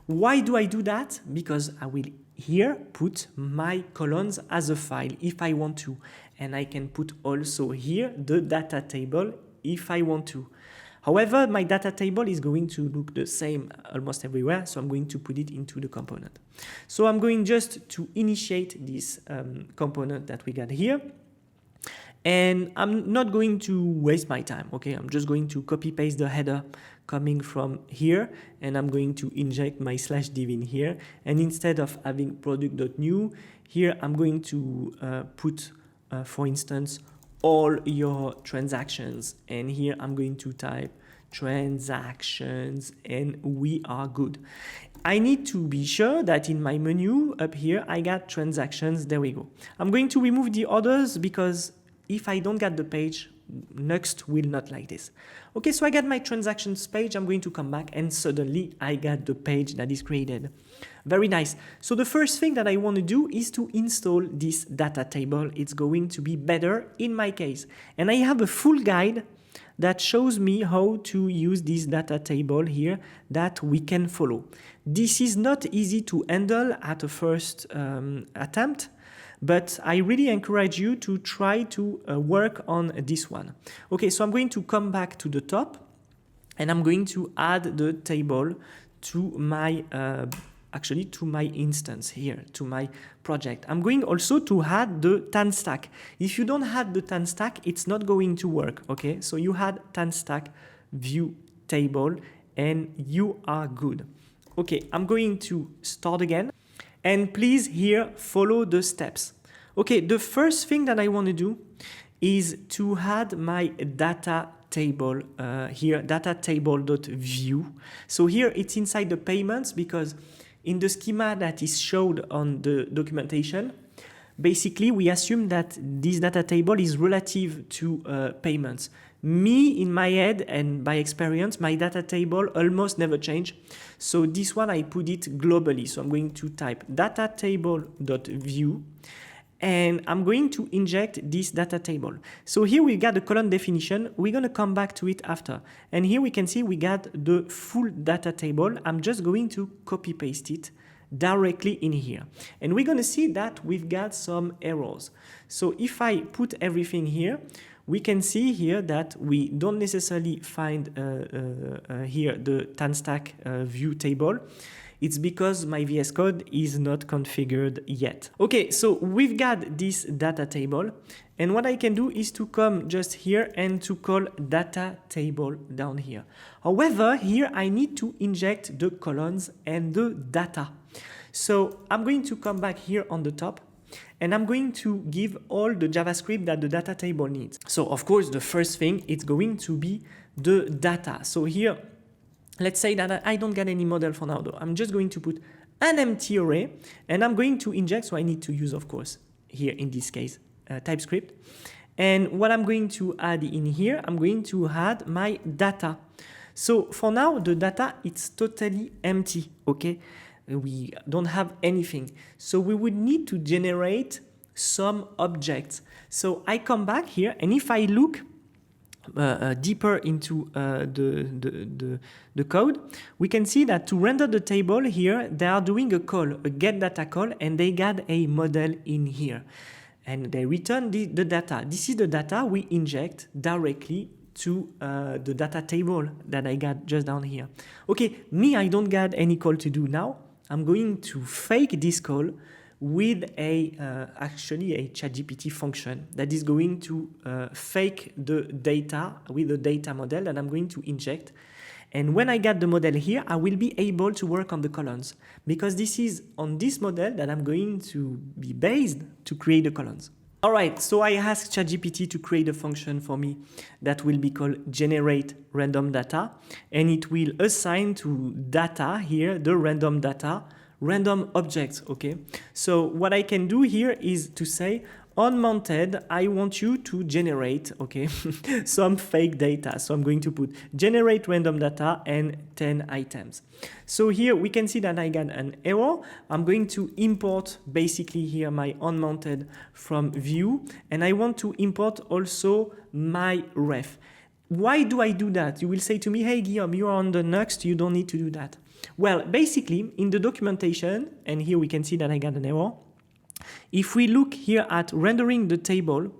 Why do I do that? Because I will here put my columns as a file if I want to. And I can put also here the data table if I want to. However, my data table is going to look the same almost everywhere, so I'm going to put it into the component. So I'm going just to initiate this component that we got here. And I'm not going to waste my time, okay? I'm just going to copy paste the header coming from here, and I'm going to inject my /div in here. And instead of having product.new, here I'm going to put, for instance, all your transactions. And here I'm going to type transactions, and we are good. I need to be sure that in my menu up here, I got transactions. There we go. I'm going to remove the others because if I don't get the page, Nuxt will not like this. Okay, so I got my transactions page. I'm going to come back and suddenly I got the page that is created. Very nice. So the first thing that I want to do is to install this data table. It's going to be better in my case. And I have a full guide that shows me how to use this data table here that we can follow. This is not easy to handle at a first attempt, but I really encourage you to try to work on this one. Okay, so I'm going to come back to the top and I'm going to add the table to my actually to my instance here, to my project. I'm going also to add the tan stack. If you don't add the tan stack, it's not going to work, okay? So you add tan stack view table and you are good. Okay, I'm going to start again. And please here, follow the steps. Okay, the first thing that I want to do is to add my data table here, data table.view. So here it's inside the payments because in the schema that is showed on the documentation, basically we assume that this data table is relative to payments. Me, in my head and by experience, my data table almost never change. So this one I put it globally. So I'm going to type data table.view and I'm going to inject this data table. So here we got the column definition. We're going to come back to it after. And here we can see we got the full data table. I'm just going to copy paste it directly in here. And we're going to see that we've got some errors. So if I put everything here, we can see here that we don't necessarily find here the tan stack view table. It's because my VS Code is not configured yet. Okay, so we've got this data table. And what I can do is to come just here and to call data table down here. However, here I need to inject the columns and the data. So I'm going to come back here on the top and I'm going to give all the JavaScript that the data table needs. So of course, the first thing is going to be the data. So here, let's say that I don't get any model for now though. I'm just going to put an empty array and I'm going to inject, so I need to use, of course, here in this case, TypeScript. And what I'm going to add in here, I'm going to add my data. So for now, the data, it's totally empty, okay? We don't have anything. So we would need to generate some objects. So I come back here and if I look deeper into the code, we can see that to render the table here, they are doing a call, a get data call, and they got a model in here. And they return the data. This is the data we inject directly to the data table that I got just down here. Okay, me, I don't got any call to do now. I'm going to fake this call with actually a ChatGPT function that is going to fake the data with the data model that I'm going to inject. And when I get the model here, I will be able to work on the columns because this is on this model that I'm going to be based to create the columns. All right, so I asked ChatGPT to create a function for me that will be called generate random data, and it will assign to data here, the random data, random objects, okay? So what I can do here is to say, on mounted, I want you to generate, okay, some fake data. So I'm going to put generate random data and 10 items. So here we can see that I got an error. I'm going to import basically here my unmounted from view, and I want to import also my ref. Why do I do that? You will say to me, hey Guillaume, you are on the Nuxt, you don't need to do that. Well, basically in the documentation, and here we can see that I got an error. If we look here at rendering the table,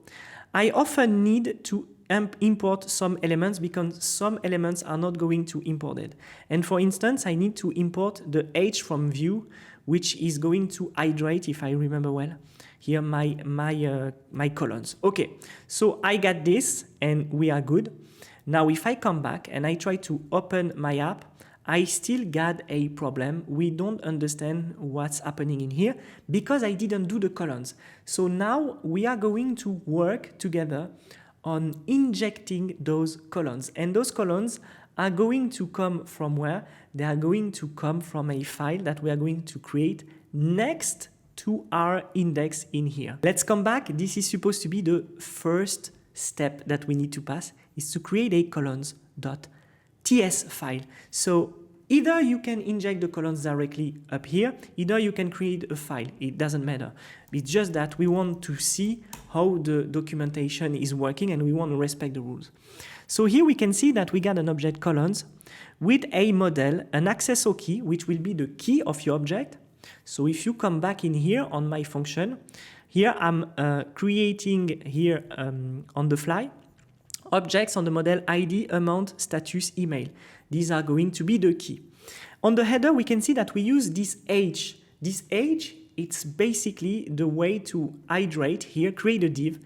I often need to import some elements because some elements are not going to import it. And for instance, I need to import the H from view, which is going to hydrate, if I remember well, here my columns. Okay, so I got this and we are good. Now, if I come back and I try to open my app, I still got a problem. We don't understand what's happening in here because I didn't do the columns. So now we are going to work together on injecting those columns. And those columns are going to come from where? They are going to come from a file that we are going to create next to our index in here. Let's come back. This is supposed to be the first step that we need to pass, is to create a columns.ts file. So either you can inject the columns directly up here, either you can create a file. It doesn't matter. It's just that we want to see how the documentation is working and we want to respect the rules. So here we can see that we got an object colons with a model, an accessor key, which will be the key of your object. So if you come back in here on my function, here I'm creating here on the fly objects on the model ID, amount, status, email. These are going to be the key. On the header, we can see that we use this age. This age, it's basically the way to hydrate here, create a div,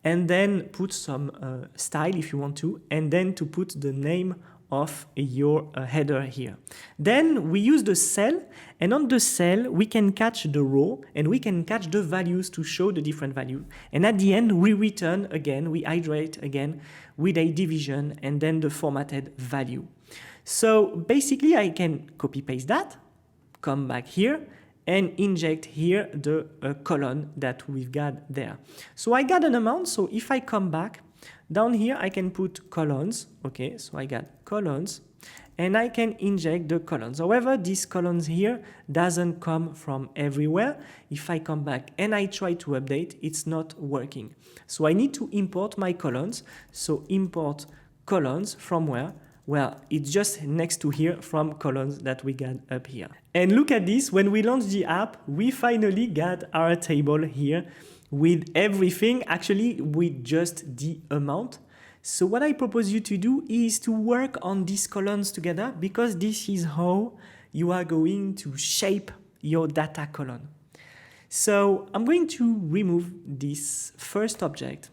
and then put some style if you want to, and then to put the name of your header here. Then we use the cell, and on the cell we can catch the row and we can catch the values to show the different value. And at the end we return again, we iterate again with a division and then the formatted value. So basically I can copy paste that, come back here and inject here the column that we've got there. So I got an amount, so if I come back down here, I can put colons. Okay, so I got colons and I can inject the colons. However, these colons here doesn't come from everywhere. If I come back and I try to update, it's not working. So I need to import my colons. So import colons from where? Well, it's just next to here from colons that we got up here. And look at this, when we launch the app, we finally got our table here with everything, actually with just the amount. So what I propose you to do is to work on these columns together, because this is how you are going to shape your data column. So I'm going to remove this first object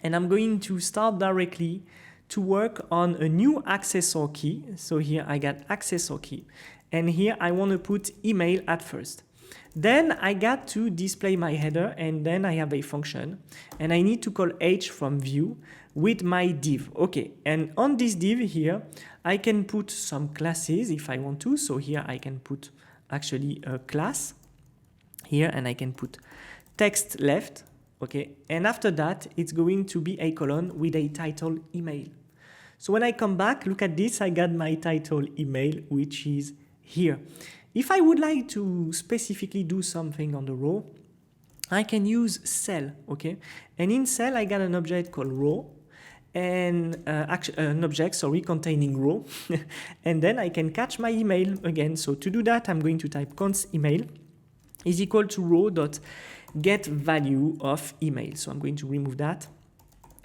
and I'm going to start directly to work on a new accessor key. So here I got accessor key and here I want to put email at first. Then I got to display my header and then I have a function and I need to call h from view with my div. Okay, and on this div here, I can put some classes if I want to. So here I can put actually a class here and I can put text left. Okay, and after that, it's going to be a column with a title email. So when I come back, look at this, I got my title email, which is here. If I would like to specifically do something on the row, I can use cell, okay? And in cell, I got an object called row, and an object, sorry, containing row. And then I can catch my email again. So to do that, I'm going to type const email is equal to row.getValue of email. So I'm going to remove that,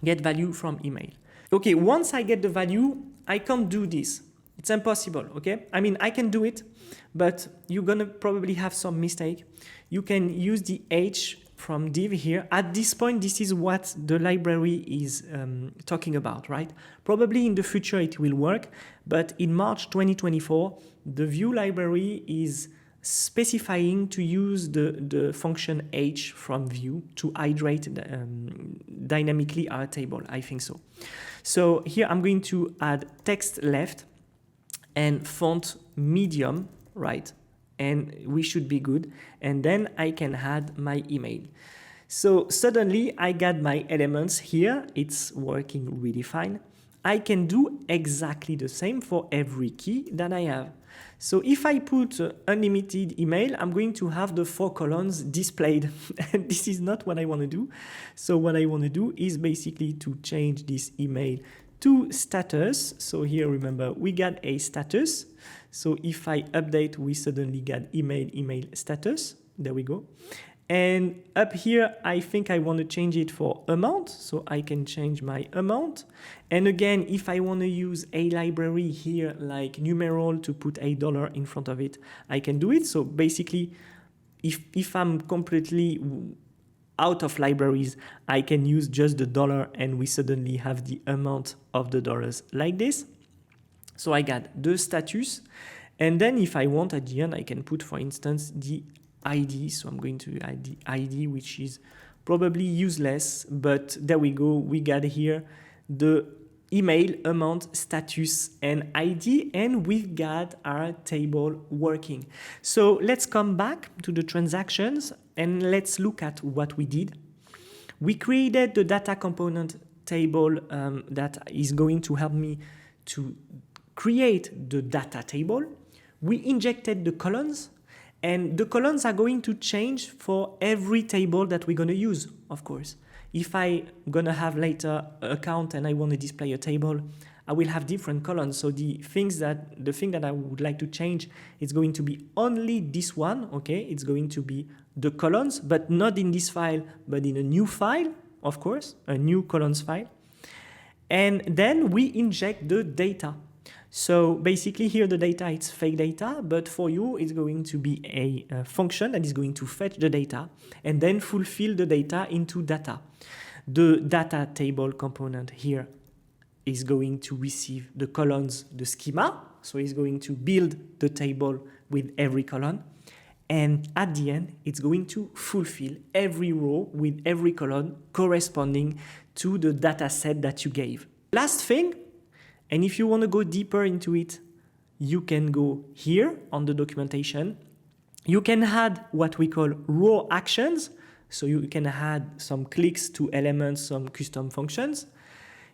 get value from email. Okay, once I get the value, I can't do this. It's impossible, okay? I mean, I can do it, but you're gonna probably have some mistake. You can use the h from div here. At this point, this is what the library is talking about, right? Probably in the future it will work, but in March 2024, the Vue library is specifying to use the function h from Vue to iterate dynamically our table, I think so. So here I'm going to add text left and font medium, right? And we should be good. And then I can add my email. So suddenly I got my elements here. It's working really fine. I can do exactly the same for every key that I have. So if I put unlimited email, I'm going to have the 4 columns displayed. And this is not what I want to do. So what I want to do is basically to change this email to status. So here, remember, we got a status. So if I update, we suddenly got email status. There we go. And up here, I think I want to change it for amount. So I can change my amount. And again, if I want to use a library here, like numeral to put $1 in front of it, I can do it. So basically, if I'm completely out of libraries, I can use just the dollar and we suddenly have the amount of the dollars like this. So I got the status. And then if I want at the end, I can put, for instance, the ID. So I'm going to add the ID, which is probably useless, but there we go. We got here the email, amount, status, and ID, and we've got our table working. So let's come back to the transactions and let's look at what we did. We created the data component table that is going to help me to create the data table. We injected the columns, and the columns are going to change for every table that we're going to use, of course. If I'm gonna have later an account and I want to display a table, I will have different columns. So the thing that I would like to change is going to be only this one, okay? It's going to be the columns, but not in this file, but in a new file, of course, a new columns file. And then we inject the data. So basically here the data, it's fake data, but for you it's going to be a function that is going to fetch the data and then fulfill the data into data. The data table component here is going to receive the columns, the schema, so it's going to build the table with every column. And at the end, it's going to fulfill every row with every column corresponding to the data set that you gave. Last thing, and if you want to go deeper into it, you can go here on the documentation. You can add what we call row actions. So you can add some clicks to elements, some custom functions.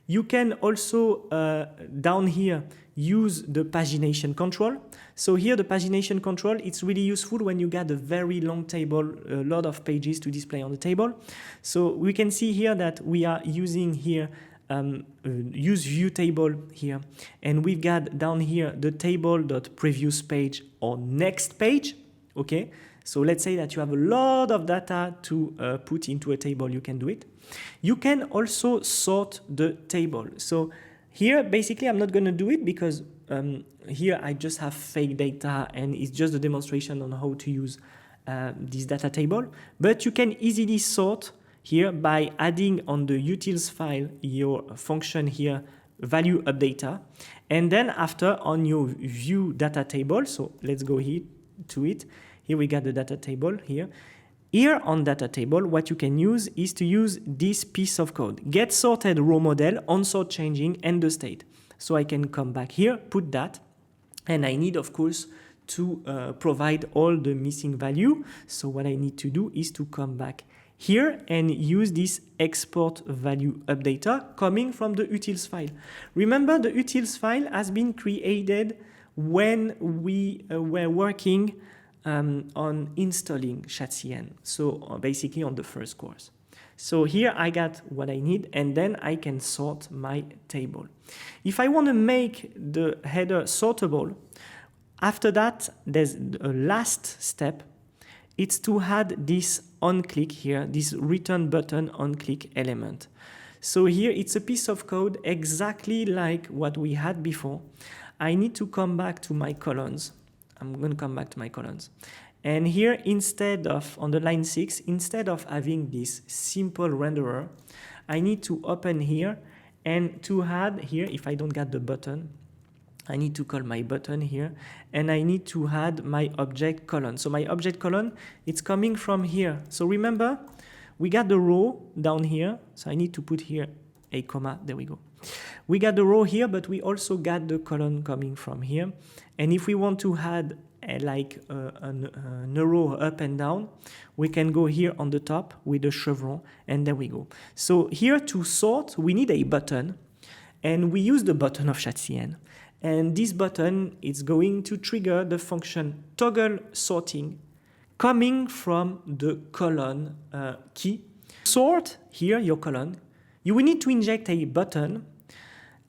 You can also, down here, use the pagination control. So here the pagination control, it's really useful when you get a very long table, a lot of pages to display on the table. So we can see here that we are using here use view table here. And we've got down here the table.previous page or next page, okay? So let's say that you have a lot of data to put into a table, you can do it. You can also sort the table. So here, basically, I'm not going to do it because here I just have fake data and it's just a demonstration on how to use this data table. But you can easily sort here by adding on the utils file your function here, value updater. And then after on your view data table, so let's go here to it. Here we got the data table here. Here on data table, what you can use is to use this piece of code. Get sorted row model, on sort changing, and the state. So I can come back here, put that, and I need, of course, to provide all the missing value. So what I need to do is to come back here and use this export value updater coming from the utils file. Remember, the utils file has been created when we were working on installing ShadCN, so basically on the first course. So here I got what I need, and then I can sort my table. If I want to make the header sortable, after that there's a last step. It's to add this on-click here, this return button on-click element. So here it's a piece of code exactly like what we had before. I need to come back to my columns. I'm going to come back to my columns. And here, instead of, on the line 6, instead of having this simple renderer, I need to open here and to add here, if I don't get the button, I need to call my button here, and I need to add my object column. So my object column, it's coming from here. So remember, we got the row down here. So I need to put here a comma, there we go. We got the row here, but we also got the column coming from here. And if we want to add an arrow up and down, we can go here on the top with the chevron, and there we go. So here to sort, we need a button, and we use the button of ShadCN. And this button is going to trigger the function toggle sorting coming from the column key. Sort here your column. You will need to inject a button,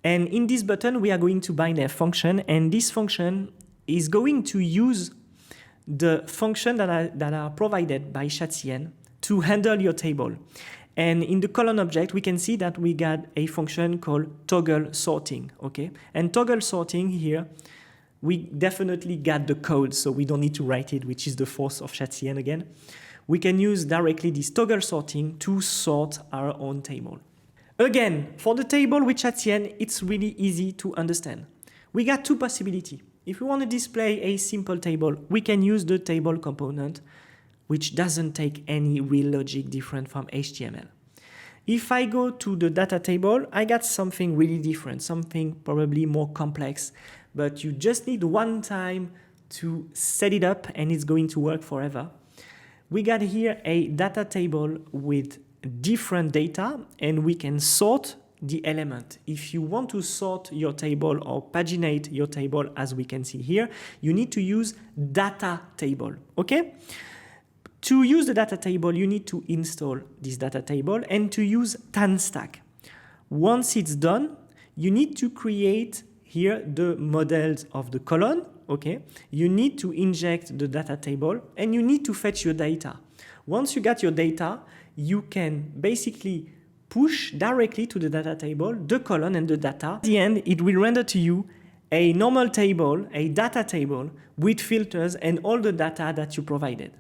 and in this button we are going to bind a function, and this function is going to use the function that are provided by ShadCN to handle your table. And in the column object, we can see that we got a function called toggle sorting, okay? And toggle sorting here, we definitely got the code, so we don't need to write it, which is the force of ShadCN again. We can use directly this toggle sorting to sort our own table. Again, for the table with ShadCN, it's really easy to understand. We got two possibilities. If we want to display a simple table, we can use the table component, which doesn't take any real logic different from HTML. If I go to the data table, I got something really different, something probably more complex, but you just need one time to set it up and it's going to work forever. We got here a data table with different data, and we can sort the element. If you want to sort your table or paginate your table, as we can see here, you need to use data table, okay? To use the data table, you need to install this data table and to use TanStack. Once it's done, you need to create here the models of the column, okay? You need to inject the data table and you need to fetch your data. Once you got your data, you can basically push directly to the data table, the column and the data. At the end, it will render to you a normal table, a data table with filters and all the data that you provided.